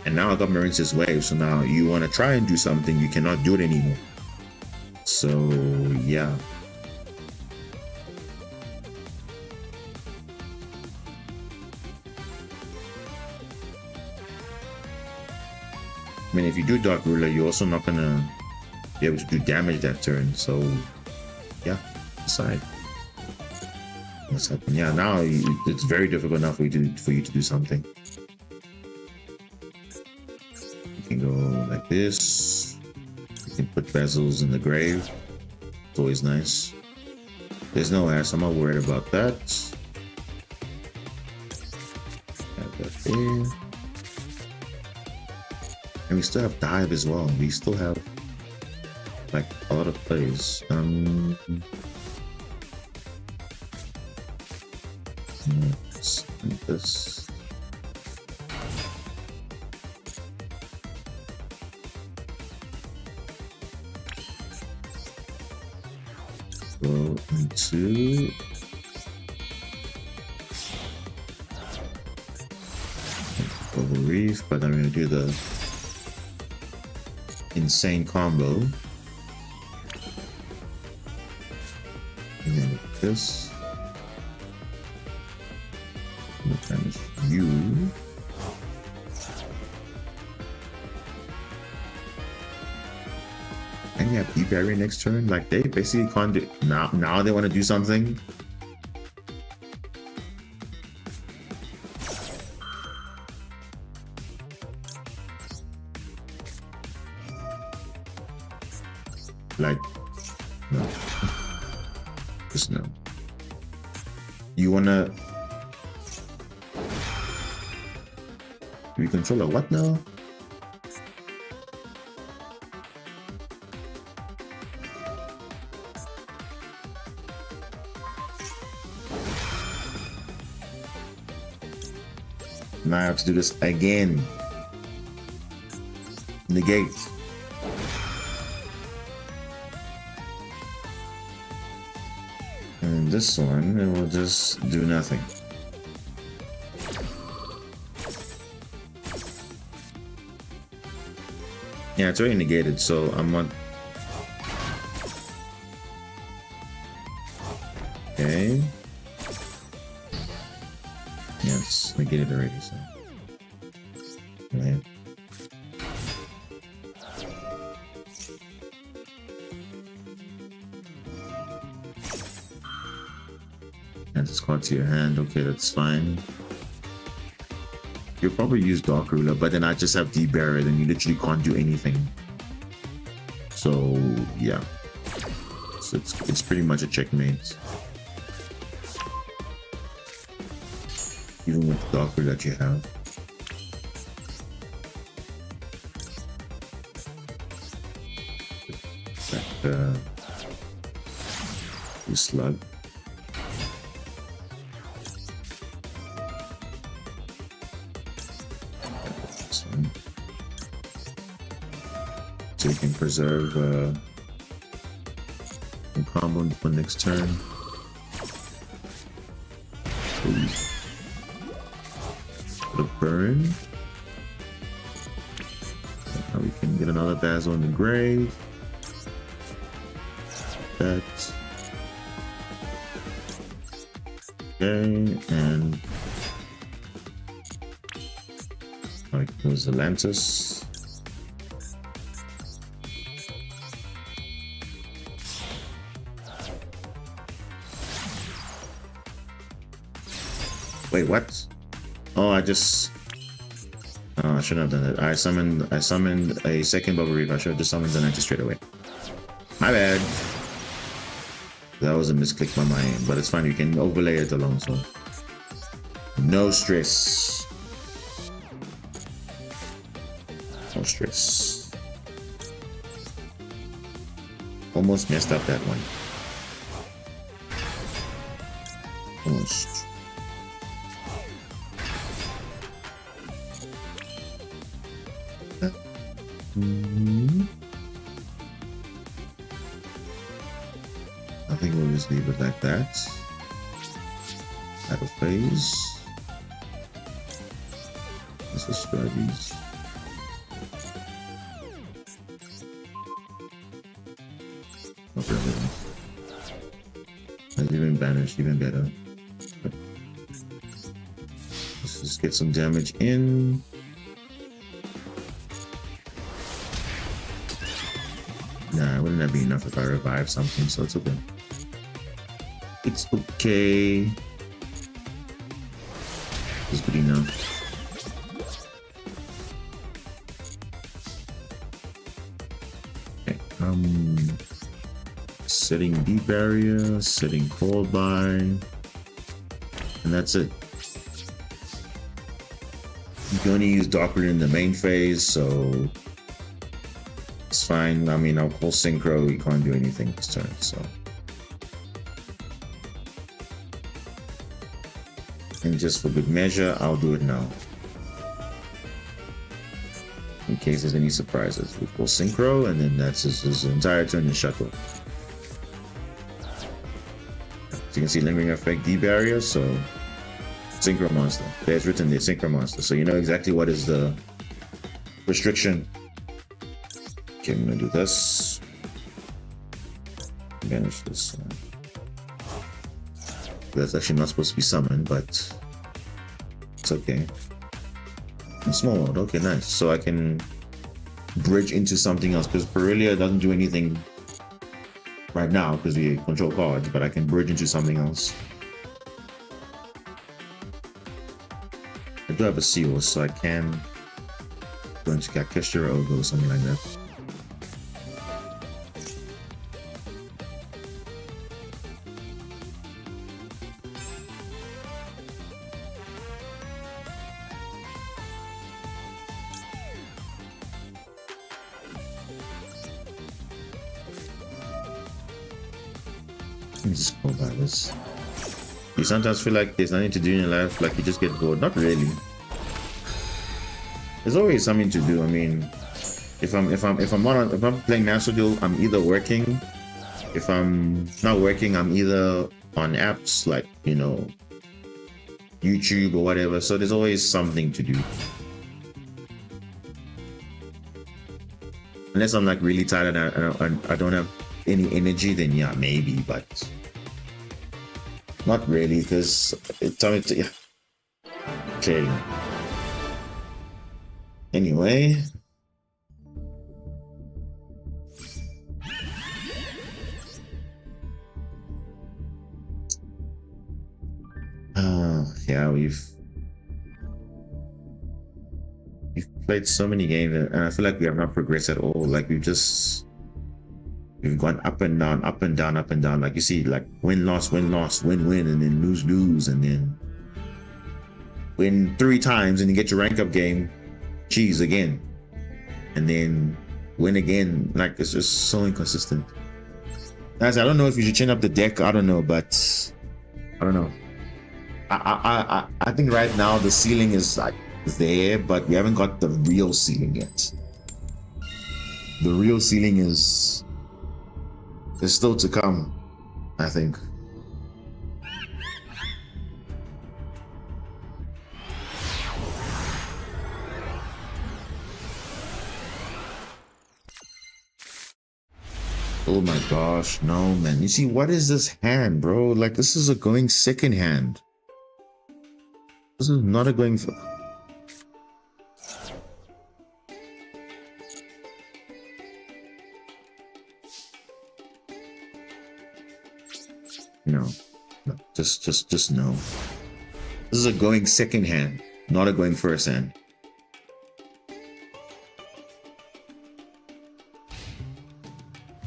Speaker 1: And now I got Marincess Wave, so now you want to try and do something, you cannot do it anymore. So, yeah. I mean, if you do Dark Ruler, you're also not gonna be able to do damage that turn. So, yeah, decide what's happening. Yeah, now it's very difficult now for you to do something. You can go like this. You can put bezels in the grave. It's always nice. There's no ass. I'm not worried about that. Have that there. And we still have Dive as well. We still have like a lot of plays. Let's do this. Go into Global Reef, but I'm gonna do the insane combo. And then this. Times you. And you have deep area next turn. Like they basically can't do now they want to do something. Like, no. Just no. You wanna... Do we control a what now? Now I have to do this again. Negate. And this one, it will just do nothing. Yeah, it's already negated, so I'm not. Okay. Yes, negated already, so. Right. Add this card to your hand. Okay, that's fine. You'll probably use Dark Ruler, but then I just have Deep Barrier, then you literally can't do anything. So yeah, so it's pretty much a checkmate. Even with the Dark Ruler that you have. That slug. So you can preserve and combo for next turn. The burn. Now we can get another Basil in the grave. That. Okay, and like there's Atlantis. Wait, what? Oh, I just. Oh, I shouldn't have done that. I summoned a second Bubble Reef. I should have just summoned the Atlantis straight away. My bad. That was a misclick by my end, but it's fine. You can overlay it alone, so no stress. No stress. Almost messed up that one. Almost. I think we'll just leave it like that. Out of phase. Let's destroy these. Okay, and even banished, even better. Let's just get some damage in. Nah, wouldn't that be enough if I revive something? So it's okay. It's okay. It's good enough. Okay, setting deep barrier, setting cold by, and that's it. You can only use Dark Ruler in the main phase, so it's fine. I mean, I'll call Synchro, we can't do anything this turn, so. And just for good measure, I'll do it now. In case there's any surprises. We call Synchro, and then that's his entire turn in Shuttle. So you can see Lingering Effect D-Barrier, so Synchro Monster. There's written there, Synchro Monster. So you know exactly what is the restriction. Okay, I'm gonna do this. Banish this. That's actually not supposed to be summoned, but it's okay. In small mode, okay, nice. So I can bridge into something else because Perilia doesn't do anything right now because we control cards, but I can bridge into something else. I do have a seal, so I can go into Kakeshira Ogo or something like that. Let me just go by this. You sometimes feel like there's nothing to do in your life, like you just get bored. Not really. There's always something to do. I mean, if I'm playing Master Duel, I'm either working. If I'm not working, I'm either on apps like, you know, YouTube or whatever. So there's always something to do. Unless I'm like really tired and I don't have any energy, then yeah, maybe, but not really, because time to, yeah. Okay. Anyway. Yeah, we've played so many games, and I feel like we have not progressed at all. Like we've gone up and down, up and down, up and down. Like you see, like win, loss, win, loss, win, win, and then lose, lose, and then win 3 times, and you get your rank up game, cheese again, and then win again. Like it's just so inconsistent. Guys, I don't know if you should change up the deck. I don't know, but I don't know. I think right now the ceiling is like there, but we haven't got the real ceiling yet. The real ceiling is still to come, I think. Oh my gosh, no man. You see, what is this hand, bro? Like this is a going second hand. This is not a going for. No, no, just no. This is a going second hand, not a going first hand.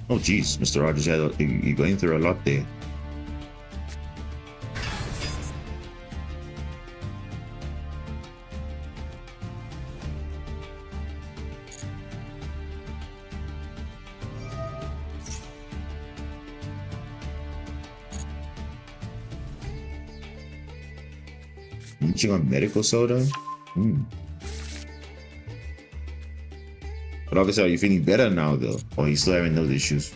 Speaker 1: Oh geez, Mr. Rogers, you're going through a lot there. Munching on medical soda? But obviously, are you feeling better now though? Or are you still having those issues?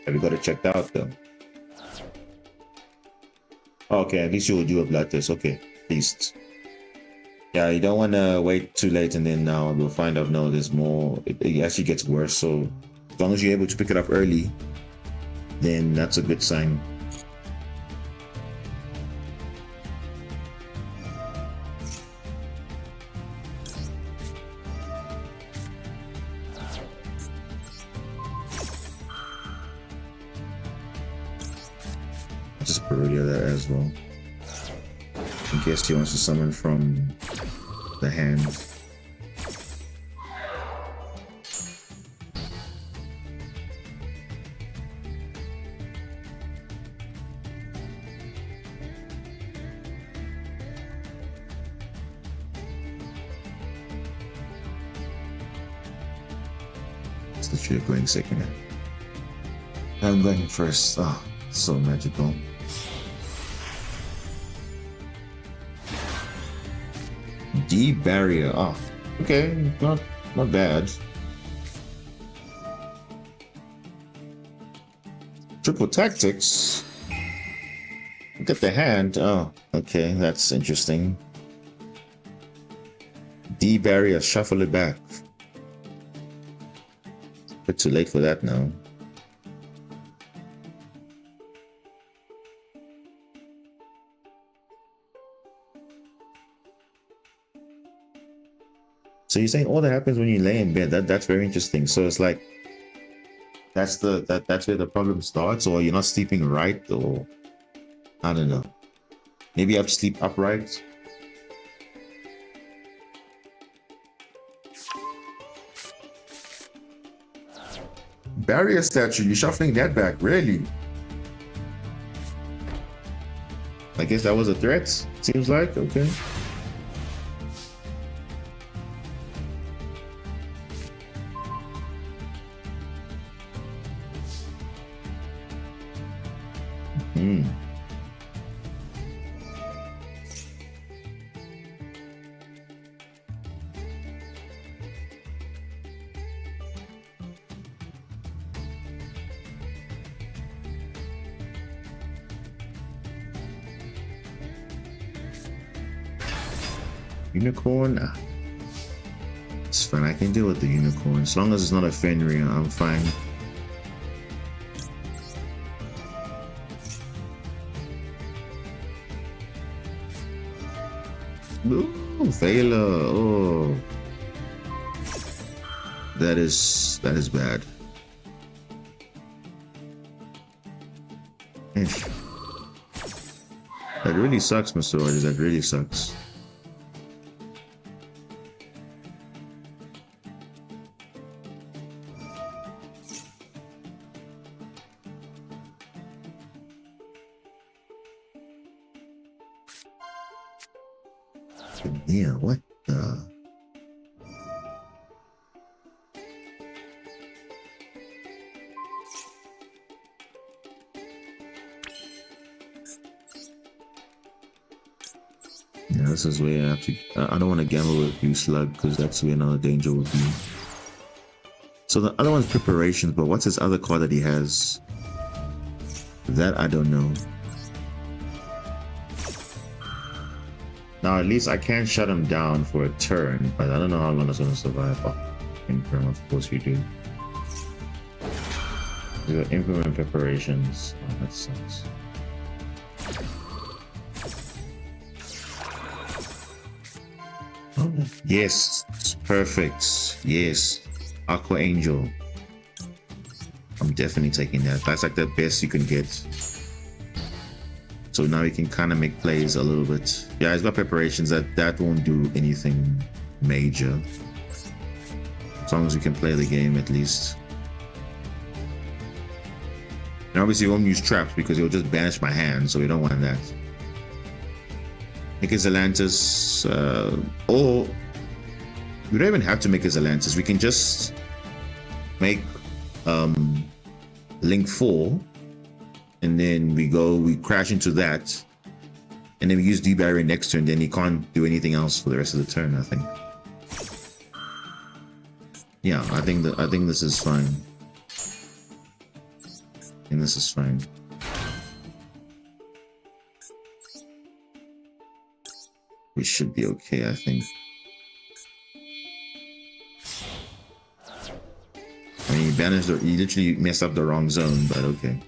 Speaker 1: Have you got it checked out though? Okay, at least you will do a blood test. Okay, at least. Yeah, you don't want to wait too late and then now we'll find out, no, there's more. It actually gets worse. So as long as you're able to pick it up early, then that's a good sign. Just Perudia there as well. In case he wants to summon from the hand. It's literally going second. I'm going first. Oh, so magical. D barrier. Oh, okay, not bad. Triple tactics. Look at the hand. Oh, okay, that's interesting. D barrier. Shuffle it back. A bit too late for that now. So you're saying all that happens when you lay in bed. That's very interesting. So it's like that's where the problem starts, or you're not sleeping right, or I don't know. Maybe you have to sleep upright. Barrier statue, you're shuffling that back, really? I guess that was a threat, seems like, okay. Unicorn? Nah. It's fine, I can deal with the unicorn. As long as it's not a Fenrir, I'm fine. Ooh, Thaler. Oh. That is bad. That really sucks, Mr. Rogers. That really sucks. Yeah, what the? Yeah, this is where I have to. I don't want to gamble with you, Slug, because that's where another danger would be. So the other one's preparations, but what's his other card that he has? That I don't know. Now at least I can shut him down for a turn, but I don't know how long it's going to survive. Imperm, of course you do. You got implement preparations. Oh, that sucks. Oh, yes, perfect. Yes, Aqua Angel. I'm definitely taking that. That's like the best you can get. So now he can kind of make plays a little bit. Yeah, he's got preparations that won't do anything major. As long as we can play the game at least. And obviously he won't use traps because he'll just banish my hand, so we don't want that. Make his Atlantis, or we don't even have to make his Atlantis. We can just make Link 4, and then we crash into that, and then we use D-Barrier next turn, then he can't do anything else for the rest of the turn, I think. Yeah, I think this is fine. I think this is fine. We should be okay, I think. I mean, he literally messed up the wrong zone, but okay.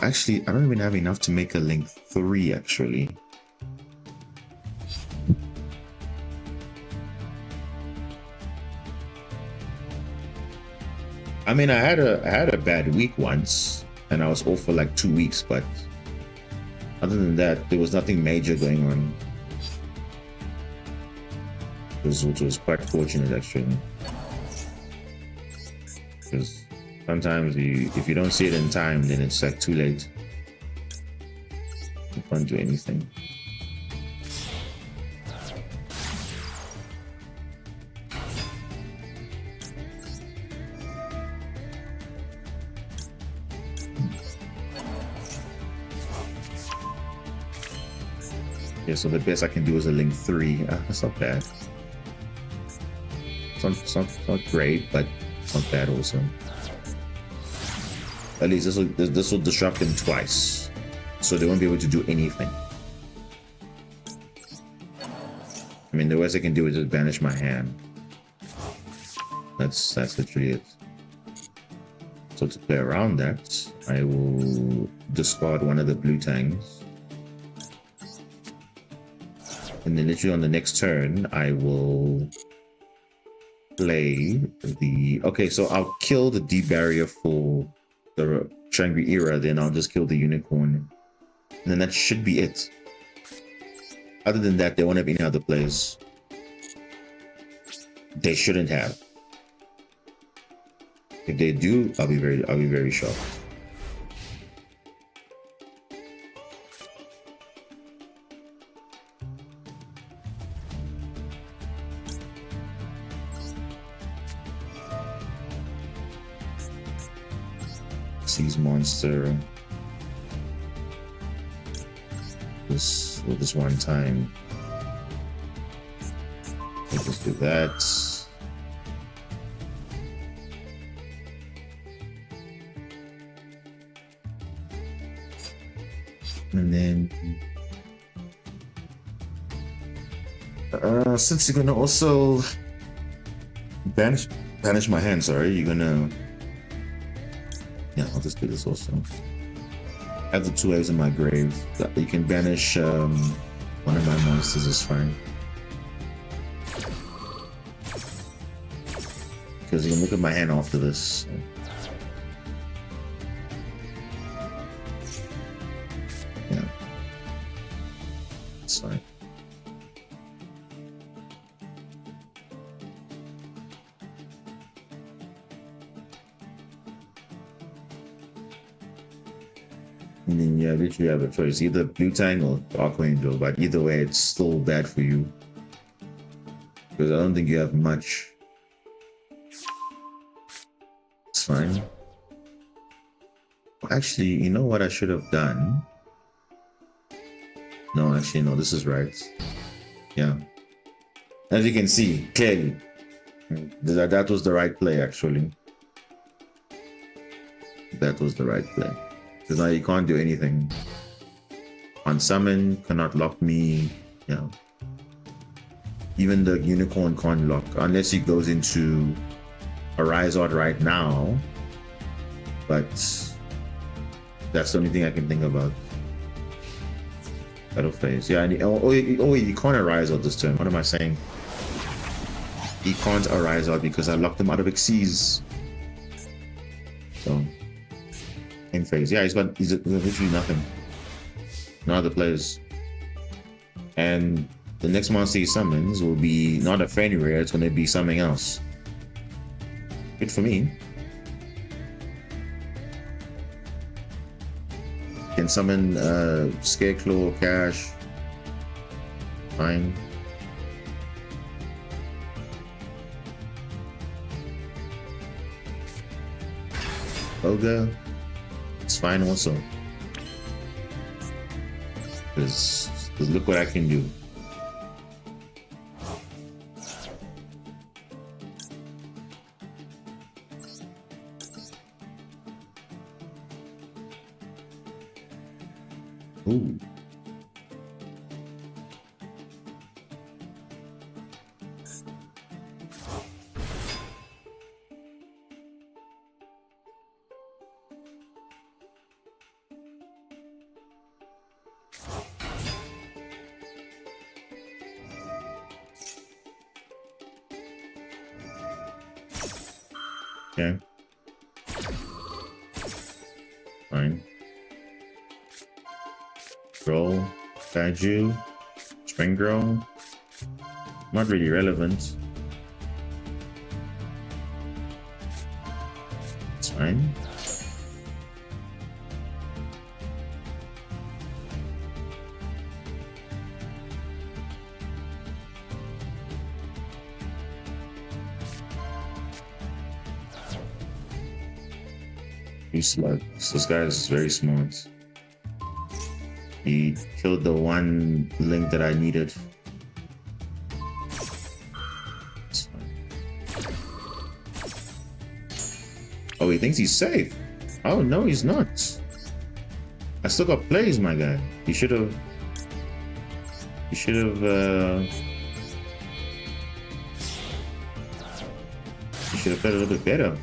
Speaker 1: Actually, I don't even have enough to make a Link 3, actually. I mean, I had a bad week once, and I was off for like 2 weeks, but other than that, there was nothing major going on. Which was quite fortunate, actually. Because sometimes if you don't see it in time, then it's like too late. You can't do anything. Yeah, so the best I can do is a Link 3. That's not bad. It's not great, but it's not bad also. At least this will disrupt them twice, so they won't be able to do anything. I mean, the worst I can do is just banish my hand. That's literally it. So to play around that, I will discard one of the blue tanks. And then literally on the next turn, I will play the... Okay, so I'll kill the deep barrier for the Shangri Era, then I'll just kill the unicorn. And then that should be it. Other than that, they won't have any other plays. They shouldn't have. If they do, I'll be very shocked. Seize monster. This one time. Let's just do that. And then since you're gonna also banish my hand, sorry, you're gonna... Yeah, I'll just do this also. I have the 2 waves in my grave. You can banish one of my monsters, is fine. Because you can look at my hand after this. So. Yeah. It's fine. And then yeah, literally have a choice, either Blue Tang or Archangel, but either way it's still bad for you. Because I don't think you have much. It's fine. Actually, you know what I should have done? No, actually no, this is right. Yeah. As you can see, clearly, that was the right play actually. That was the right play. Because now you can't do anything. On summon, cannot lock me. Yeah. Even the unicorn can't lock unless he goes into a Rise Out right now. But that's the only thing I can think about. Battle phase. Yeah, and you can't Arise Out this turn. What am I saying? He can't Arise Out because I locked him out of Xyz. So in phase. Yeah, he's literally nothing. No other players. And the next monster he summons will be not a Fanny Rare, it's gonna be something else. Good for me. Can summon Scareclaw, Cash. Fine. Ogre. It's fine also. Because look what I can do. Ooh. Okay. Fine. Roll, Kaiju, Spring Grow. Not really relevant. It's fine. He's smart. This guy is very smart. He killed the one link that I needed. It's fine. Oh, he thinks he's safe. Oh no, he's not. I still got plays, my guy. He should have. He should have. He should have played a little bit better.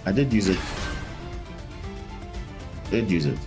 Speaker 1: I did use it. Did use it.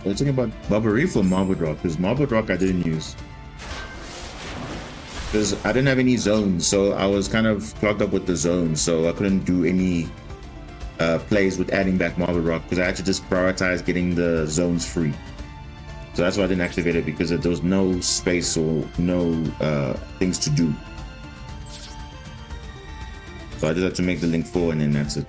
Speaker 1: We're talking about Bubble Reef or Marble Rock, because Marble Rock I didn't use. Because I didn't have any zones, so I was kind of clogged up with the zones, so I couldn't do any plays with adding back Marble Rock, because I had to just prioritize getting the zones free. So that's why I didn't activate it, because there was no space or no things to do. So I just had to make the link 4 and then that's it.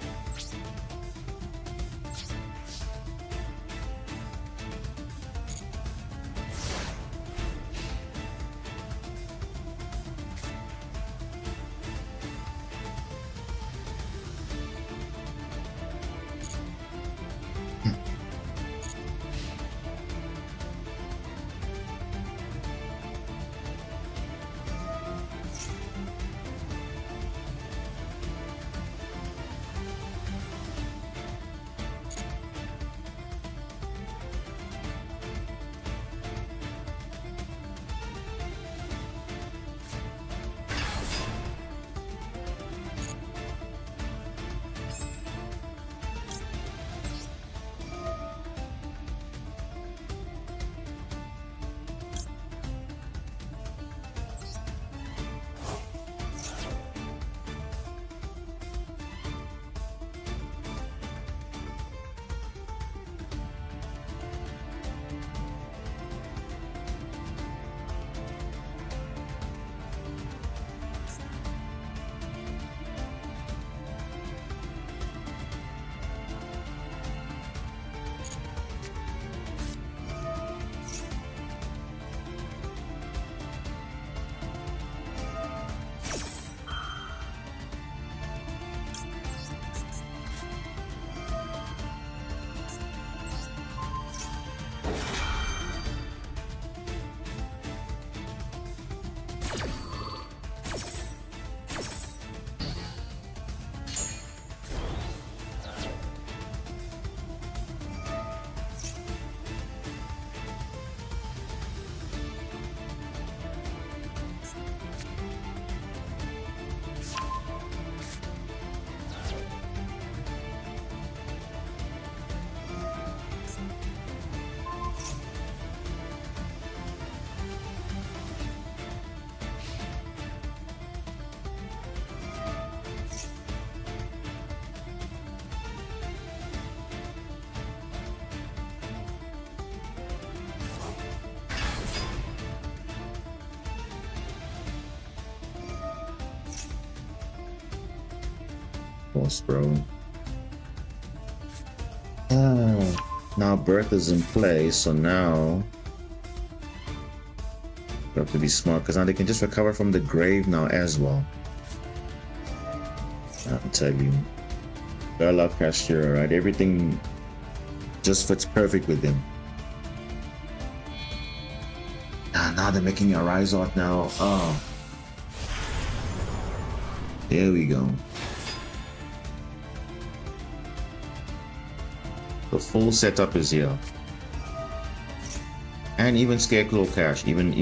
Speaker 1: Bro. Now Birth is in place, so now you have to be smart, because now they can just recover from the grave now as well. I'll tell you, I love Cashier, right? Everything just fits perfect with him. Now they're making a rise out now. Oh, there we go. The full setup is here, and even Scarecrow Cash, even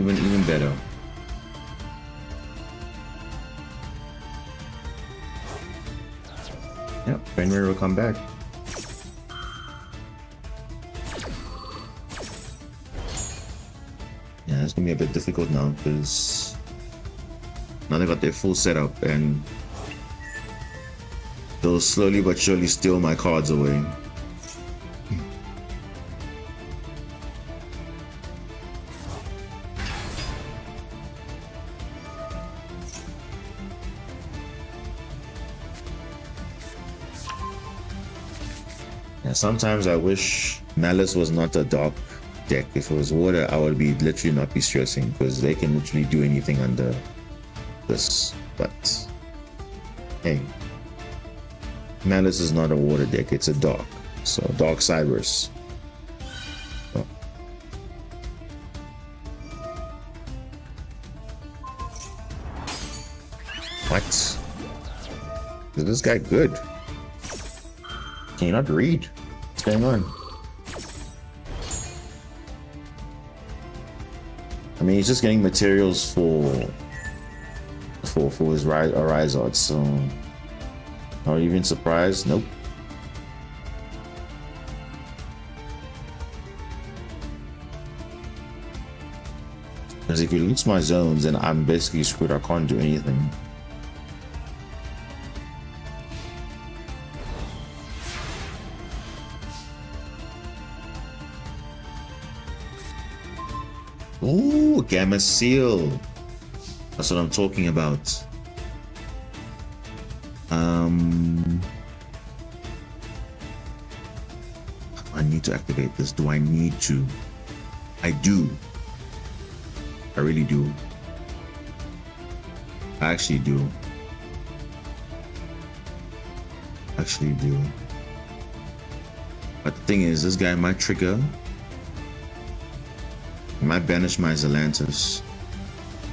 Speaker 1: better. Yep, Fenrir will come back. Yeah, it's gonna be a bit difficult now because now they got their full setup, and They'll slowly but surely steal my cards away. Yeah, sometimes I wish Malice was not a dark deck. If it was water, I would be literally not be stressing because they can literally do anything under this. But hey, Malice is not a water deck, it's a dark. So dark Cybers. Oh. What? Is this guy good? Can you not read? What's going on? I mean, he's just getting materials for his Rise Art, so not even surprised. Nope. Because if he loots my zones, then I'm basically screwed. I can't do anything. Ooh, Gamma Seal. That's what I'm talking about. I need to activate this. Do I need to? I do. I really do. I actually do. Actually do. But the thing is, this guy might trigger. He might banish my Zelantis,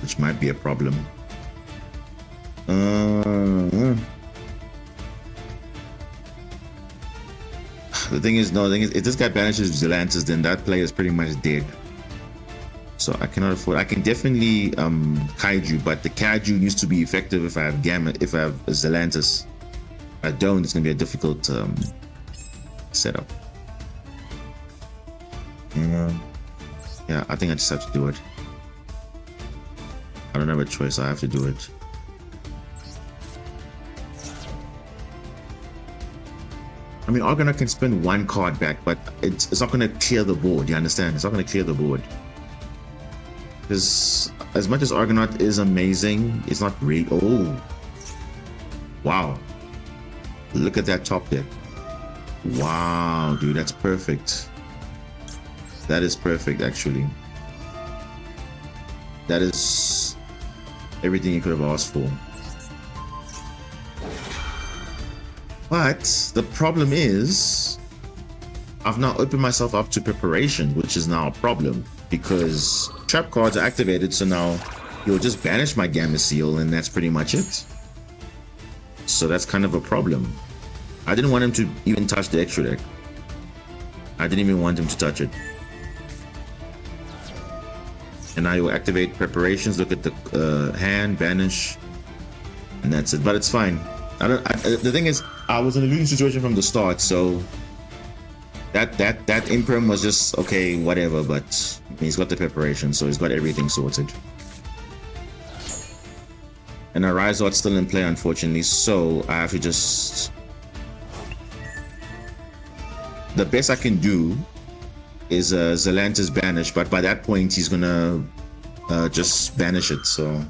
Speaker 1: which might be a problem. The thing is, if this guy banishes Zelantis, then that player is pretty much dead. So I cannot afford. I can definitely Kaiju, but the Kaiju needs to be effective if I have if I have Zelantis. If I don't, it's gonna be a difficult setup. Yeah, I think I just have to do it. I don't have a choice. I have to do it. I mean, Argonaut can spend one card back, but it's not going to clear the board. You understand? It's not going to clear the board. Because as much as Argonaut is amazing, it's not really. Oh, wow! Look at that top deck. Wow, dude, that's perfect. That is perfect, actually. That is everything you could have asked for. But the problem is, I've now opened myself up to preparation, which is now a problem because trap cards are activated. So now you'll just banish my Gamma Seal, and that's pretty much it. So that's kind of a problem. I didn't want him to even touch the extra deck. I didn't even want him to touch it. And now you activate preparations, look at the hand, banish, and that's it. But it's fine. The thing is, I was in a losing situation from the start, so that imperm was just okay, whatever. But he's got the preparation, so he's got everything sorted. And our Rise Art's still in play, unfortunately, so I have to just. The best I can do is Zelantis banish, but by that point he's gonna just banish it. So,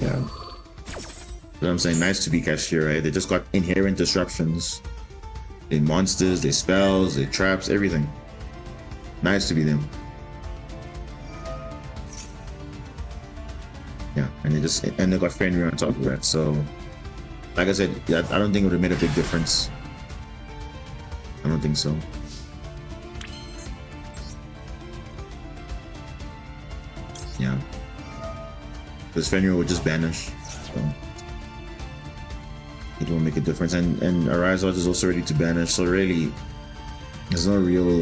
Speaker 1: yeah. What I'm saying, nice to be cashier, right? They just got inherent disruptions. They monsters, they spells, they traps, everything. Nice to be them. Yeah, and they got Fenrir on top of that. So, like I said, I don't think it would have made a big difference. I don't think so. Yeah. Because Fenrir would just banish. So it won't make a difference. And Arise Art is also ready to banish. So really, there's no real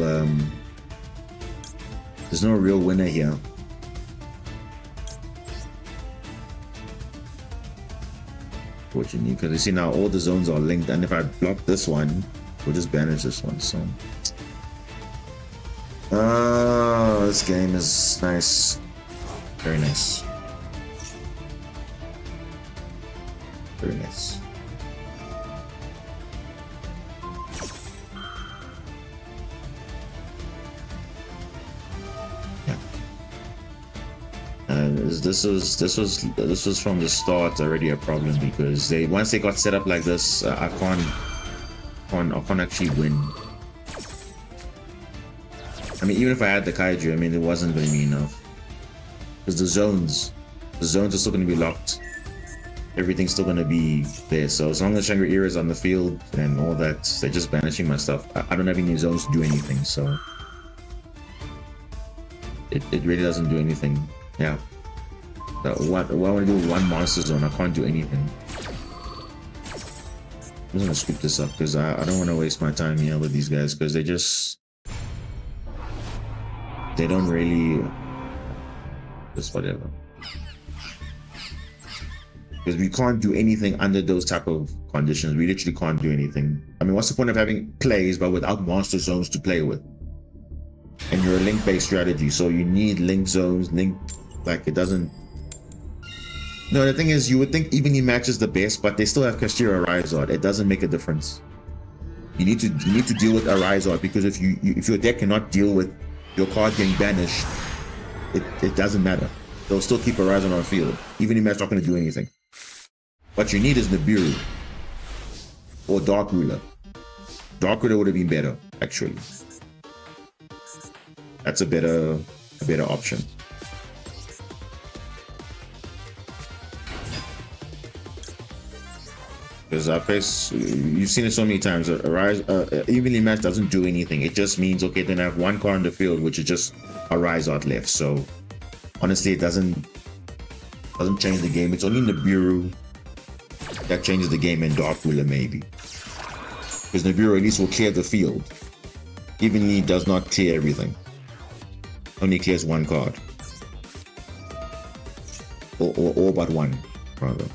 Speaker 1: winner here. Fortunately, because you see now all the zones are linked, and if I block this one, we'll just banish this one. So, this game is nice, very nice. Very nice. Yeah. And this was from the start already a problem, because once they got set up like this, I can't actually win. I mean, even if I had the kaiju, I mean, it wasn't going to be enough, because the zones are still going to be locked. Everything's still going to be there. So as long as Shangri-La is on the field and all that, they're just banishing my stuff. I don't have any zones to do anything, so it really doesn't do anything. Yeah. What I want to do with one monster zone, I can't do anything. I'm just gonna scoop this up because I don't want to waste my time here with these guys, because they don't really just whatever. Because we can't do anything under those type of conditions. We literally can't do anything. I mean, what's the point of having plays but without monster zones to play with? And you're a link-based strategy, so you need link zones, like it doesn't. No, the thing is, you would think evenly matches the best, but they still have Kashira Rhizard. It doesn't make a difference. You need to deal with a Rhizard, because if your deck cannot deal with your card getting banished, it doesn't matter. They'll still keep a Rhizard on the field. Evenly match not going to do anything. What you need is Nibiru or Dark Ruler. Dark Ruler would have been better, actually. That's a better option. Because you've seen it so many times. Evenly match doesn't do anything. It just means, okay, then I have one card in the field, which is just a Rhizard left. So honestly, it doesn't change the game. It's only Nibiru that changes the game, and Dark Ruler maybe. Because Nibiru at least will clear the field. Evenly does not clear everything. Only clears one card. Or but one, rather.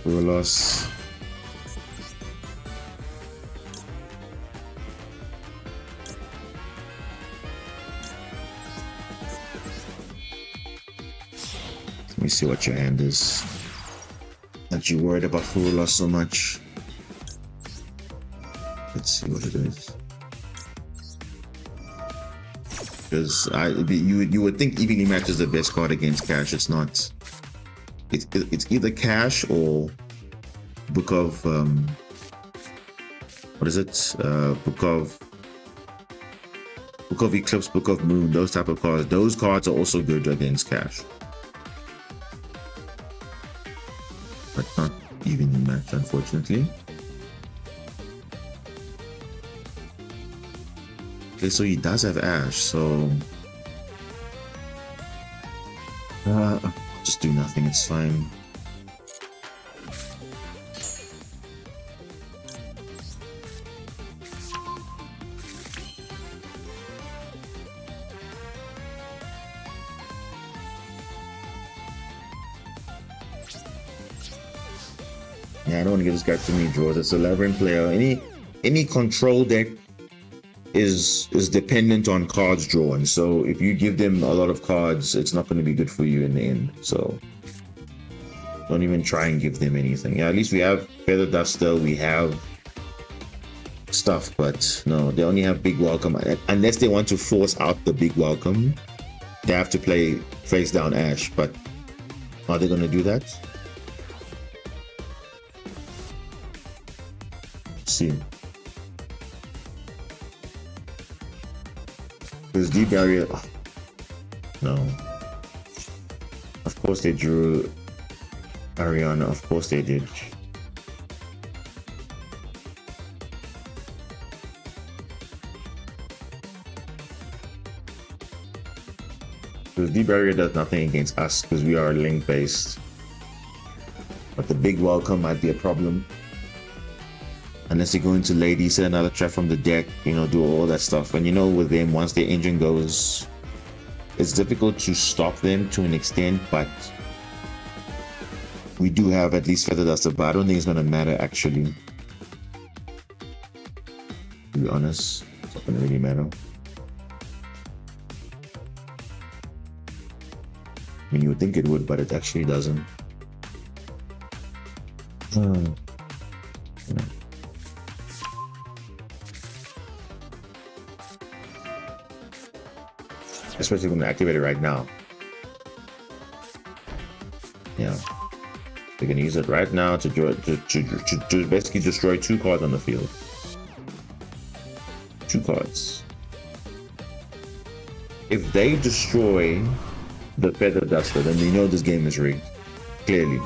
Speaker 1: We were lost. Let me see what your hand is. That you worried about full loss so much. Let's see what it is. Because you would think evenly match is the best card against Cash. It's not. It's either Cash or Book of what is it? Book of Eclipse, Book of Moon, those type of cards. Those cards are also good against Cash, but not evenly matched, unfortunately. Okay, so he does have Ash, so just do nothing, it's fine. Yeah, I don't want to give this guy too many draws. It's a Labyrinth player. Any control deck is dependent on cards drawn. So if you give them a lot of cards, it's not going to be good for you in the end. So don't even try and give them anything. Yeah, at least we have Feather Duster, we have stuff, but no, they only have Big Welcome. Unless they want to force out the Big Welcome, they have to play face down Ash. But are they going to do that? Let's see. Because Deep Barrier, no. Of course they drew Ariana, of course they did. Because Deep Barrier does nothing against us because we are link based. But the Big Welcome might be a problem. Unless you go into Lady, set another trap from the deck, do all that stuff. And with them, once their engine goes, it's difficult to stop them to an extent, but we do have at least Feather Duster, but I don't think it's going to matter actually. To be honest, it's not gonna really matter. I mean, you would think it would, but it actually doesn't. Yeah. Especially when I activate it right now. Yeah. We're gonna use it right now to basically destroy 2 cards on the field. 2 cards. If they destroy the Feather Duster, then you know this game is rigged. Clearly.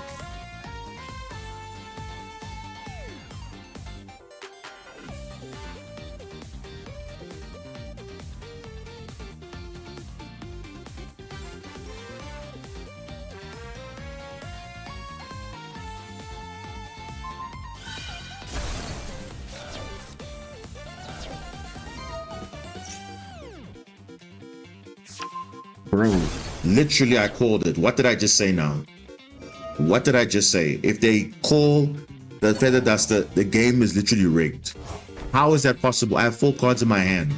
Speaker 1: Bro, literally I called it. What did I just say now? What did I just say? If they call the Feather Duster, the game is literally rigged. How is that possible? I have 4 cards in my hand.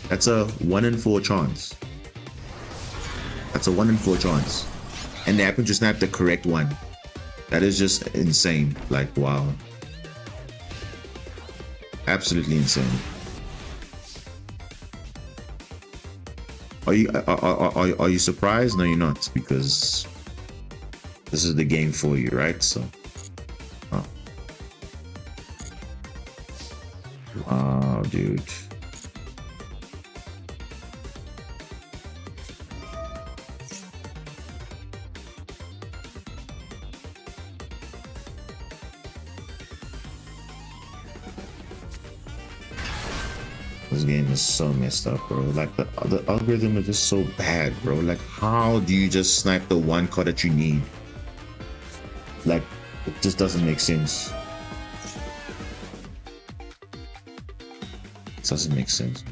Speaker 1: That's a 1 in 4 chance. That's a 1 in 4 chance. And they happen to snap the correct one. That is just insane. Like, wow. Absolutely insane. Are you surprised? No, you're not, because this is the game for you, right? So, wow, dude. This game is so messed up, bro. Like the algorithm is just so bad, bro. Like, how do you just snipe the 1 card that you need? Like, it just doesn't make sense. It doesn't make sense.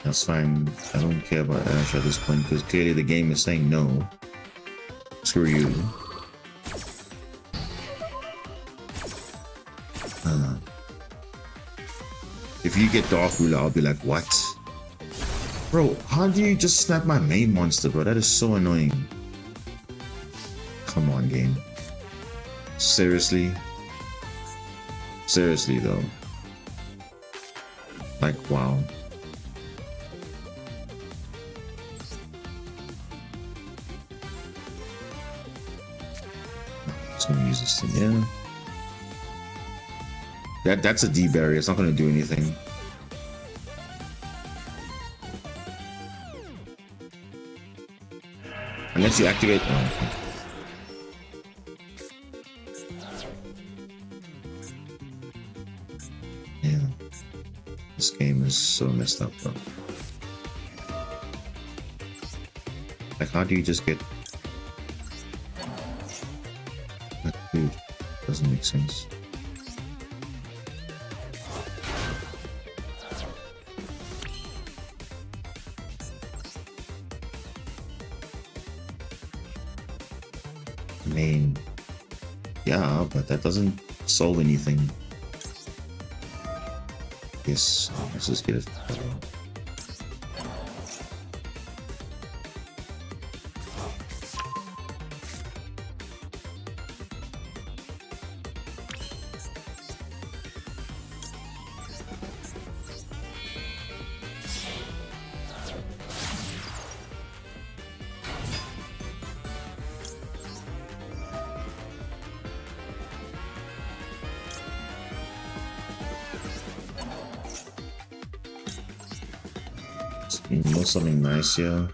Speaker 1: That's fine. I don't care about Ash at this point because clearly the game is saying no. Screw you. If you get Dark Ruler, I'll be like, what? Bro, how do you just snap my main monster, bro? That is so annoying. Come on, game. Seriously? Seriously, though. Like, wow. Just gonna use this thing, yeah. That's a D barrier. It's not gonna do anything. Unless you activate. Oh, okay. Yeah. This game is so messed up, bro. Like, how do you just get? Like, dude, doesn't make sense. I mean, yeah, but that doesn't solve anything. Yes, let's just get it. You know something nice here.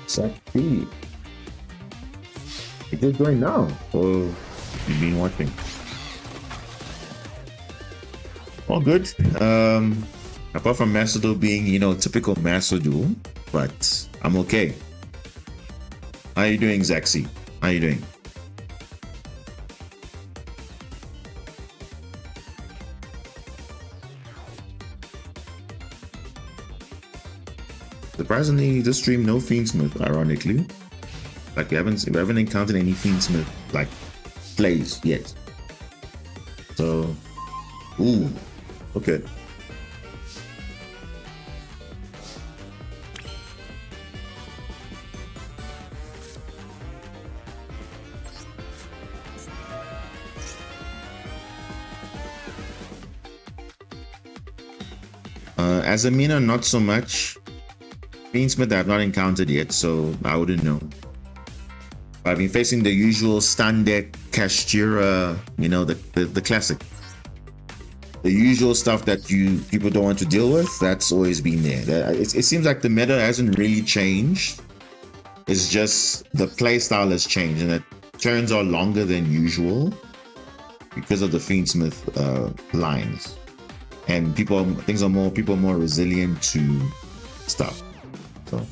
Speaker 1: Exactly. It is going now. Or you've been watching. All good. Apart from Master Duel being, you know, typical Master Duel, but I'm okay. How you doing, Zaxi? How you doing? Surprisingly, this stream no Fiendsmith, ironically. Like we haven't encountered any Fiendsmith like plays yet. So, ooh, okay. As a Mina, not so much. Fiendsmith I have not encountered yet, so I wouldn't know. I've been facing the usual standard Kashtira, you know, the classic. The usual stuff that people don't want to deal with, that's always been there. It seems like the meta hasn't really changed. It's just the playstyle has changed, and the turns are longer than usual because of the Fiendsmith lines. And people are more resilient to stuff. So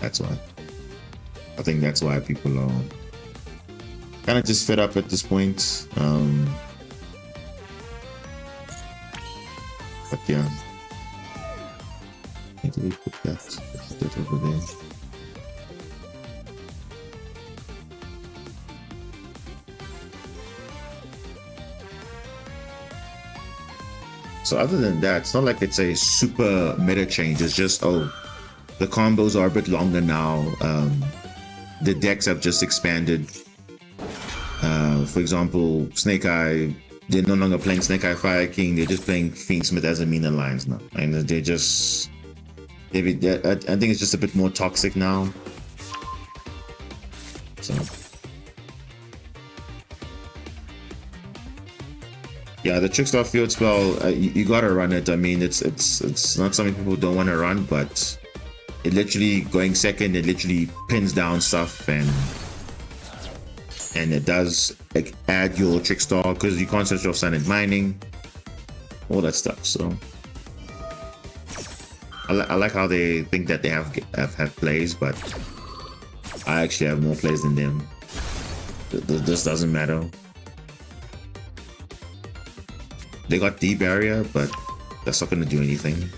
Speaker 1: that's why. I think that's why people are kind of just fed up at this point. But yeah. Need to put that over there. So other than that, it's not like it's a super meta change. It's just, oh, the combos are a bit longer now. The decks have just expanded. For example, Snake Eye, they're no longer playing Snake Eye Fire King. They're just playing Fiendsmith as a Mina lines now. And they're just... I think it's just a bit more toxic now. So... yeah, the Trickstar Field Spell, you gotta run it. I mean, it's not something people don't want to run, but it literally, going second, it literally pins down stuff, and it does like add your Trickstar, because you can't set off Silent Mining, all that stuff. So I like how they think that they have plays, but I actually have more plays than them. This doesn't matter. They got D barrier, but that's not gonna do anything.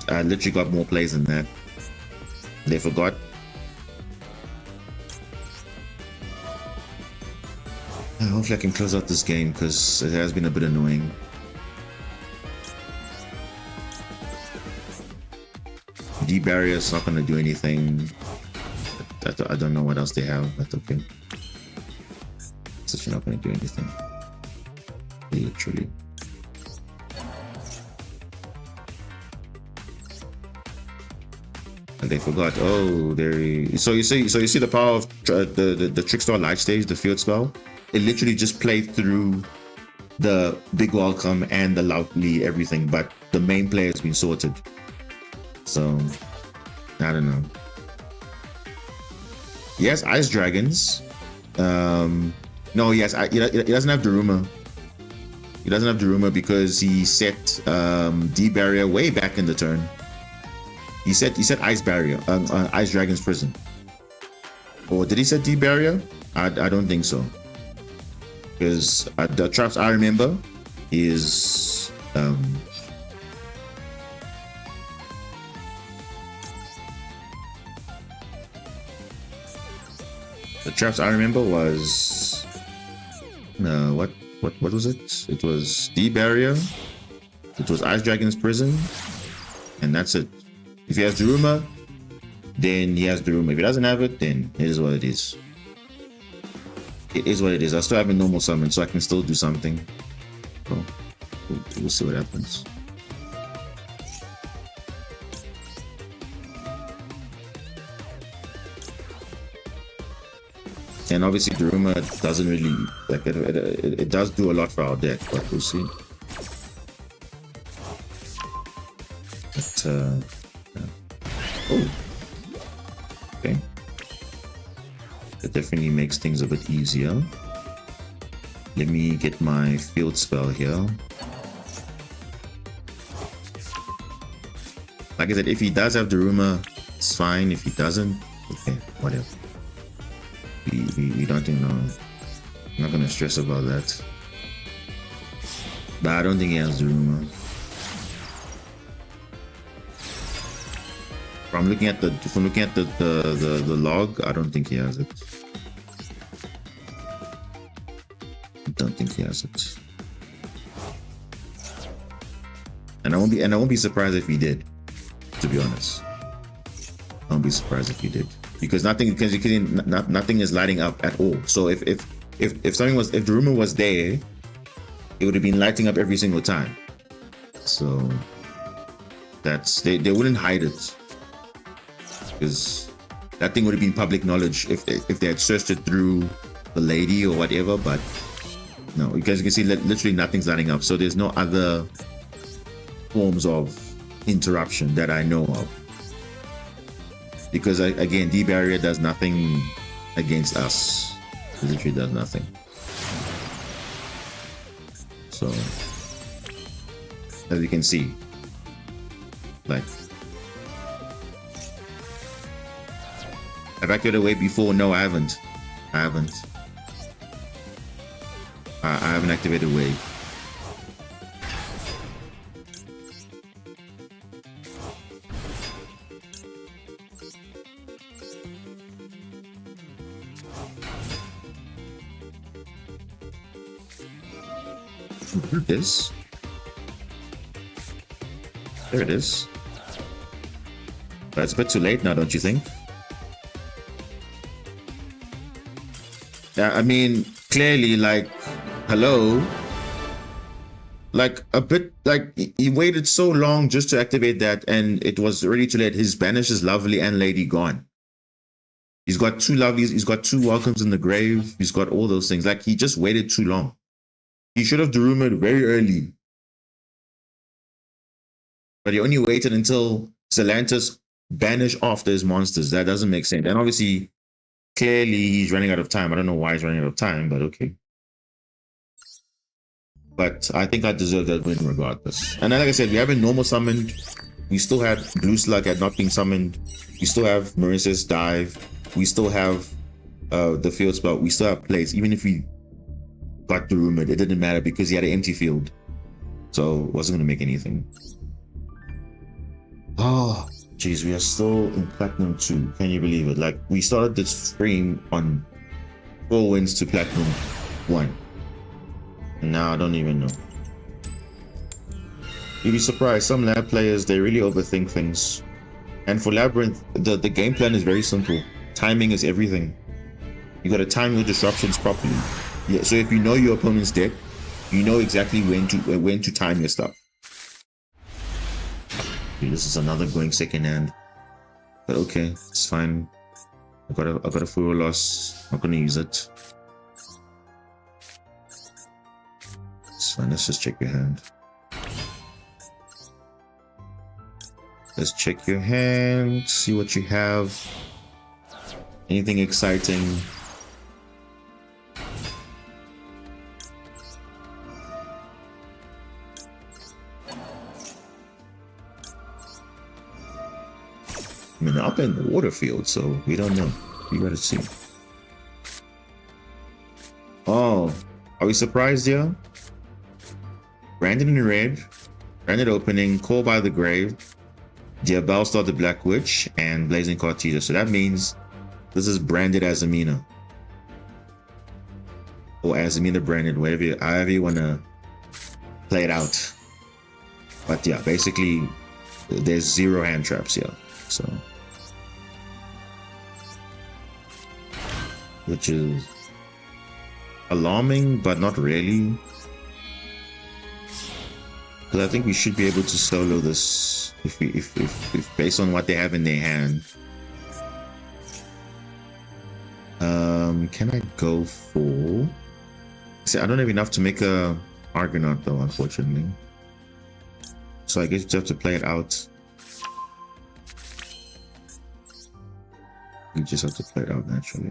Speaker 1: I literally got more plays than that. They forgot. Hopefully I can close out this game, because it has been a bit annoying. D barrier is not gonna do anything. I don't know what else they have, but okay. It's actually not gonna do anything. Literally. And they forgot. Oh, so you see the power of the Trickstar Light Stage, the field spell. It literally just played through the Big Welcome and the Loudly everything, but the main play has been sorted. So I don't know. Yes, Ice Dragons. No, yes, he doesn't have Daruma. He doesn't have Daruma because he set D barrier way back in the turn. He set Ice barrier, Ice Dragon's Prison. Or did he set D barrier? I don't think so. Because the traps I remember is the traps I remember was what was it? It was D barrier, it was Ice Dragon's Prison, and that's it. If he has Daruma, then he has Daruma. If he doesn't have it, then it is what it is. It is what it is. I still have a normal summon, so I can still do something. So we'll see what happens. And obviously Daruma doesn't really, like, it does do a lot for our deck, but we'll see. Oh, okay. That definitely makes things a bit easier. Let me get my field spell here. Like I said, if he does have the rumor, it's fine. If he doesn't, okay, whatever. We don't even know. I'm not gonna stress about that. But I don't think he has the rumor. From looking at the log, I don't think he has it. I don't think he has it. And I won't be surprised if he did. To be honest, I won't be surprised if he did, because nothing is lighting up at all. So if the rumor was there, it would have been lighting up every single time. So that's they wouldn't hide it, because that thing would have been public knowledge if they had searched it through the lady or whatever. But no, because you can see literally nothing's lighting up. So there's no other forms of interruption that I know of, because again, D barrier does nothing against us. It literally does nothing. So as you can see, like, have I activated wave before? No, I haven't. I haven't activated wave. This. There it is. But it's a bit too late now, don't you think? Yeah, I mean, clearly, like, hello? Like, a bit, like, he waited so long just to activate that, and it was already too late. His banish is lovely and lady gone. He's got two lovelies, he's got two welcomes in the grave, he's got all those things. Like, he just waited too long. He should have derumored very early. But he only waited until Celantis banished after his monsters. That doesn't make sense. And obviously, clearly, he's running out of time. I don't know why he's running out of time, but okay. But I think I deserve that win regardless. And then, like I said, we haven't normal summoned. We still had Blue Slug had not been summoned. We still have Marincess dive. We still have the field spell. We still have plays. Even if we got derumored, it didn't matter because he had an empty field. So it wasn't going to make anything. Oh, jeez, we are still in Platinum 2. Can you believe it? Like, we started this stream on 4 wins to Platinum 1. And now I don't even know. You'd be surprised. Some lab players, they really overthink things. And for Labyrinth, the game plan is very simple. Timing is everything. You got to time your disruptions properly. Yeah, so if you know your opponent's deck, you know exactly when to time your stuff. Okay, this is another going second hand, but okay, it's fine. I got a full loss. Not gonna use it. It's fine. Let's just check your hand. Let's check your hand. See what you have. Anything exciting? I mean, up in the water field, so we don't know. We gotta see. Oh, are we surprised here? Branded in red, branded opening, Call by the Grave, Diabel Star the Black Witch, and Blazing Cartesia. So that means this is branded as Amina. Or as Amina branded, however you wanna play it out. But yeah, basically, there's 0 hand traps here. So, which is alarming, but not really, because I think we should be able to solo this if based on what they have in their hand. Can I go for? See, I don't have enough to make a Argonaut though, unfortunately. So I guess you have to play it out. we just have to play it out naturally.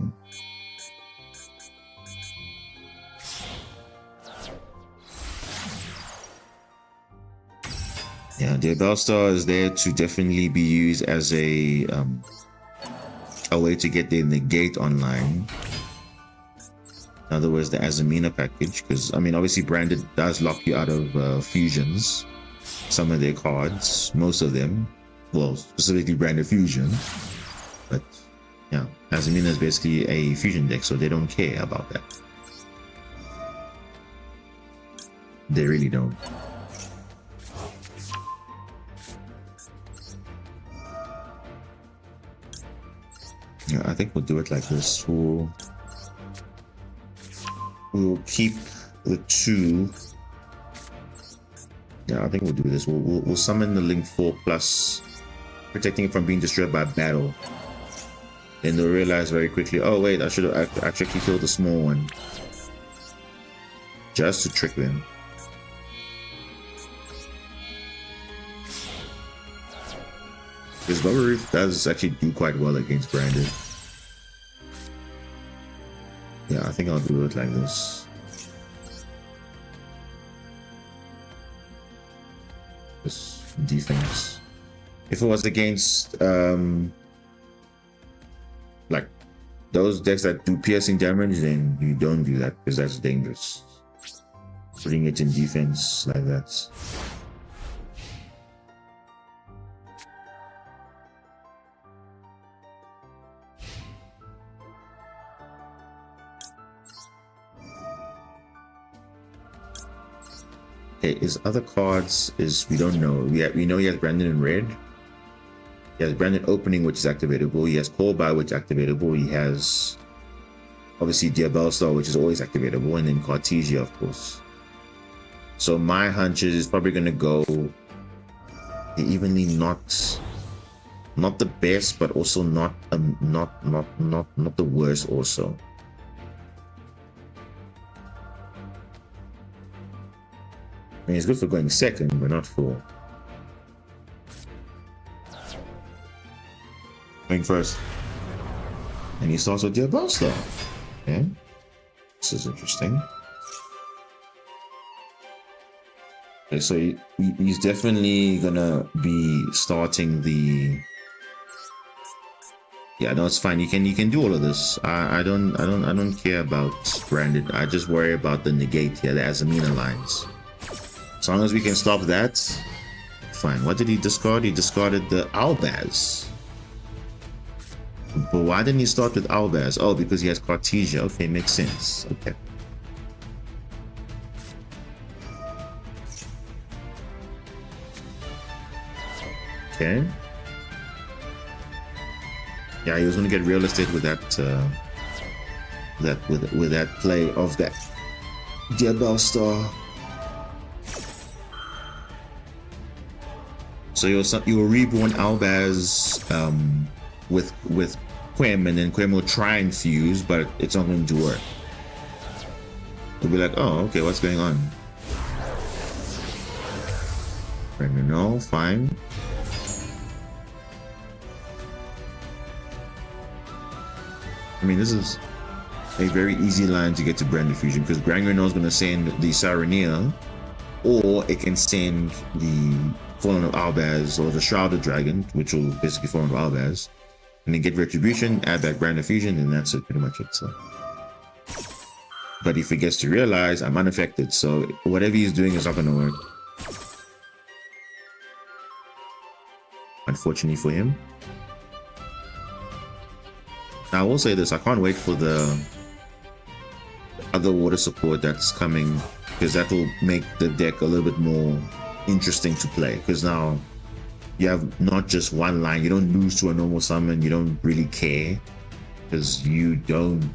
Speaker 1: Yeah, the Bell Star is there to definitely be used as a way to get the negate online. In other words, the Azamina package, because I mean, obviously, Branded does lock you out of fusions. Some of their cards, most of them, well, specifically Branded Fusion, but yeah, Azamina is basically a fusion deck, so they don't care about that. They really don't. Yeah, I think we'll do it like this. We'll keep the 2. Yeah, I think we'll do this. We'll summon the Link 4+, protecting it from being destroyed by battle. Then they'll realize very quickly, oh wait, I should have actually killed the small one. Just to trick them. Because Bubble Reef does actually do quite well against Branded. Yeah, I think I'll do it like this. This defense. If it was against like those decks that do piercing damage, then you don't do that because that's dangerous. Putting it in defense like that. Okay, his other cards is we don't know. We know he has Brandon in red. He has Brandon Opening, which is activatable. He has Call By, which is activatable. He has obviously Diabell Star, which is always activatable, and then Cartesia, of course. So my hunch is probably gonna go evenly not the best, but also not the worst also. I mean, it's good for going second, but not for going first. And he starts with Diabell Star. Okay, this is interesting. Okay, so he's definitely gonna be starting the. Yeah, no, it's fine. You can do all of this. I don't care about Branded. I just worry about the negate here, the Azamina lines. As long as we can stop that, fine. What did he discard? He discarded the Albaz. But why didn't he start with Albaz? Oh, because he has Cartesia. Okay, makes sense. Okay. Okay. Yeah, he was gonna get realistic with that. With that play of that Diabell Star. So you'll reborn Albaz with Quem, and then Quem will try and fuse, but it's not going to work. You'll be like, oh, okay, what's going on? No, fine. I mean, this is a very easy line to get to Branded Fusion because Grangrenor is going to send the Saronea, or it can send the Fallen of Albaz or the Shrouded Dragon, which will basically Fallen of Albaz, and then get Retribution, add back Branded Fusion, and that's it, pretty much it. So. But he forgets to realize I'm unaffected, so whatever he's doing is not going to work. Unfortunately for him. Now I will say this, I can't wait for the other water support that's coming, because that will make the deck a little bit more interesting to play, because now you have not just one line. You don't lose to a normal summon, you don't really care, because you don't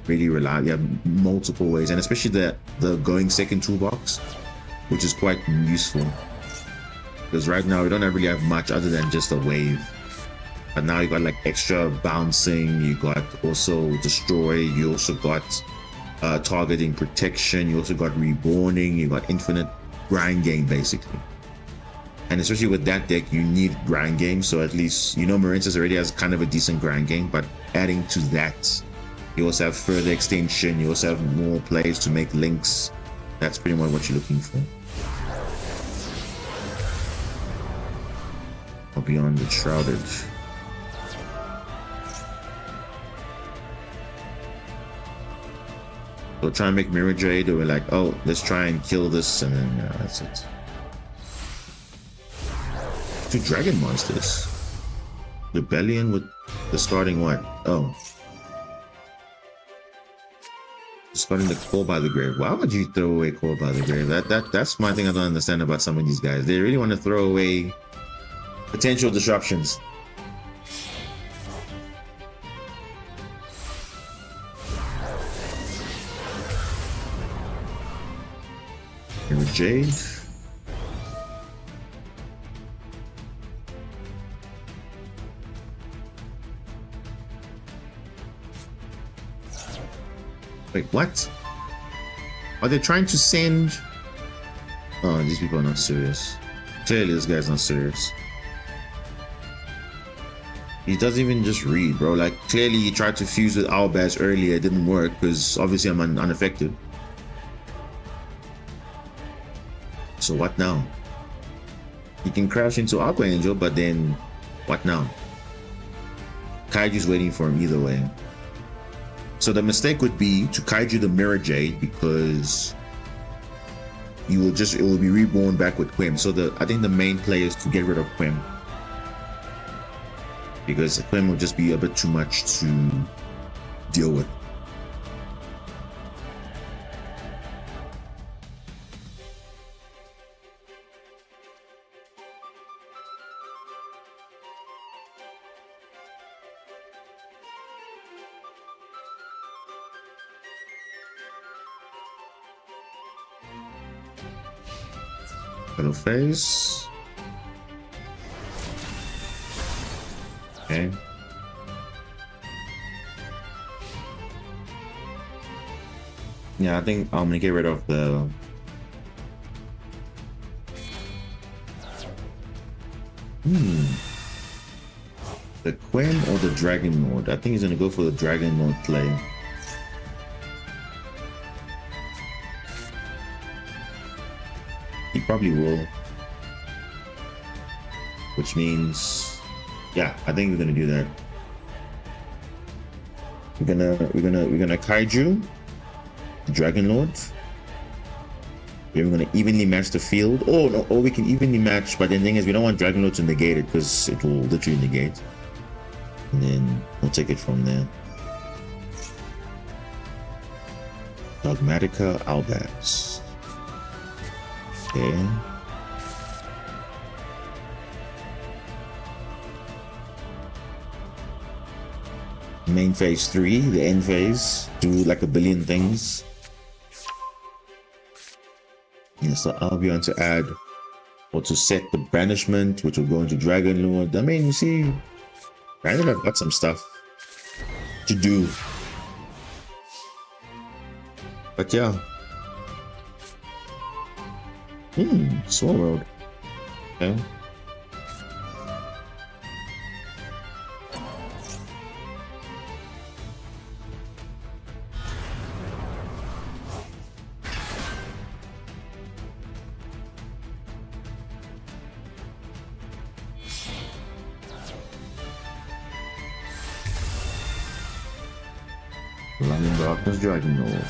Speaker 1: really rely. You have multiple ways, and especially the going second toolbox, which is quite useful, because right now we don't really have much other than just a wave. But now you got like extra bouncing, you got also destroy, you also got targeting protection, you also got reborning, you got infinite grind game basically. And especially with that deck, you need grind game. So at least, you know, Marincess already has kind of a decent grind game, but adding to that, you also have further extension. You also have more plays to make links. That's pretty much what you're looking for. Or beyond the shrouded. So try and make Mirror Jade, or we're like, oh, let's try and kill this, and then that's it. 2 dragon monsters. Rebellion with the starting what? Oh. Starting the Call by the Grave. Why would you throw away Call by the Grave? That's my thing I don't understand about some of these guys. They really want to throw away potential disruptions. Mirror Jade. Wait, what? Are they trying to send? Oh, these people are not serious. Clearly, this guy's not serious. He doesn't even just read, bro. Like, clearly he tried to fuse with Owlbash earlier. It didn't work because obviously I'm unaffected. So what now? He can crash into Aqua Angel, but then what now? Kaiju's waiting for him either way. So the mistake would be to Kaiju the Mirror Jade, because it will be reborn back with Quim. So I think the main play is to get rid of Quim, because Quim will just be a bit too much to deal with. Little phase. Okay. Yeah, I think I'm gonna get rid of the the Quinn or the Dragon Lord. I think he's gonna go for the Dragon Lord play. He probably will, which means, yeah, I think we're gonna do that. We're gonna Kaiju the Dragon Lord. We're gonna evenly match the field. Oh no, or we can evenly match, but the thing is we don't want Dragon Lord to negate it because it will literally negate. And then we'll take it from there. Dogmatica Owlbash. Okay. Main phase 3, the end phase. Do like a billion things. Yeah, so I'll be on to add or to set the banishment, which will go into Dragon Lord. I mean, you see, granted, I've got some stuff to do. But yeah. Small world. Okay. Lion Darkness Dragon Lord.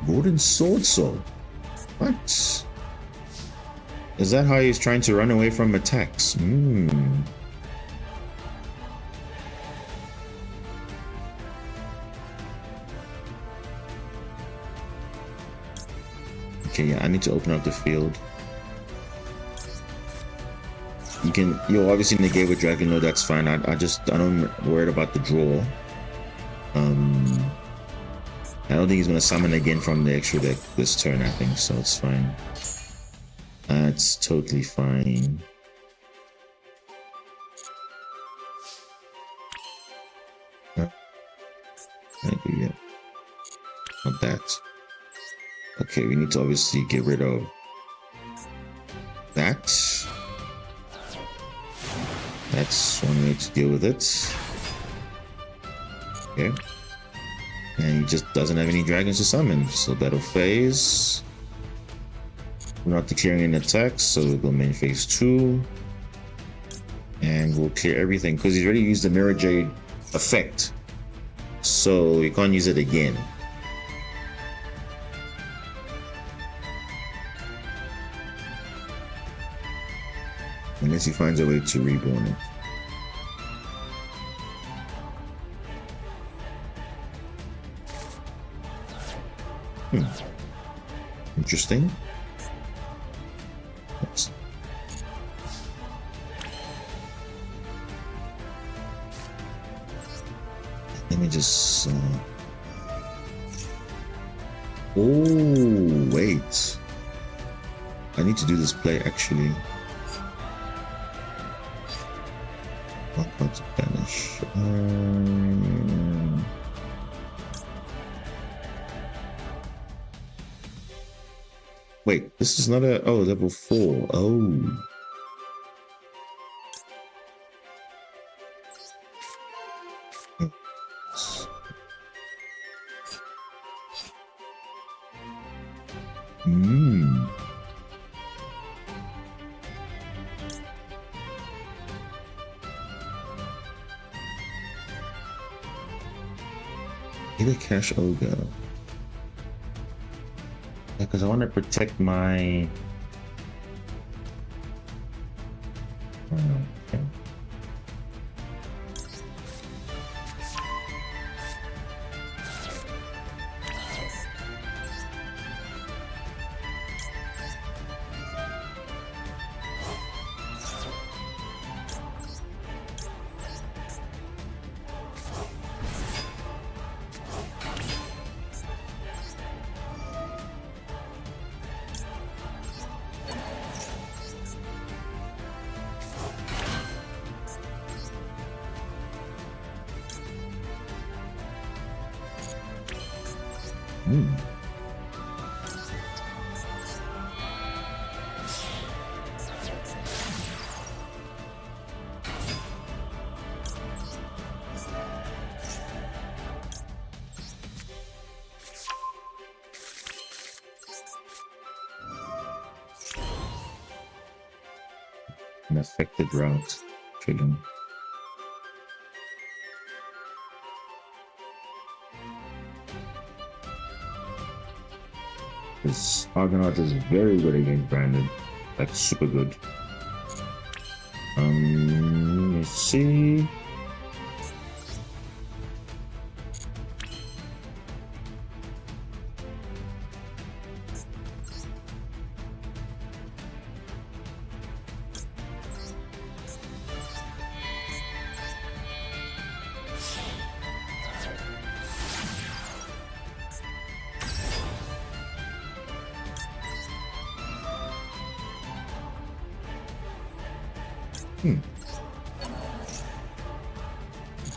Speaker 1: Golden Sword Soul. What? Is that how he's trying to run away from attacks? Okay, yeah, I need to open up the field. You'll obviously negate with Dragon Lord, that's fine. I don't worried about the draw. I don't think he's gonna summon again from the extra deck this turn, I think, so it's fine. That's totally fine. Thank you, yeah. want that. Okay, we need to obviously get rid of that. That's one way to deal with it. Okay. And he just doesn't have any dragons to summon, so battle phase. We're not declaring an attack, so we'll go main phase 2. And we'll clear everything, because he's already used the Mirror Jade effect. So you can't use it again. Unless he finds a way to reborn it. Interesting. Let me just oh wait, I need to do this play actually. One card to banish. Wait, this is not a level 4. Oh. Either cash ogre. Because I want to protect my. Okay. An affected route. Triggering. This Argonaut is very good against Brandon. Like super good. Let me see.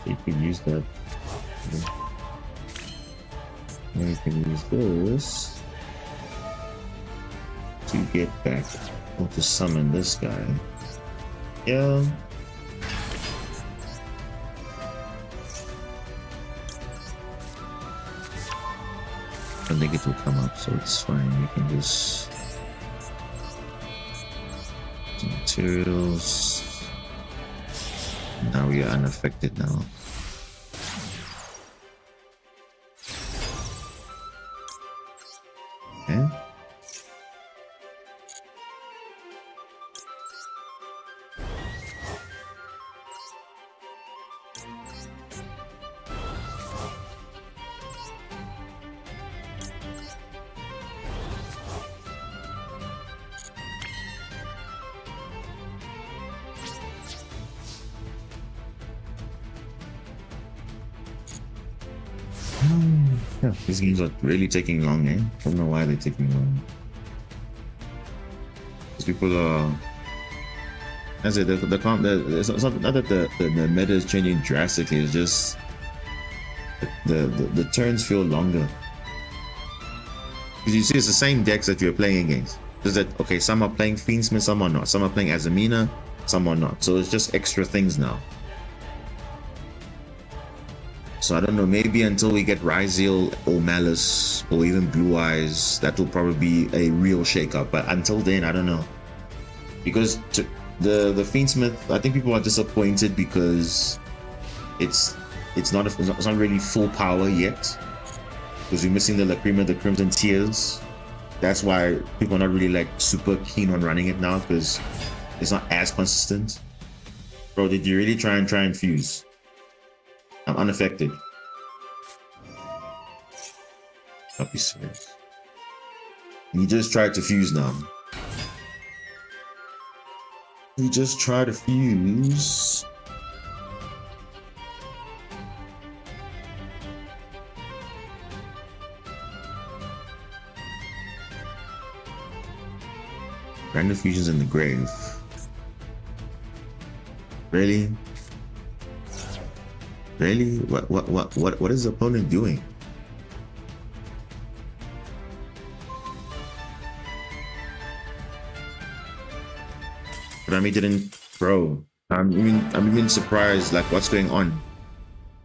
Speaker 1: You can use that. Now you can use this to get back or to summon this guy. Yeah. I think it will come up, so it's fine. You can just materials. Now we are unaffected now. Okay. Yeah, these games are really taking long, eh? I don't know why they're taking long. Because people are, as I said, it's not that the meta is changing drastically. It's just the turns feel longer. Because you see, it's the same decks that you're playing against. Just that, okay, some are playing Fiendsmith, some are not. Some are playing Azamina, some are not. So it's just extra things now. So I don't know, maybe until we get Ryzeal or Malice or even Blue Eyes, that will probably be a real shakeup. But until then, I don't know. Because the Fiendsmith, I think people are disappointed because it's not really full power yet. Because we're missing the Lacrima, the Crimson Tears. That's why people are not really like super keen on running it now, because it's not as consistent. Bro, did you really try and fuse? I'm unaffected. Don't be serious. You just tried to fuse now. You just try to fuse. Random fusions in the grave. Really? Really? What is the opponent doing? Konami didn't, bro. I'm even surprised. Like, what's going on?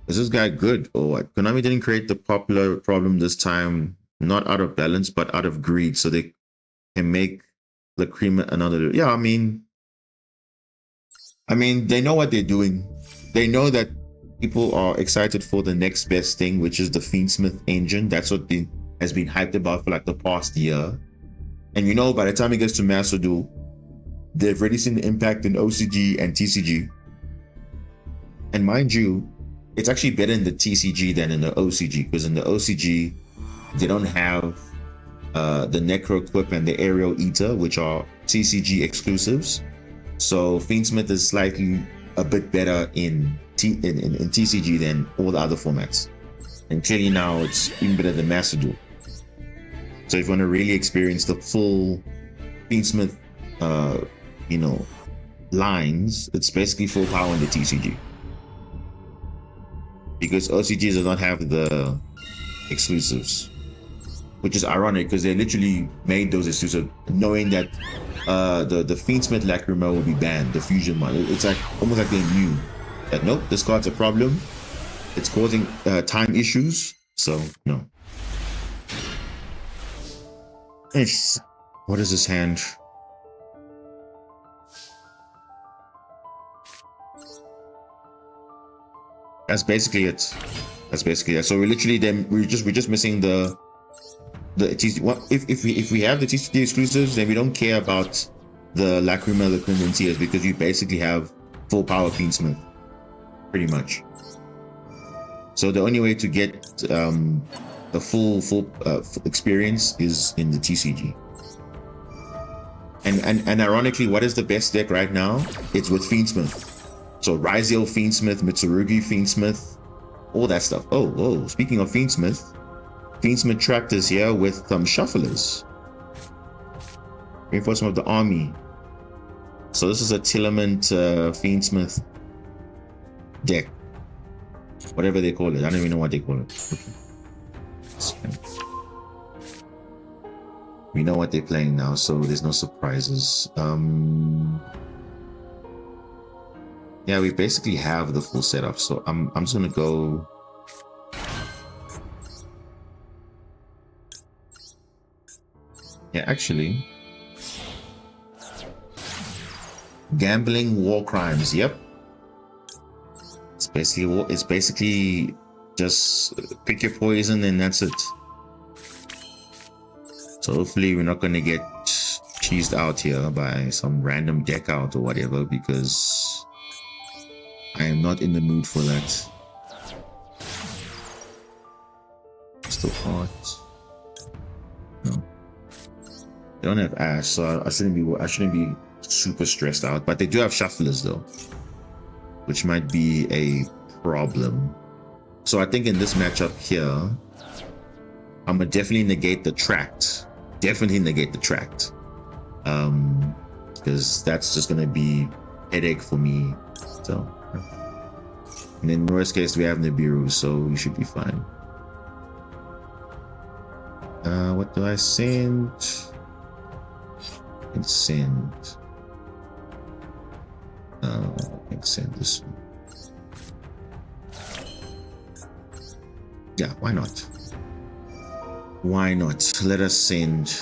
Speaker 1: Is this guy good or what? Konami didn't create the popular problem this time, not out of balance, but out of greed, so they can make the cream another. Yeah, I mean, they know what they're doing. They know that people are excited for the next best thing, which is the Fiendsmith engine. That's what has been hyped about for like the past year. And you know, by the time it gets to Master Duel, they've already seen the impact in OCG and TCG. And mind you, it's actually better in the TCG than in the OCG, because in the OCG, they don't have the Necro Quip and the Aerial Eater, which are TCG exclusives. So Fiendsmith is slightly a bit better in TCG than all the other formats. And clearly now it's even better than Master Duel. So if you want to really experience the full Fiendsmith lines, it's basically full power in the TCG. Because OCG does not have the exclusives. Which is ironic, because they literally made those exclusive knowing that the Fiendsmith Lacrima will be banned, the fusion one. It's like almost like they knew that nope, this card's a problem. It's causing time issues. So no. What is this hand? That's basically it. That's basically it. So we're literally we're just missing the TCG. If we have the TCG exclusives, then we don't care about the Lacrima, the Crimson Tears, because you basically have full power Fiendsmith, pretty much. So the only way to get the full experience is in the TCG. And ironically, what is the best deck right now? It's with Fiendsmith. So Ryzeal Fiendsmith, Mitsurugi Fiendsmith, all that stuff. Oh, speaking of Fiendsmith, Fiendsmith Trapped is here with some shufflers. Reinforcement of the army. So this is a Tilament Fiendsmith deck. Whatever they call it. I don't even know what they call it. Okay. We know what they're playing now, so there's no surprises. Yeah, we basically have the full setup, so I'm just gonna go. Yeah, actually, gambling, war crimes. Yep, it's basically just pick your poison and that's it. So hopefully we're not gonna get cheesed out here by some random deck out or whatever, because I am not in the mood for that. Still hot. No. They don't have Ash, so I shouldn't be super stressed out. But they do have shufflers though, which might be a problem. So I think in this matchup here, I'm gonna definitely negate the tract. Definitely negate the tract. Because that's just gonna be headache for me. So, and in worst case, we have Nibiru, so we should be fine. What do I send? I can send. I can send this one. Yeah, why not? Why not? Let us send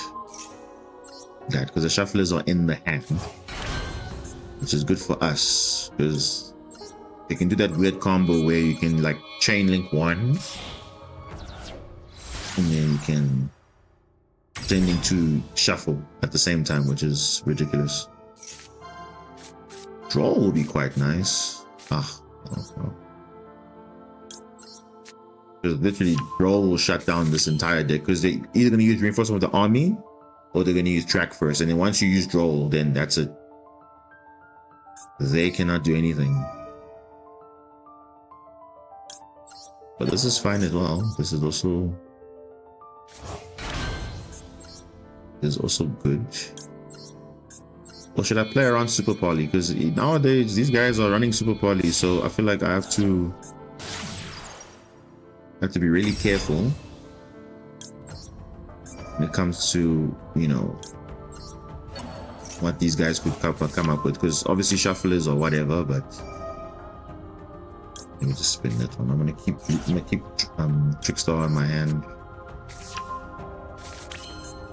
Speaker 1: that because the shufflers are in the hand, which is good for us because they can do that weird combo where you can like chain link one and then you can chain link two shuffle at the same time, which is ridiculous. Draw will be quite nice. Because literally draw will shut down this entire deck because they're either going to use reinforcement with the army or they're going to use track first, and then once you use draw, then that's it. They cannot do anything. But this is fine as well. This is also good. Or should I play around Super Poly? Because nowadays these guys are running Super Poly, so I feel like I have to be really careful when it comes to, you know, what these guys could come up with. Because obviously shufflers or whatever, but let me just spin that one. I'm gonna keep Trickstar in my hand.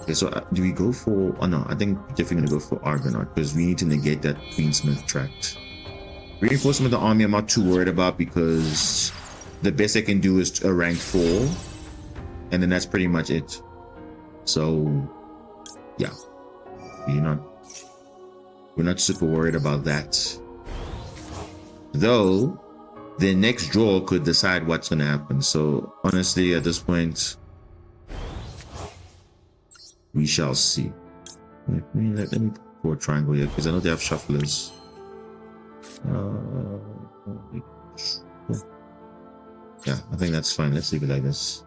Speaker 1: Okay, so do we go for? Oh no, I think we're definitely gonna go for Argonaut because we need to negate that Queensmith tract. Reinforcement of the army I'm not too worried about because the best I can do is a rank 4, and then that's pretty much it. So yeah, we're not super worried about that. Though the next draw could decide what's gonna happen. So honestly, at this point, we shall see. Let me put a triangle here because I know they have shufflers. Yeah, I think that's fine. Let's leave it like this.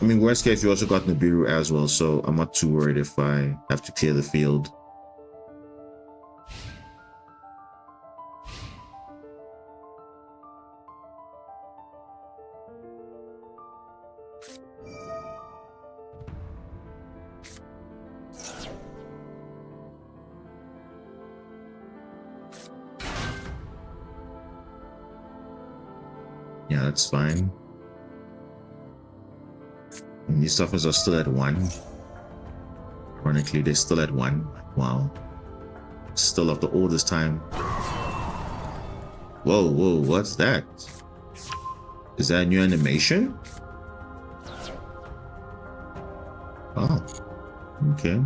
Speaker 1: I mean, worst case, we also got Nibiru as well, so I'm not too worried if I have to clear the field. Yeah, that's fine. And these suffers are still at 1. Ironically, they're still at 1. Wow. Still after all this time. Whoa, what's that? Is that a new animation? Oh, okay.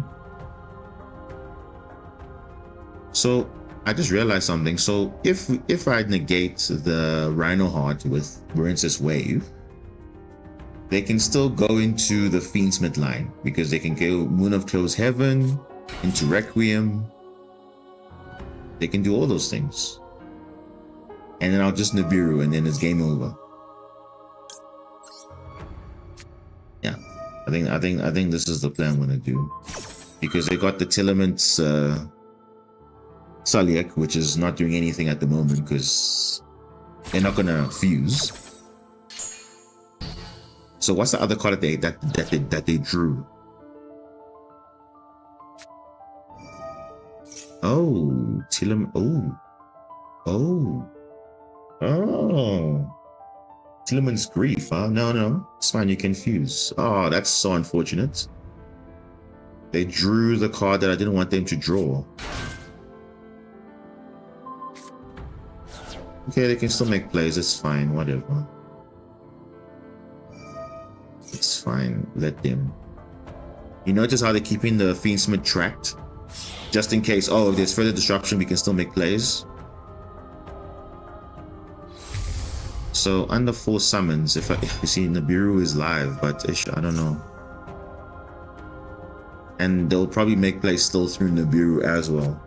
Speaker 1: So I just realized something. So if I negate the Rhino Heart with Marincess Wave, they can still go into the Fiendsmith line because they can go Moon of Closed Heaven into Requiem. They can do all those things, and then I'll just Nibiru, and then it's game over. Yeah, I think this is the plan I'm gonna do because they got the Telements. Saliak, which is not doing anything at the moment because they're not gonna fuse. So what's the other card that they drew? Oh, Tilemon's Grief. No, it's fine. You can fuse. Oh, that's so unfortunate. They drew the card that I didn't want them to draw. Okay, they can still make plays, it's fine, whatever. It's fine, let them. You notice how they're keeping the Fiendsmith tracked? Just in case, if there's further disruption, we can still make plays. So, under 4 summons, if you see Nibiru is live, but I don't know. And they'll probably make plays still through Nibiru as well,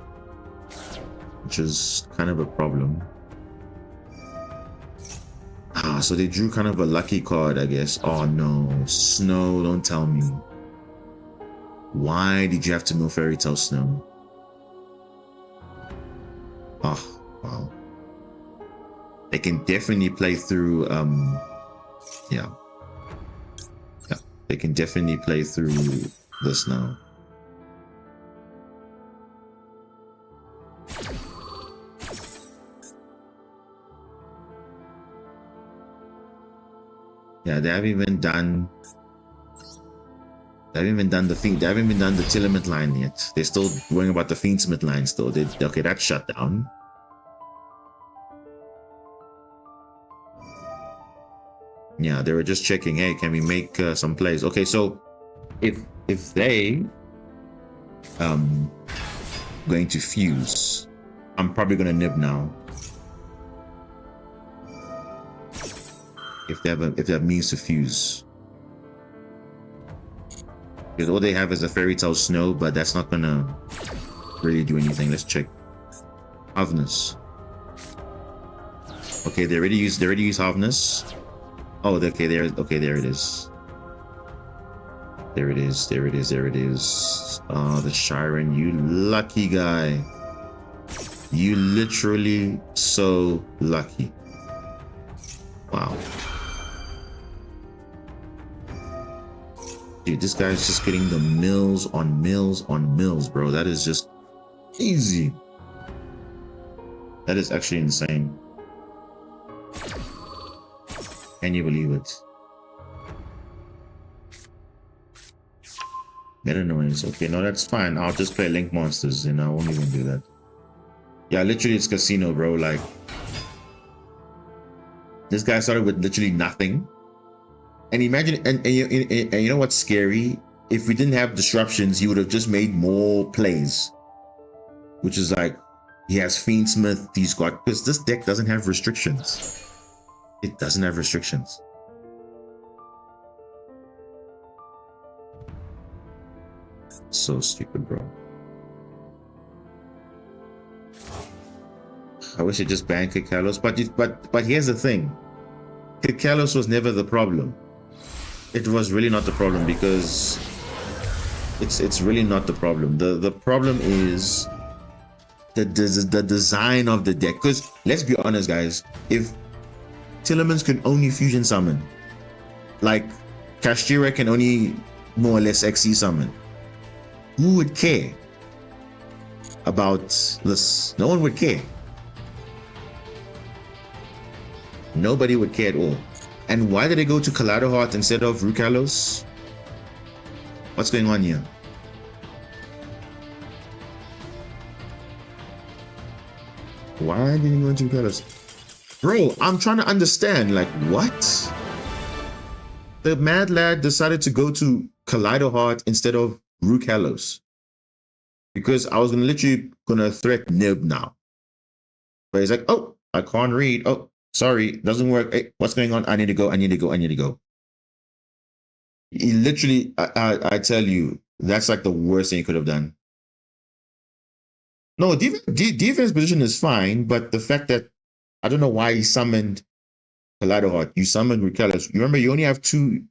Speaker 1: which is kind of a problem. So they drew kind of a lucky card, I guess. Oh no, Snow, don't tell me. Why did you have to mill Fairy Tale Snow? Oh, wow. They can definitely play through, yeah, They can definitely play through this now. Yeah, they haven't even done the Fiend. They haven't even done the Tillerman line yet. They're still worrying about the Fiendsmith line still. Okay, that's shut down. Yeah, they were just checking, hey, can we make some plays? Okay, so if they going to fuse, I'm probably gonna nib now. If they have means to fuse. Because all they have is a Fairy Tale Snow, but that's not gonna really do anything. Let's check. Harvness. Okay, they already use Harvness. Oh, okay, there it is. There it is. Oh, the Shiren, you lucky guy. You literally so lucky. Wow. Dude, this guy's just getting the mills on mills on mills, bro. That is just easy. That is actually insane. Can you believe it? Meta noise. Okay, no, that's fine. I'll just play Link Monsters and I won't even do that. Yeah, literally it's casino, bro. Like, this guy started with literally nothing. And imagine, and you know what's scary? If we didn't have disruptions, he would have just made more plays. Which is like, he has Fiendsmith, he's got, because this deck doesn't have restrictions. It doesn't have restrictions. So stupid, bro. I wish it just banned Kid Kalos, but here's the thing. Kid Kalos was never the problem. It was really not the problem, because it's really not the problem. The problem is the design of the deck. Because let's be honest, guys, if Tillermans can only fusion summon, like Kashtira can only more or less XC summon, who would care about this? No one would care. Nobody would care at all. And why did they go to Kaleido Heart instead of Rukalos? What's going on here? Why did he go to Rukalos? Bro, I'm trying to understand, like, what? The mad lad decided to go to Kaleido Heart instead of Rukalos. Because I was literally gonna threat Nib now. But he's like, oh, I can't read. Oh, sorry, doesn't work. Hey, what's going on? I need to go. He literally, I tell you, that's like the worst thing he could have done. No, defense position is fine, but the fact that, I don't know why he summoned Kaleido Heart. You summoned Rukalos. Remember, you only have two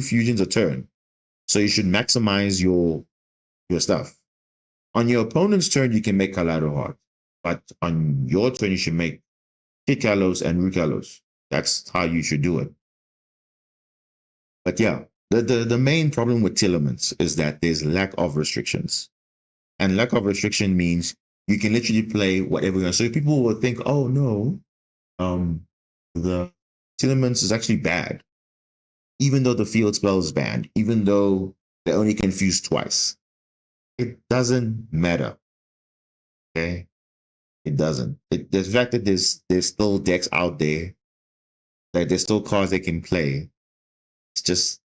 Speaker 1: fusions a turn. So you should maximize your stuff. On your opponent's turn, you can make Kaleido Heart. But on your turn, you should make Kalos and Rukalos. That's how you should do it. But yeah, the main problem with Tillermans is that there's lack of restrictions. And lack of restriction means you can literally play whatever you want. So people will think, oh no, the Tillermans is actually bad. Even though the field spell is banned, even though they only can fuse twice. It doesn't matter. Okay? It doesn't. The fact that there's still decks out there, like there's still cards they can play. It's just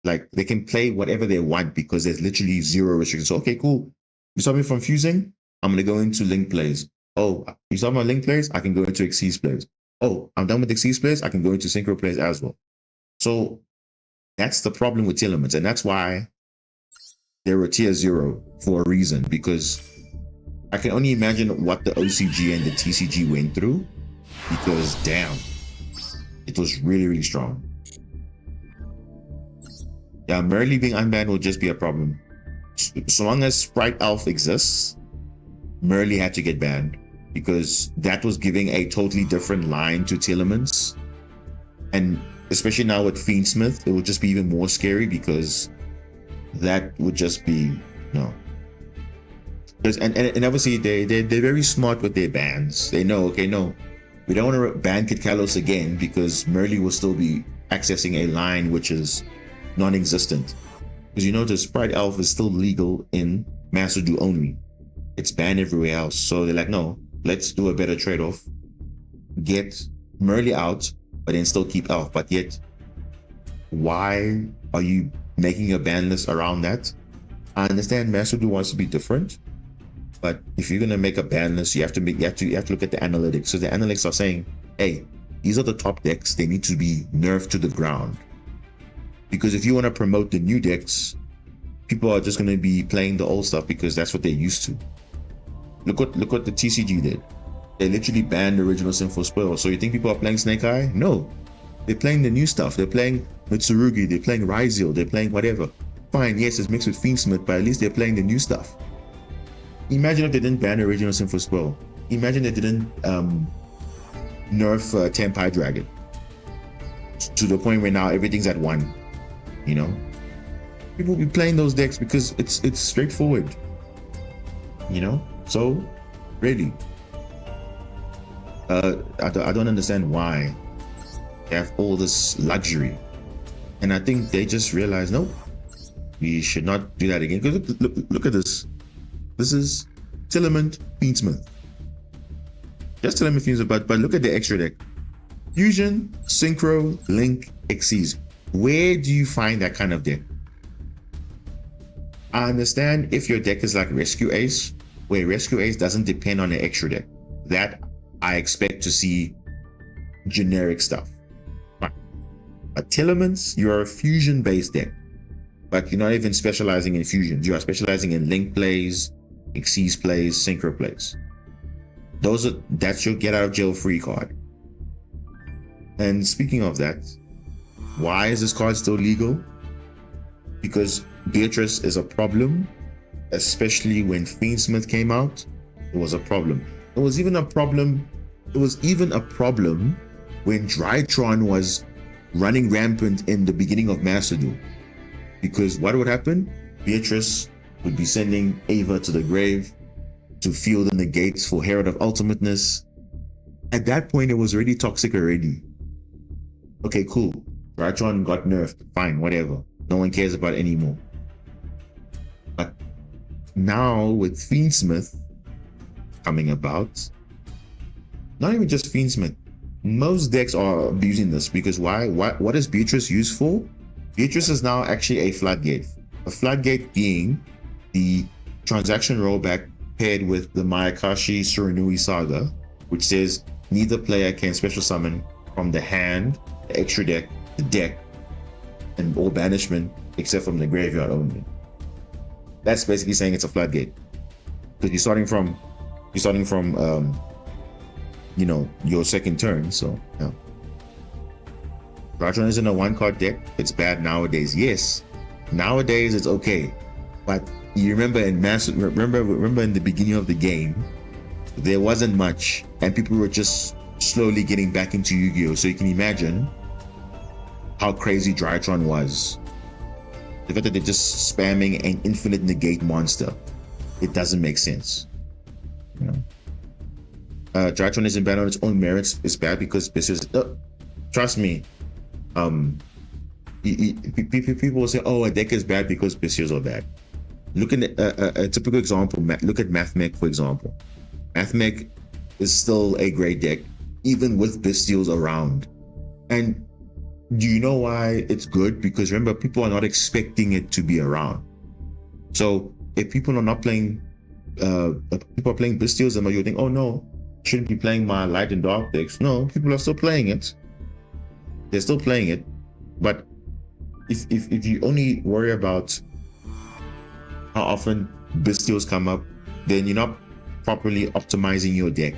Speaker 1: like they can play whatever they want because there's literally zero restrictions. So, okay, cool. You stop me from fusing, I'm gonna go into link plays. Oh, you stop my link plays, I can go into Xyz plays. Oh, I'm done with Xyz plays, I can go into synchro plays as well. So that's the problem with Tillermans, and that's why they were tier 0 for a reason, because I can only imagine what the OCG and the TCG went through, because damn, it was really, really strong. Yeah, Merely being unbanned will just be a problem. So long as Sprite Elf exists, Merely had to get banned, because that was giving a totally different line to Tillermans. And
Speaker 2: especially now with Fiendsmith, it would just be even more scary because that would just be no. And obviously they're very smart with their bans. They know, okay, no, we don't want to ban Kid Kalos again because Merly will still be accessing a line which is non-existent. Because you notice Pride Elf is still legal in Master Duel only. It's banned everywhere else. So they're like, no, let's do a better trade-off. Get Merly out, but then still keep Elf. But yet, why are you making a ban list around that? I understand Master Duel wants to be different, but if you're gonna make a ban list, you have to look at the analytics. So the analytics are saying, hey, these are the top decks. They need to be nerfed to the ground. Because if you want to promote the new decks, people are just going to be playing the old stuff because that's what they're used to. Look what the TCG did. They literally banned the original Sinful Spoil. So you think people are playing Snake Eye? No. They're playing the new stuff. They're playing Mitsurugi. They're playing Ryzeal. They're playing whatever. Fine, yes, it's mixed with Fiendsmith, but at least they're playing the new stuff. Imagine if they didn't ban the original Sinful Spoil. Imagine they didn't nerf Tempai Dragon to the point where now everything's at 1. You know, people will be playing those decks because it's straightforward. You know, so really, I don't understand why they have all this luxury, and I think they just realized, no, we should not do that again. Because look at this. This is Tillerman Fiendsmith. Just Tillerman Fiendsmith, but look at the extra deck: Fusion, Synchro, Link, Xyz. Where do you find that kind of deck? I understand if your deck is like Rescue Ace, where Rescue Ace doesn't depend on an extra deck. That I expect to see generic stuff. But Tillerman's, you're a fusion-based deck, but you're not even specializing in fusions. You are specializing in Link plays, Xyz plays, Synchro plays. That's your get out of jail free card. And speaking of that, why is this card still legal? Because Beatrice is a problem, especially when Fiendsmith came out. It was a problem. It was even a problem when Drytron was running rampant in the beginning of Master Duel. Because what would happen? Beatrice would be sending Ava to the grave to field the negates for Herald of Ultimateness. At that point, it was already toxic already. Okay, cool. Drytron got nerfed. Fine, whatever. No one cares about it anymore. But now with Fiendsmith coming about, not even just Fiendsmith, most decks are abusing this because why? What is Beatrice used for? Beatrice is now actually a floodgate. A floodgate being the transaction rollback paired with the Mayakashi Surinui saga, which says neither player can special summon from the hand, the extra deck, the deck, and all banishment except from the graveyard only. That's basically saying it's a floodgate because you're starting from you know, your second turn. So yeah, Drytron isn't a 1-card deck. It's bad nowadays. Yes, nowadays it's okay, but you remember in remember in the beginning of the game, there wasn't much, and people were just slowly getting back into Yu-Gi-Oh. So you can imagine how crazy Drytron was. The fact that they're just spamming an infinite negate monster, it doesn't make sense. You know, Drytron isn't bad on its own merits. It's bad because trust me. People will say, "Oh, a deck is bad because Bestials are bad." Look at a typical example. Look at Mathmech, for example. Mathmech is still a great deck, even with Bestials around. And do you know why it's good? Because remember, people are not expecting it to be around. So if people are not playing, people are playing Bestials, and you think, "Oh no, I shouldn't be playing my light and dark decks." No, people are still playing it. They're still playing it, but if you only worry about how often Bestials come up, then you're not properly optimizing your deck.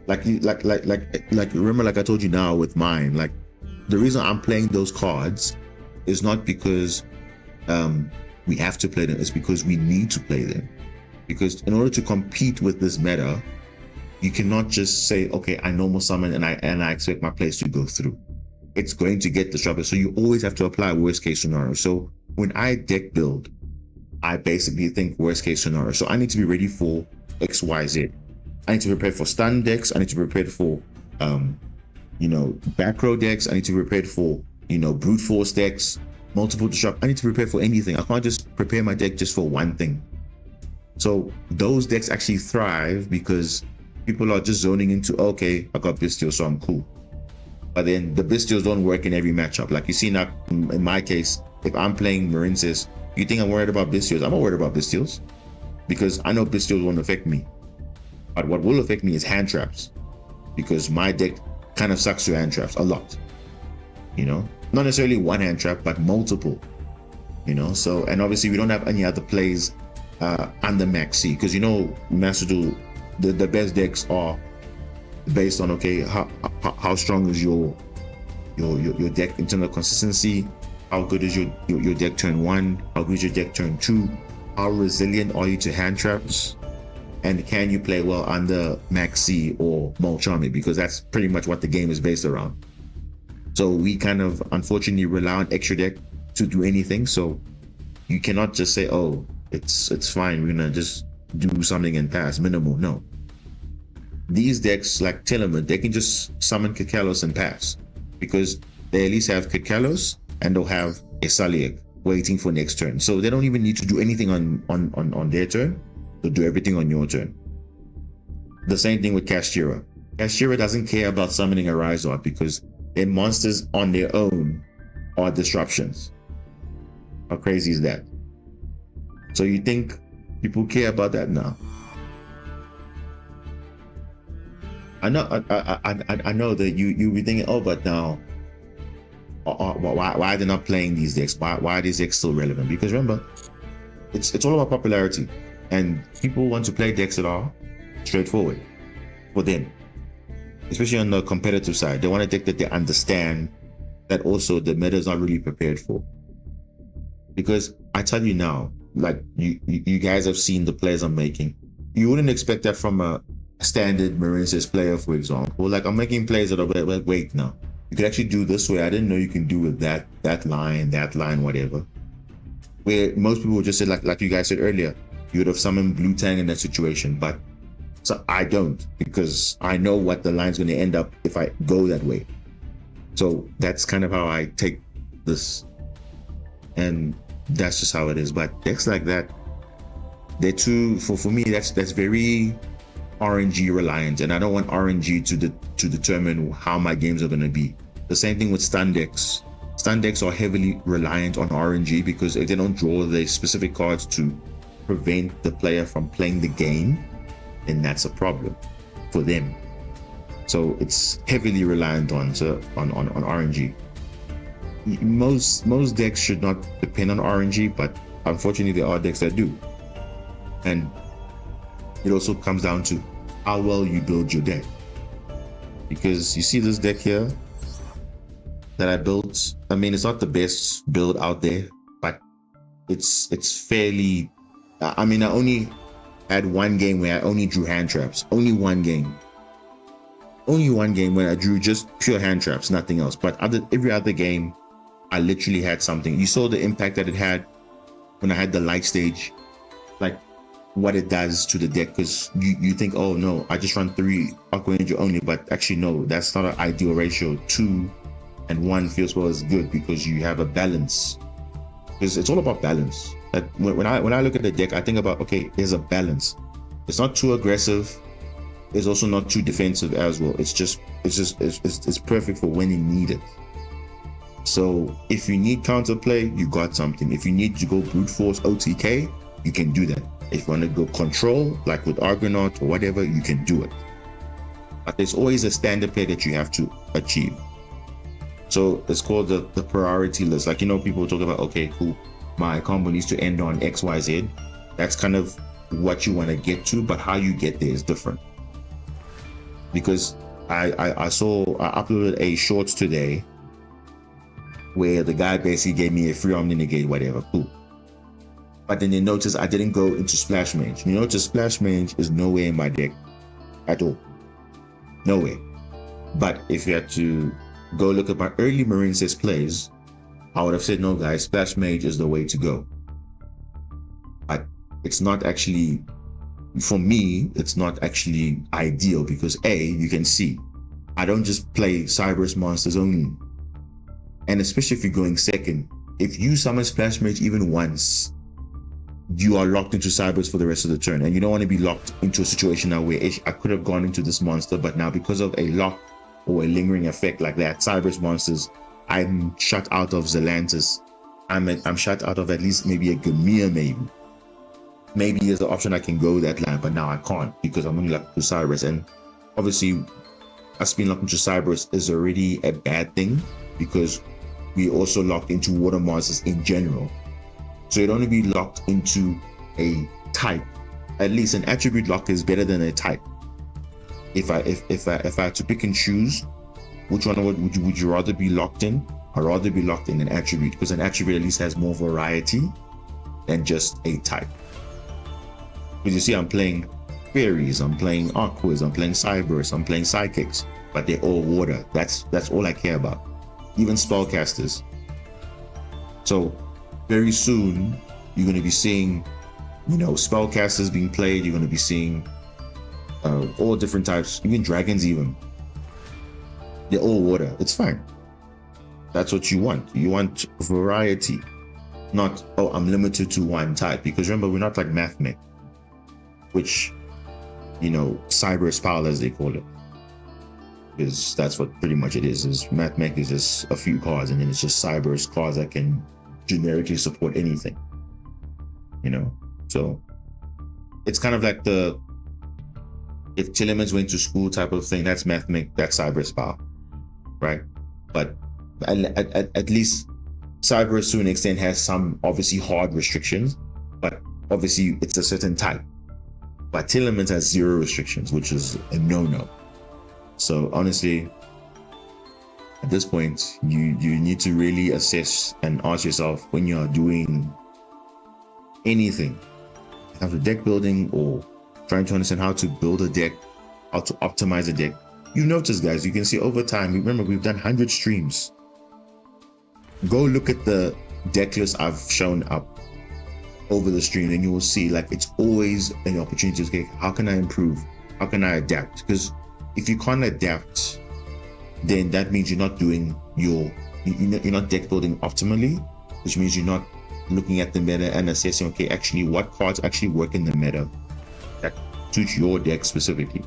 Speaker 2: Like remember, like I told you now with mine, like the reason I'm playing those cards is not because we have to play them, it's because we need to play them. Because in order to compete with this meta, you cannot just say, okay, I normal summon and I expect my plays to go through. it's going to get disrupted. So you always have to apply worst case scenario. So when I deck build, I basically think worst case scenario. So I need to be ready for X, Y, Z. I need to prepare for stun decks. I need to prepare for, back row decks. I need to prepare for, brute force decks, multiple disrupt. I need to prepare for anything. I can't just prepare my deck just for one thing. So those decks actually thrive because people are just zoning into, okay, I got Bestial, so I'm cool. But then the Bestials don't work in every matchup. Like you see now, in my case, if I'm playing Marincess, you think I'm worried about Bestials? I'm not worried about Bestials because I know Bestials won't affect me. But what will affect me is hand traps, because my deck kind of sucks to hand traps a lot. Not necessarily one hand trap, but multiple. So, and obviously we don't have any other plays under Max C, because Master Duel, the best decks are based on, okay, how strong is your deck in terms of consistency, how good is your deck turn 1, how good is your deck turn 2, how resilient are you to hand traps, and can you play well under Max C or Mulcharming, because that's pretty much what the game is based around. So we kind of unfortunately rely on extra deck to do anything. So you cannot just say, oh, it's fine, we're gonna just do something and pass minimal. No, these decks like Telemid, they can just summon Kakalos and pass, because they at least have Kakalos and they'll have a Saliak waiting for next turn. So they don't even need to do anything on their turn. They'll do everything on your turn. The same thing with Kashtira. Kashtira doesn't care about summoning a Rise Art because their monsters on their own are disruptions. How crazy is that? So you think people care about that now? I know that you be thinking, oh, but now, why are they not playing these decks? Why are these decks still relevant? Because remember, it's all about popularity, and people want to play decks that are straightforward for them, especially on the competitive side. They want a deck that they understand, that also the meta is not really prepared for. Because I tell you now, like you guys have seen the plays I'm making. You wouldn't expect that from a standard Marincess player, for example. Like, I'm making plays that are, wait, now you can actually do this way. I didn't know you can do with that line, whatever. Where most people would just say, like you guys said earlier, you would have summoned Blue Tang in that situation, but so I don't, because I know what the line's going to end up if I go that way. So that's kind of how I take this, and that's just how it is. But decks like that, they're too, for me, that's very RNG reliant, and I don't want RNG to determine how my games are going to be. The same thing with stun decks. Stun decks are heavily reliant on RNG, because if they don't draw the specific cards to prevent the player from playing the game, then that's a problem for them. So it's heavily reliant on RNG. Most decks should not depend on RNG, but unfortunately there are decks that do. And it also comes down to how well you build your deck. Because you see this deck here that I built, I mean, it's not the best build out there, but it's fairly, I mean, I only had one game where I only drew hand traps. Only one game where I drew just pure hand traps, nothing else. But every other game, I literally had something. You saw the impact that it had when I had the light stage, like what it does to the deck. Because you think, oh no, I just run 3 Aqua Angel only, but actually no, that's not an ideal ratio. 2 and 1 feels well is good, because you have a balance. Because it's all about balance. That when I look at the deck, I think about, okay, there's a balance. It's not too aggressive. It's also not too defensive as well. It's perfect for when you need it. So if you need counterplay, you got something. If you need to go brute force OTK, you can do that. If you want to go control, like with Argonaut or whatever, you can do it. But there's always a standard play that you have to achieve. So it's called the priority list. Like, people talk about, okay, cool, my combo needs to end on XYZ. That's kind of what you want to get to, but how you get there is different. Because I uploaded a shorts today where the guy basically gave me a free Omni Negate, whatever, cool. But then they noticed I didn't go into Splash Mage. Splash Mage is nowhere in my deck at all. Nowhere. But if you had to go look at my early Marincess plays, I would have said, no guys, Splash Mage is the way to go. But it's not actually, for me, it's not actually ideal because you can see, I don't just play Cyberus monsters only. And especially if you're going second, if you summon Splash Mage even once, you are locked into Cyberus for the rest of the turn. And you don't want to be locked into a situation now where I could have gone into this monster, but now because of a lock or a lingering effect like that, Cyberus monsters, I'm shut out of Zelantis. I'm shut out of at least maybe a Gamia Maybe there's an option I can go that land, but now I can't because I'm only locked to Cyberus. And obviously, us being locked into Cyberus is already a bad thing because we also locked into water monsters in general. So you'd only be locked into a type. At least an attribute lock is better than a type. If I had to pick and choose, which one would you rather be locked in? I'd rather be locked in an attribute because an attribute at least has more variety than just a type. Because you see, I'm playing fairies, I'm playing aquas, I'm playing Cyberus, I'm playing psychics, but they're all water. That's all I care about. Even spellcasters. So very soon you're going to be seeing, spellcasters being played. You're going to be seeing all different types, even dragons. Even they're all water. It's fine. That's what you want. You want variety, not I'm limited to one type. Because remember, we're not like Mathmech, which Cyberus Power as they call it. Because that's what pretty much it is. Mathmech is just a few cards, and then it's just Cyberus cards that can generically support anything. So it's kind of like if Tillemans went to school type of thing. That's Mathmech, that's Cyberus Power, right? But at least Cyberus to an extent has some obviously hard restrictions, but obviously it's a certain type. But Tillemans has 0 restrictions, which is a no-no. So honestly, at this point, you need to really assess and ask yourself when you are doing anything, after deck building or trying to understand how to build a deck, how to optimize a deck. You notice, guys, you can see over time, remember we've done 100 streams. Go look at the deck list I've shown up over the stream and you will see like it's always an opportunity to say, how can I improve? How can I adapt? Because if you can't adapt, then that means you're not doing you're not deck building optimally, which means you're not looking at the meta and assessing, okay, actually what cards actually work in the meta that suit your deck specifically.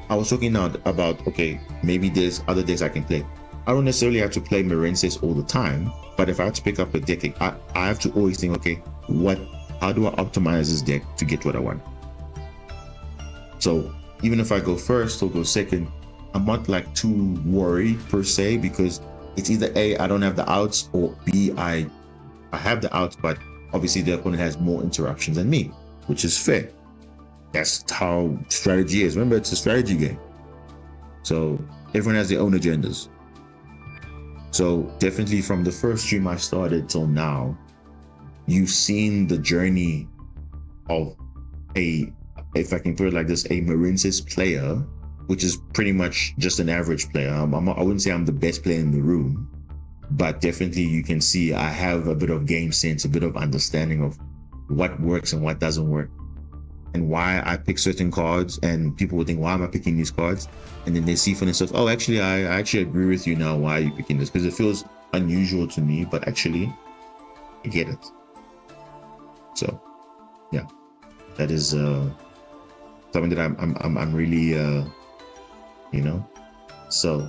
Speaker 2: I was talking now about, okay, maybe there's other decks I can play. I don't necessarily have to play Marincess all the time, but if I have to pick up a deck, I have to always think, okay, how do I optimize this deck to get what I want? So even if I go first or go second, I'm not like too worried per se, because it's either A, I don't have the outs, or B, I have the outs, but obviously the opponent has more interruptions than me, which is fair. That's how strategy is. Remember, it's a strategy game. So everyone has their own agendas. So definitely from the first stream I started till now, you've seen the journey of if I can put it like this, a Marincess player, which is pretty much just an average player. I wouldn't say I'm the best player in the room, but definitely you can see I have a bit of game sense, a bit of understanding of what works and what doesn't work, and why I pick certain cards. And people will think, why am I picking these cards? And then they see for themselves, oh, actually, I actually agree with you now. Why are you picking this? Because it feels unusual to me, but actually, I get it. So, yeah, that is something that I'm really, So,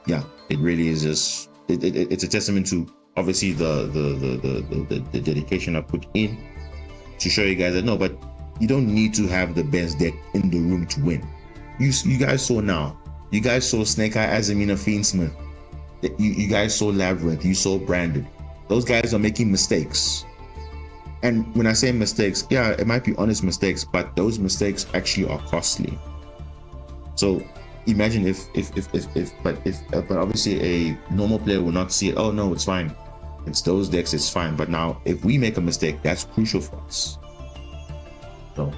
Speaker 2: yeah, it really is just it's a testament to obviously the dedication I put in to show you guys that no, but you don't need to have the best deck in the room to win. You guys saw now. You guys saw Snake Eye, Azamina, Fiendsmith. You guys saw Labyrinth. You saw Branded. Those guys are making mistakes. And when I say mistakes, yeah, it might be honest mistakes, but those mistakes actually are costly. So imagine but obviously a normal player will not see it. Oh no, it's fine. It's those decks, it's fine. But now if we make a mistake, that's crucial for us. So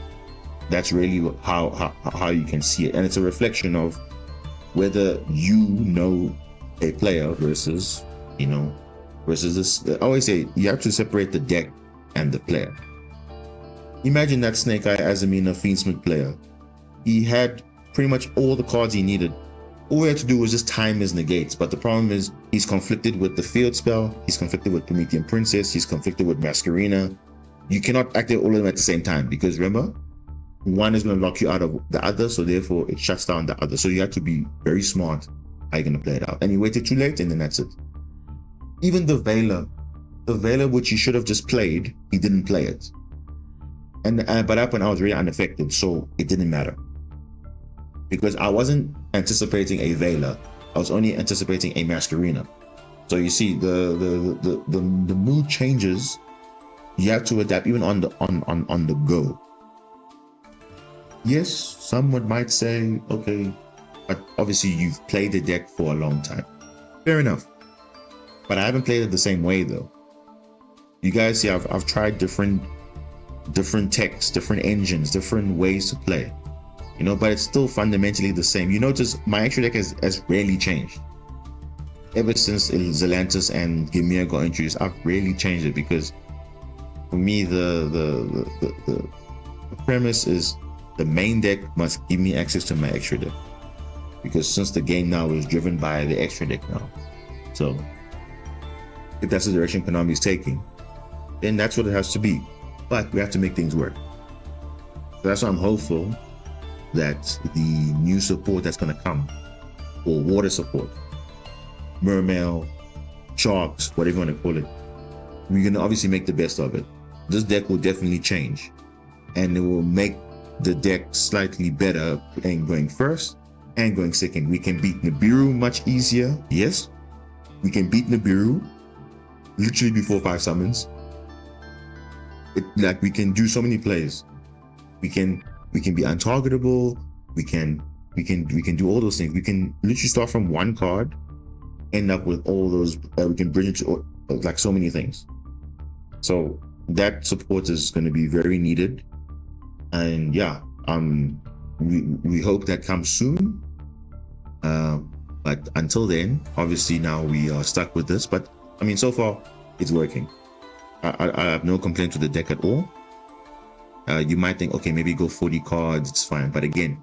Speaker 2: that's really how you can see it. And it's a reflection of whether you know a player versus, versus this. I always say you have to separate the deck and the player. Imagine that Snake Eye Azamina Fiendsmith player. He had pretty much all the cards he needed. All we had to do was just time his negates, but the problem is he's conflicted with the field spell, he's conflicted with Promethean Princess, he's conflicted with Masquerena. You cannot activate all of them at the same time, because remember, one is going to lock you out of the other, so therefore it shuts down the other. So you have to be very smart how you're going to play it out. And you waited too late, and then that's it. Even the Veiler which he should have just played, he didn't play it. And by that point I was really unaffected, so it didn't matter. Because I wasn't anticipating a Veiler, I was only anticipating a Masquerena. So you see, the mood changes. You have to adapt even on the go. Yes, someone might say, okay, but obviously you've played the deck for a long time. Fair enough. But I haven't played it the same way though. You guys see, I've tried different techs, different engines, different ways to play. But it's still fundamentally the same. You notice my extra deck has rarely changed. Ever since Zelantis and Gimir got introduced, I've rarely changed it, because for me the premise is the main deck must give me access to my extra deck. Because since the game now is driven by the extra deck now. So if that's the direction Konami is taking, then that's what it has to be. But we have to make things work. So that's why I'm hopeful that the new support that's going to come, or water support, mermail, sharks, whatever you want to call it, we're going to obviously make the best of it. This deck will definitely change, and it will make the deck slightly better and going first and going second. We can beat Nibiru much easier. Yes, we can beat Nibiru literally before 5 summons. We can do so many plays. We can be untargetable. We can do all those things. We can literally start from one card, end up with all those. We can bring it to like so many things. So that support is going to be very needed, and yeah, we hope that comes soon. But until then, obviously now we are stuck with this. But I mean, so far it's working. I have no complaint with the deck at all. You might think, okay, maybe go 40 cards, it's fine. But again,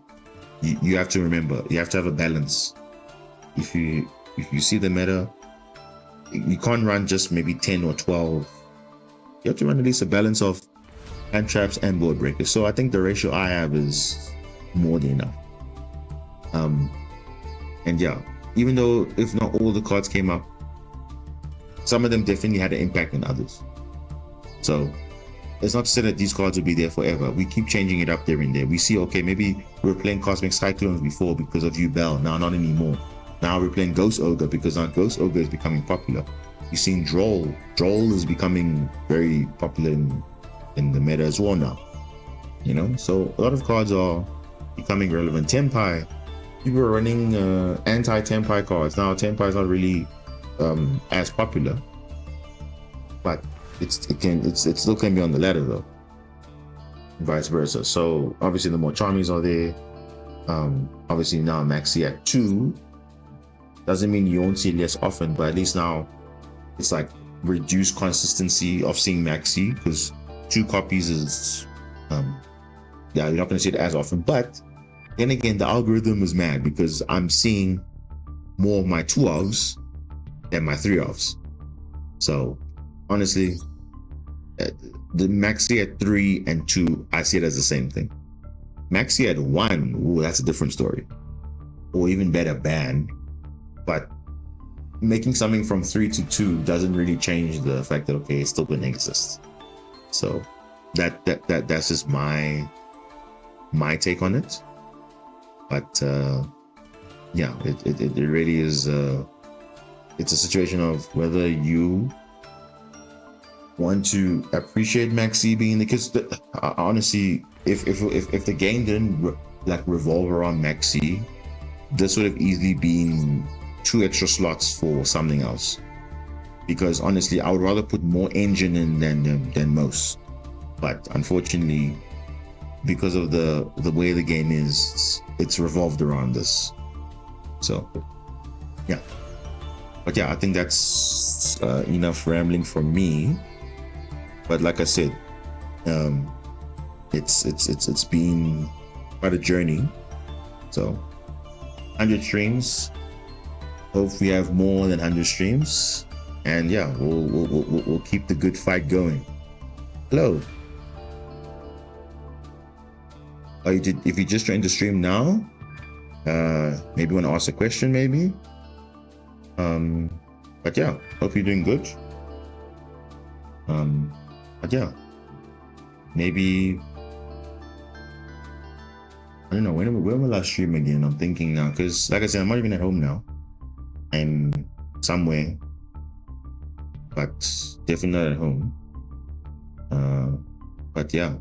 Speaker 2: you have to remember, you have to have a balance. If you see the meta, you can't run just maybe 10 or 12. You have to run at least a balance of hand traps and board breakers. So I think the ratio I have is more than enough. And yeah, even though if not all the cards came up, some of them definitely had an impact on others. So it's not to say that these cards will be there forever. We keep changing it up there and there. We see, okay, maybe we were playing Cosmic Cyclones before because of Bell. Now not anymore. Now we're playing Ghost Ogre because now Ghost Ogre is becoming popular. You've seen Droll. Droll is becoming very popular in the meta as well now. So a lot of cards are becoming relevant. Tenpai, people are running anti-Tenpai cards. Now Tenpai is not really as popular, but it still can be on the ladder though, vice versa. So obviously the more Charmies are there. Obviously now Maxi at 2 doesn't mean you won't see it less often, but at least now it's like reduced consistency of seeing Maxi, because 2 copies is you're not going to see it as often. But then again, the algorithm is mad, because I'm seeing more of my 2-ofs than my 3-ofs. So honestly, the Maxi at 3 and 2, I see it as the same thing. Maxi at 1, ooh, that's a different story. Or even better, ban. But making something from 3 to 2 doesn't really change the fact that, okay, it's still going to exist. So that's just my take on it. But yeah, it really is. It's a situation of whether you want to appreciate Maxi being the case. Honestly, if the game didn't revolve around Maxi, this would have easily been 2 extra slots for something else. Because honestly, I would rather put more engine in than most. But unfortunately, because of the way the game is, it's revolved around this. So yeah, but yeah, I think that's enough rambling from me. But like I said, it's been quite a journey. So 100 streams. Hope we have more than 100 streams, and yeah, we'll keep the good fight going. Hello. Oh, if you just joined the stream now, maybe want to ask a question, maybe. But yeah, hope you're doing good. But yeah, maybe I don't know when will I stream again. I'm thinking now, because like I said, I'm not even at home now. I'm somewhere, but definitely not at home. But yeah,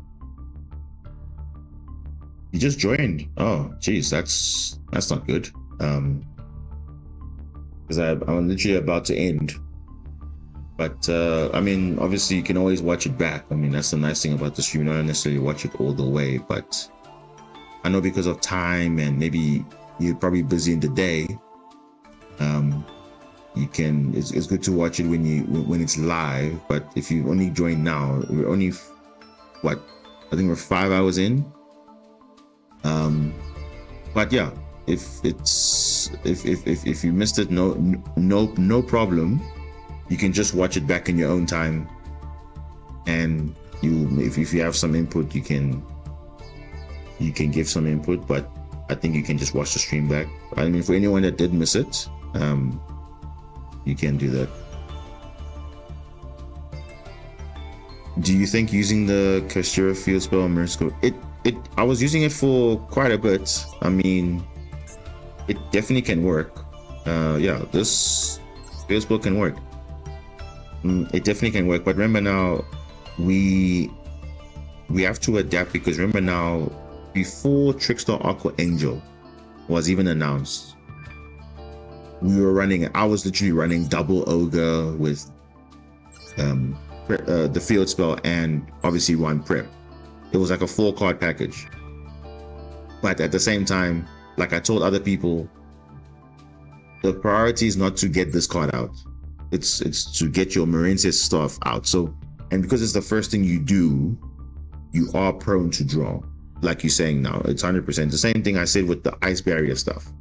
Speaker 2: you just joined. Oh, geez, that's not good. Because I'm literally about to end. But I mean, obviously, you can always watch it back. I mean, that's the nice thing about the stream. You don't necessarily watch it all the way, but I know because of time and maybe you're probably busy in the day. You can. It's good to watch it when it's live. But if you only join now, we're only what I think we're 5 hours in. But yeah, if you missed it, no problem. You can just watch it back in your own time, and if you have some input, you can give some input. But I think you can just watch the stream back. I mean, for anyone that did miss it, you can do that. Do you think using the Kashira field spell on Marincess? I was using it for quite a bit. I mean, it definitely can work. Yeah, this field spell can work. It definitely can work. But remember now, we have to adapt, because remember now, before Trickstar Aqua Angel was even announced, I was literally running double Ogre with the field spell and obviously one prep. It was like a 4-card package. But at the same time, like I told other people, the priority is not to get this card out. It's to get your Marincess stuff out. So, and because it's the first thing you do, you are prone to draw. Like you're saying now, it's 100%. The same thing I said with the Ice Barrier stuff.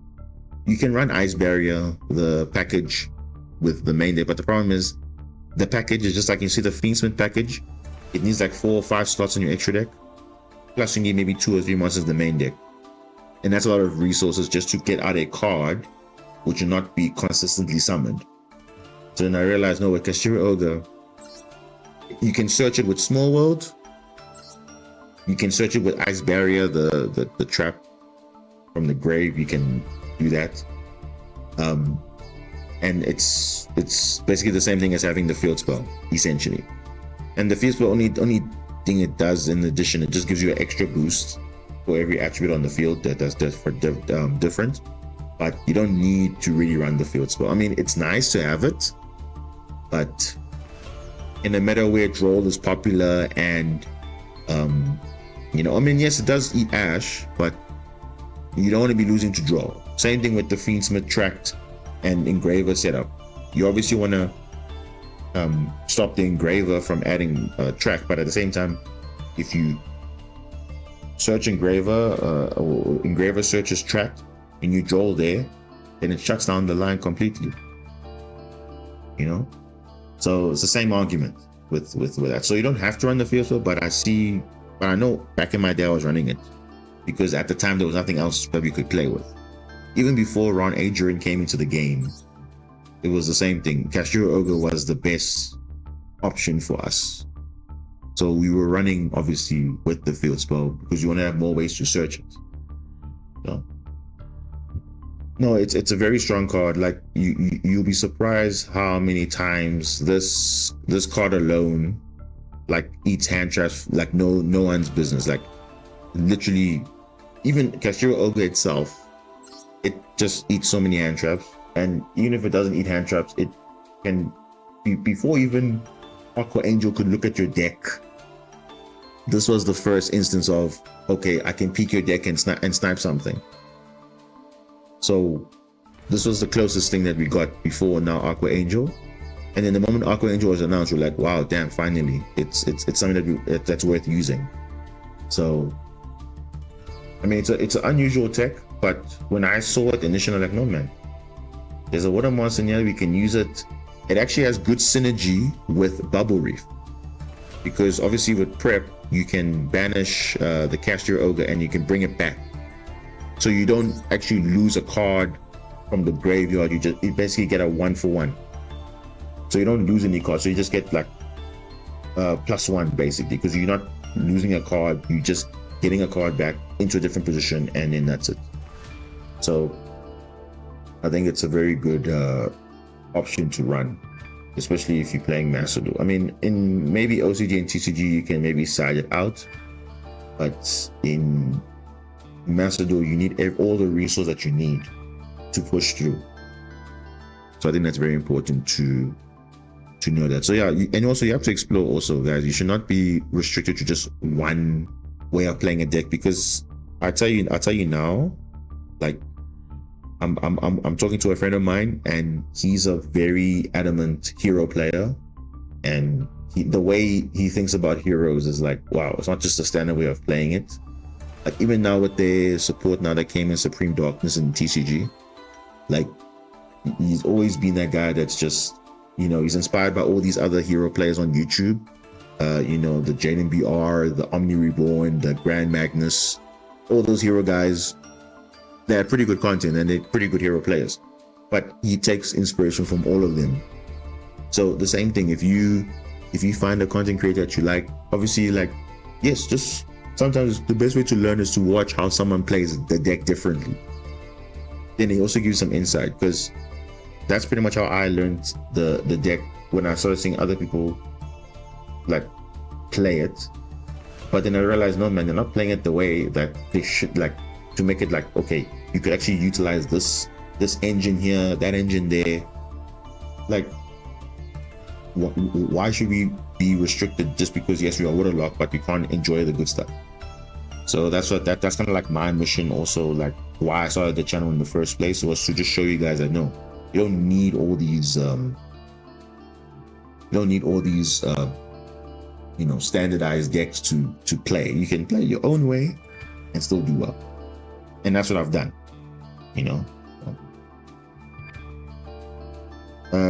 Speaker 2: You can run Ice Barrier, the package, with the main deck, but the problem is, the package is just like you see the Fiendsmith package. It needs like 4 or 5 slots on your extra deck. Plus you need maybe 2 or 3 monsters in the main deck. And that's a lot of resources just to get out a card which will not be consistently summoned. So then I realized, no, with Kashira Ogre, you can search it with Small World. You can search it with Ice Barrier, the trap from the grave. You can do that. And it's basically the same thing as having the field spell, essentially. And the field spell, only thing it does in addition, it just gives you an extra boost for every attribute on the field that's different. But you don't need to really run the field spell. I mean, it's nice to have it, but in a meta where Droll is popular and I mean, yes, it does eat Ash, but you don't want to be losing to Droll. Same thing with the Fiendsmith Tract and Engraver setup. You obviously want to stop the Engraver from adding Tract, but at the same time, if you search Engraver, or Engraver searches Tract, and you Droll there, then it shuts down the line completely. So it's the same argument with that. So you don't have to run the field spell, but I know back in my day I was running it because at the time there was nothing else that we could play with. Even before Ron Adrian came into the game, it was the same thing. Kashira Ogre was the best option for us. So we were running obviously with the field spell because you want to have more ways to search it. So no, it's a very strong card. Like you'll be surprised how many times this card alone like eats hand traps like no one's business. Like literally, even Kashira Ogre itself, it just eats so many hand traps. And even if it doesn't eat hand traps, it can before even Aqua Angel could look at your deck. This was the first instance of, okay, I can peek your deck and snipe something. So this was the closest thing that we got before now Aqua Angel. And then the moment Aqua Angel was announced, we're like, wow, damn, finally, it's something that's worth using. So, I mean, it's an unusual tech, but when I saw it initially, I'm like, no, man, there's a water monster in here, we can use it. It actually has good synergy with Bubble Reef, because obviously with prep, you can banish the Castor Ogre and you can bring it back. So you don't actually lose a card from the graveyard, you basically get a 1-for-1. So you don't lose any cards, so you just get like +1 basically, because you're not losing a card, you're just getting a card back into a different position, and then that's it. So I think it's a very good option to run, especially if you're playing Master Duel. I mean, in maybe OCG and TCG you can maybe side it out, but in Master Duel you need all the resources that you need to push through. So I think that's very important to know that. So yeah, and also you have to explore also, guys. You should not be restricted to just one way of playing a deck, because I tell you now, like I'm talking to a friend of mine, and he's a very adamant hero player, and the way he thinks about heroes is like, wow, it's not just a standard way of playing it. Like even now with their support now that came in Supreme Darkness and TCG, like he's always been that guy that's just, you know, he's inspired by all these other hero players on YouTube. You know, the Jaden BR, the Omni Reborn, the Grand Magnus, all those hero guys. They have pretty good content and they're pretty good hero players. But he takes inspiration from all of them. So the same thing, if you find a content creator that you like, obviously, like, yes, just sometimes the best way to learn is to watch how someone plays the deck differently. Then he also gives some insight, because that's pretty much how I learned the deck, when I started seeing other people like play it. But then I realized, no man, they're not playing it the way that they should, like to make it like, okay, you could actually utilize this engine here, that engine there. Like, why should we be restricted just because yes we are waterlogged but we can't enjoy the good stuff? So that's kind of like my mission also, like why I started the channel in the first place, was to just show you guys that no, you don't need all these you know, standardized decks to play. You can play your own way and still do well, and that's what I've done, you know.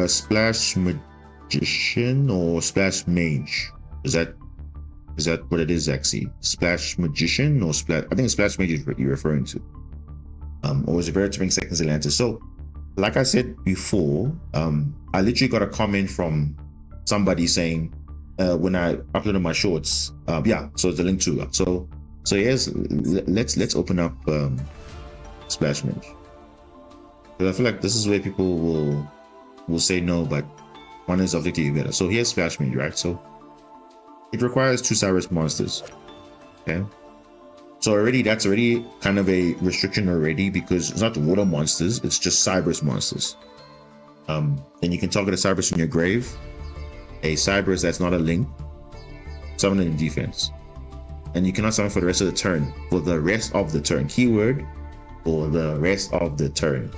Speaker 2: Splash Magician or Splash Mage, is that what it is actually? Splash Magician or Splash, I think Splash Mage is what you're referring to, or is it Veritable Seconds Atlantis? So like I said before, I literally got a comment from somebody saying when I uploaded my shorts, yeah, so it's the link to, so yes, let's open up Splash Mage, because I feel like this is where people will say no, but one is objectively better. So here's Splash Mage, right? So it requires 2 Cyrus monsters. Okay, so that's already kind of a restriction already, because it's not water monsters, it's just Cybers monsters. And you can target a Cybers in your grave, a Cybers that's not a link, summon it in defense, and you cannot summon for the rest of the turn. For the rest of the turn, keyword, for the rest of the turn.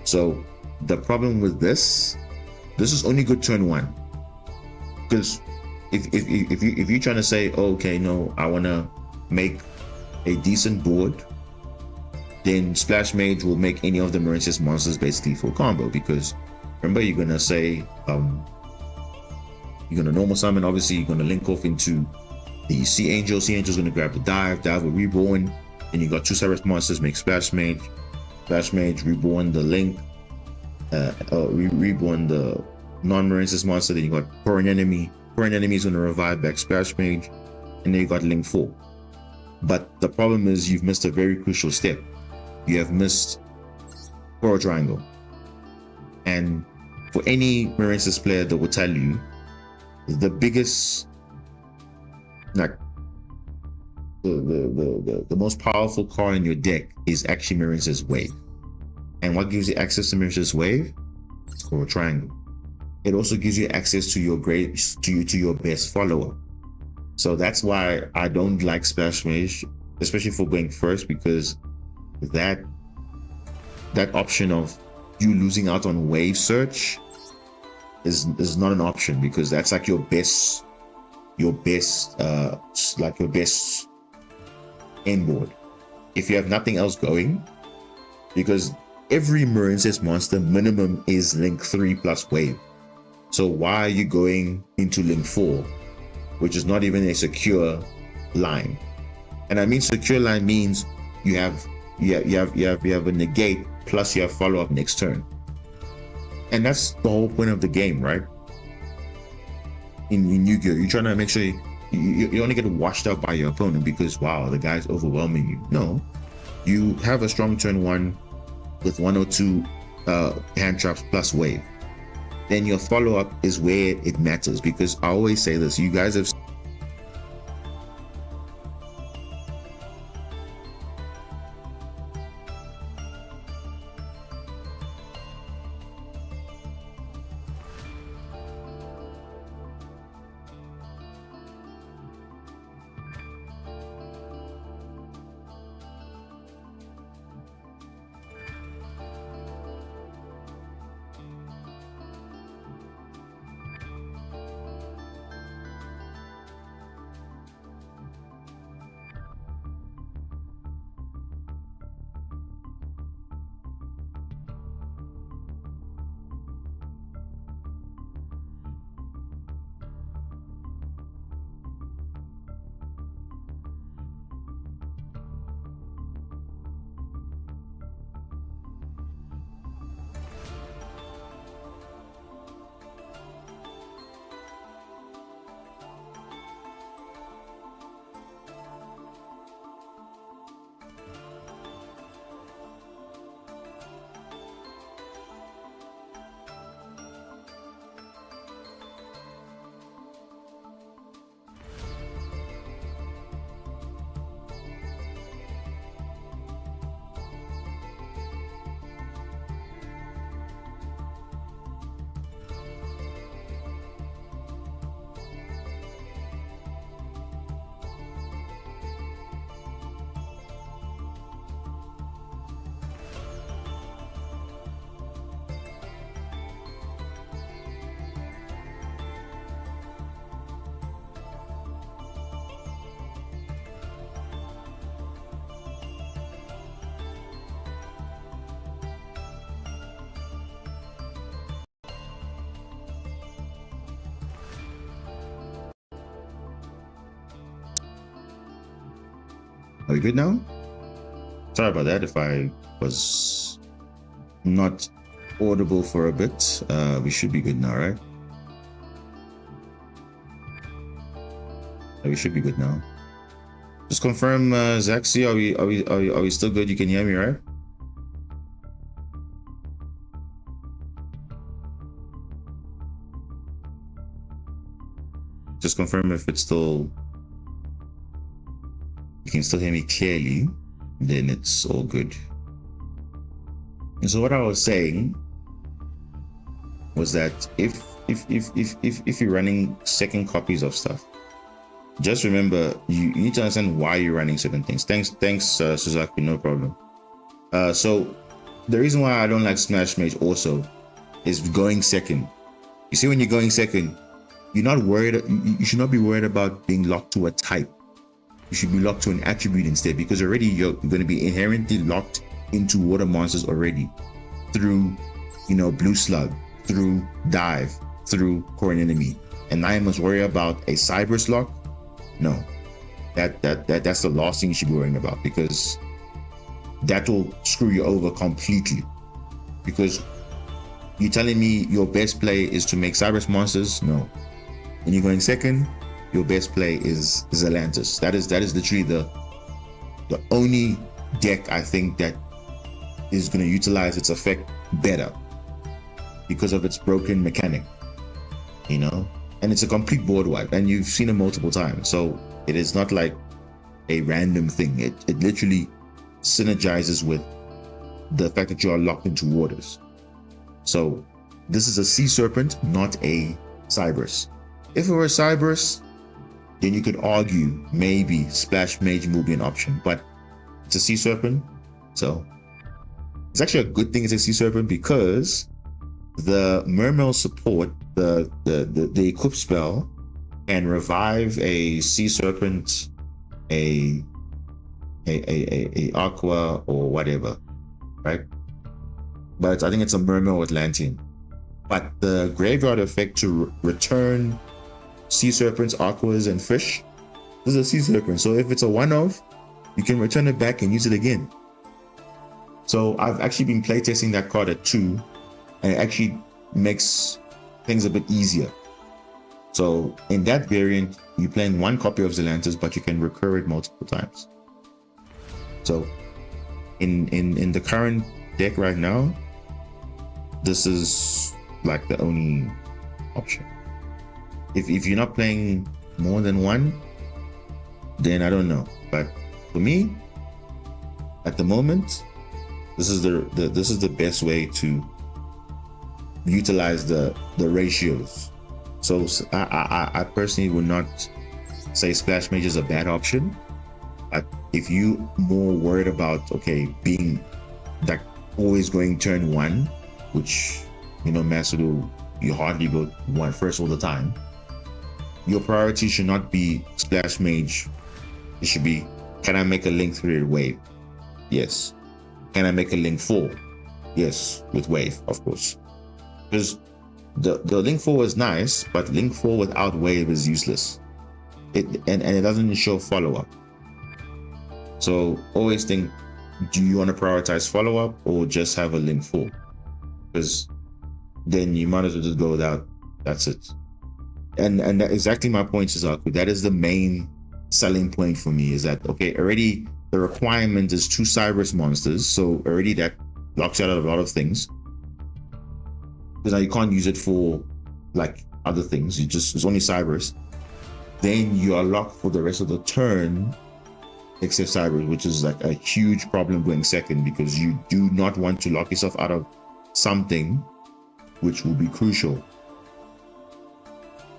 Speaker 2: So the problem with this is only good turn 1, because if you're trying to say, oh, okay, no, I want to make a decent board, then Splash Mage will make any of the Marincess monsters basically full combo, because remember, you're gonna say you're gonna normal summon, obviously you're gonna link off into the Sea Angel. Sea Angel's gonna grab the dive will reborn, and you got 2 Cyrus monsters, make Splash Mage, reborn the link, reborn the non-Marincess monster. Then you got Foreign Enemy is gonna revive back Splash Mage, and then you got link 4. But the problem is you've missed a very crucial step. You have missed Coral Triangle. And for any Marincess player that will tell you, the biggest, like the most powerful card in your deck is actually Marincess Wave. And what gives you access to Marincess Wave? It's Coral Triangle. It also gives you access to your to your best follower. So that's why I don't like Splash Mage, especially for going first, because that option of you losing out on wave search is not an option, because that's like your best end board if you have nothing else going, because every Marincess monster minimum is link 3 plus wave. So why are you going into link 4, which is not even a secure line? And I mean secure line means you have a negate plus you have follow up next turn. And that's the whole point of the game, right? In Yu-Gi-Oh, you're trying to make sure you only get washed out by your opponent because, wow, the guy's overwhelming you. No, you have a strong turn 1 with 1 or 2 hand traps plus wave. Then your follow-up is where it matters, because I always say this, you guys have Are we good now? Sorry about that if I was not audible for a bit. We should be good now, right? We should be good now. Just confirm, Zaxi, are we still good? You can hear me, right? Just confirm if it's still, you can still hear me clearly, then it's all good. And so what I was saying was that if you're running second copies of stuff, just remember you need to understand why you're running certain things. Thanks, Suzuki, no problem. So the reason why I don't like Smash Mage also is going second. You see, when you're going second, you're not worried. You should not be worried about being locked to a type. You should be locked to an attribute instead, because already you're going to be inherently locked into water monsters already through, Blue Slug, through Dive, through Core Enemy. And now you must worry about a Cyberus lock. No, that's the last thing you should be worrying about, because that will screw you over completely. Because you're telling me your best play is to make Cyberus monsters? No. When you're going second, your best play is Atlantis. That is literally the only deck I think that is going to utilize its effect better because of its broken mechanic, and it's a complete board wipe, and you've seen it multiple times. So it is not like a random thing. It literally synergizes with the fact that you are locked into waters. So this is a Sea Serpent, not a Cyberus. If it were a Cyberus, then you could argue maybe Splash Mage will be an option, but it's a Sea Serpent, so it's actually a good thing it's a Sea Serpent, because the Mermail support, the equip spell, can revive a Sea Serpent, a Aqua, or whatever, right? But I think it's a Mermail Atlantean. But the graveyard effect to return Sea Serpents, Aquas, and Fish, this is a Sea Serpent. So if it's a one-off, you can return it back and use it again. So I've actually been playtesting that card at 2, and it actually makes things a bit easier. So in that variant, you're playing one copy of Zelantis, but you can recur it multiple times. So in the current deck right now, this is like the only option. If you're not playing more than one, then I don't know. But for me, at the moment, this is the best way to utilize the ratios. So I personally would not say Splash Mage is a bad option. But if you more worried about being like always going turn 1, which Masterduel, you hardly go first all the time, your priority should not be Splash Mage. It should be, can I make a Link 3 wave? Yes. Can I make a Link 4? Yes, with wave, of course. Because the Link 4 is nice, but Link 4 without wave is useless. And it doesn't show follow-up. So always think, do you want to prioritize follow-up or just have a Link 4? Because then you might as well just go without. That's it. And that exactly my point, Suzaku. That is the main selling point for me, is that already the requirement is 2 Cyrus monsters, so already that locks out a lot of things. Because now you can't use it for like other things. It's only Cyrus. Then you are locked for the rest of the turn, except Cyrus, which is like a huge problem going second, because you do not want to lock yourself out of something which will be crucial.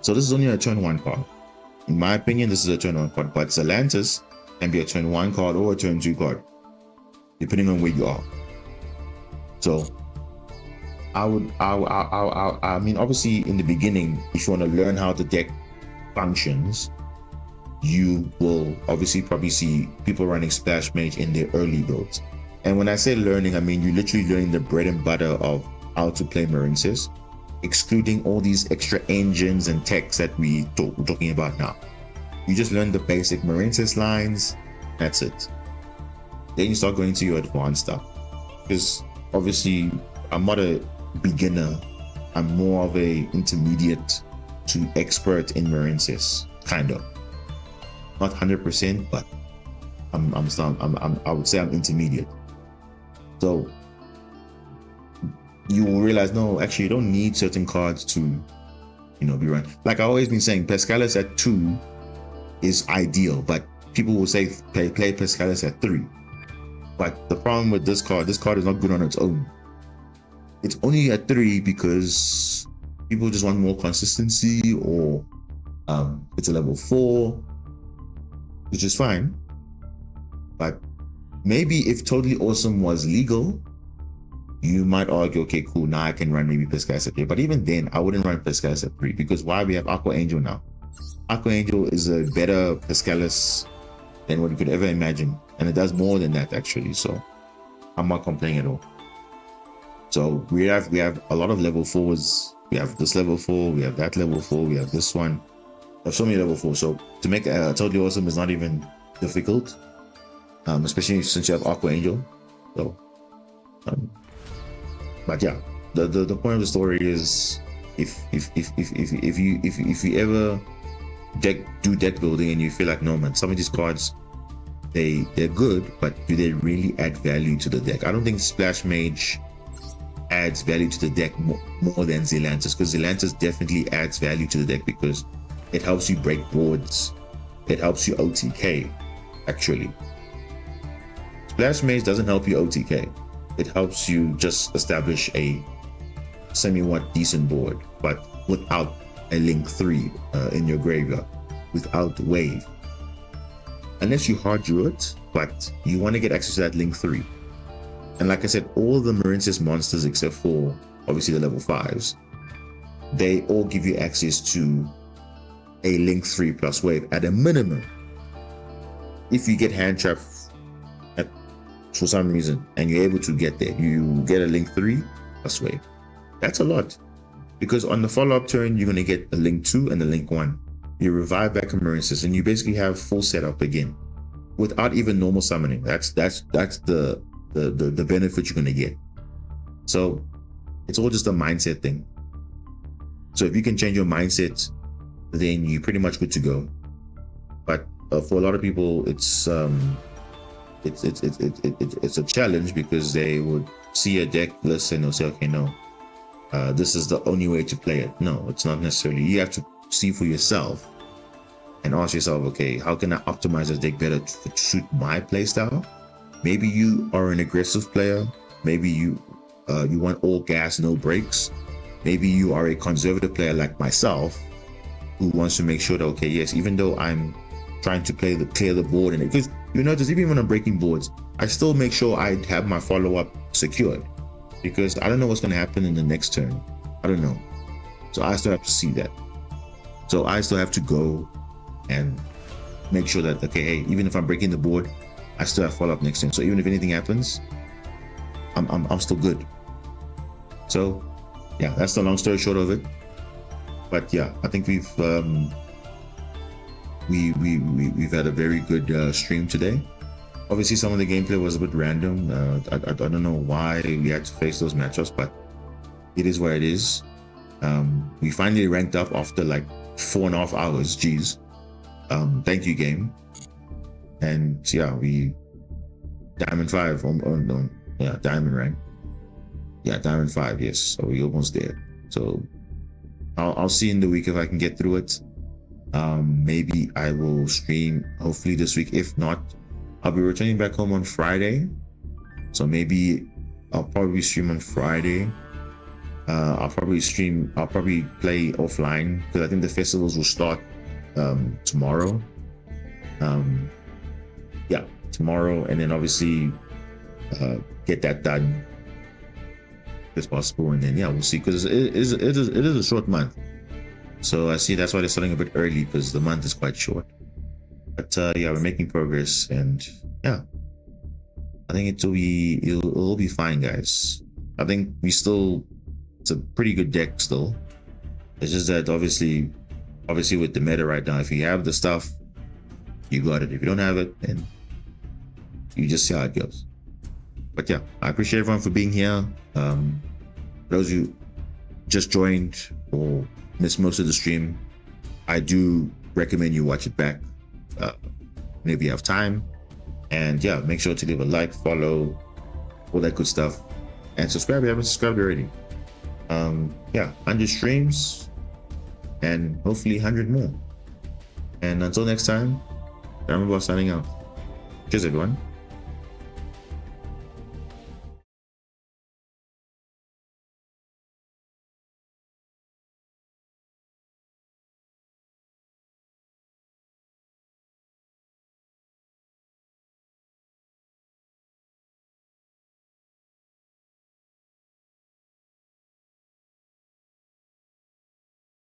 Speaker 2: So this is only a turn 1 card. In my opinion, this is a turn 1 card, but Zelantis can be a turn 1 card or a turn 2 card, depending on where you are. So I mean, obviously in the beginning, if you want to learn how the deck functions, you will obviously probably see people running Splash Mage in their early builds. And when I say learning, I mean you're literally learning the bread and butter of how to play Marincess, excluding all these extra engines and techs that we're talking about now. You just learn the basic Marincess lines, that's it. Then you start going to your advanced stuff. Because obviously I'm not a beginner, I'm more of a intermediate to expert in Marincess, kind of. Not 100%, but I would say I'm intermediate. So you will realize, no, actually you don't need certain cards to be run. Like I've always been saying, Pescalis at 2 is ideal, but people will say play Pescalis at 3. But the problem with this card is not good on its own. It's only at 3 because people just want more consistency, or it's a level 4, which is fine. But maybe if Totally Awesome was legal, you might argue, okay, cool, now I can run maybe Pescalis at 3. But even then, I wouldn't run Pescalis at 3, because why? We have Aqua Angel now. Aqua Angel is a better Pescalis than what you could ever imagine. And it does more than that, actually. So I'm not complaining at all. So we have a lot of level 4s. We have this level 4, we have that level 4, we have this one. There's so many level 4. So to make Totally Awesome is not even difficult, especially since you have Aqua Angel. So, but yeah, the point of the story is, if you ever do deck building and you feel like, no man, some of these cards they're good, but do they really add value to the deck? I don't think Splash Mage adds value to the deck more than Zelantis, because Zelantis definitely adds value to the deck because it helps you break boards, it helps you OTK. Actually, Splash Mage doesn't help you OTK. It helps you just establish a somewhat decent board, but without a Link 3 in your graveyard, without wave. Unless you hard draw it, but you want to get access to that Link 3. And like I said, all the Marincess monsters except for obviously the level 5s, they all give you access to a Link 3 plus wave at a minimum. If you get hand trapped for some reason and you're able to get there, you get a Link 3 plus wave. That's a lot, because on the follow-up turn you're going to get a Link 2 and a Link 1. You revive back a Marincess and you basically have full setup again without even normal summoning. That's the benefit you're going to get. So it's all just a mindset thing. So if you can change your mindset, then you're pretty much good to go. But for a lot of people, it's a challenge, because they would see a deck list and they'll say, okay, no, this is the only way to play it. No, it's not necessarily. You have to see for yourself and ask yourself, okay, how can I optimize this deck better to suit my playstyle? Maybe you are an aggressive player. Maybe you want all gas, no breaks. Maybe you are a conservative player like myself, who wants to make sure that, okay, yes, even though I'm trying to clear the board, and because you notice, even when I'm breaking boards, I still make sure I have my follow-up secured, because I don't know what's going to happen in the next turn. I don't know. So I still have to see that. So I still have to go and make sure that, okay, hey, even if I'm breaking the board, I still have follow-up next turn. So even if anything happens, I'm still good. So yeah, that's the long story short of it. But yeah, I think we've had a very good stream today. Obviously, some of the gameplay was a bit random. I don't know why we had to face those matchups, but it is what it is. We finally ranked up after like 4.5 hours. Jeez. Thank you, game. And yeah, we Diamond 5 yeah, Diamond rank. Yeah, Diamond 5, yes. So we're almost there. So I'll see in the week if I can get through it. Maybe I will stream hopefully this week. If not, I'll be returning back home on Friday. So maybe I'll probably stream on Friday. I'll probably play offline, because I think the festivals will start tomorrow. Yeah, tomorrow, and then obviously get that done as possible, and then yeah, we'll see, because it is a short month. So I see that's why they're starting a bit early, because the month is quite short. But yeah, we're making progress, and yeah, I think it'll be fine, guys. I think it's a pretty good deck still. It's just that obviously with the meta right now, if you have the stuff, you got it. If you don't have it, then you just see how it goes. But yeah, I appreciate everyone for being here. Those who just joined or missed most of the stream, I do recommend you watch it back whenever you have time. And yeah, make sure to leave a like, follow, all that good stuff, and subscribe if you haven't subscribed already. Yeah, 100 streams and hopefully 100 more. And until next time, I'm signing out. Cheers, everyone.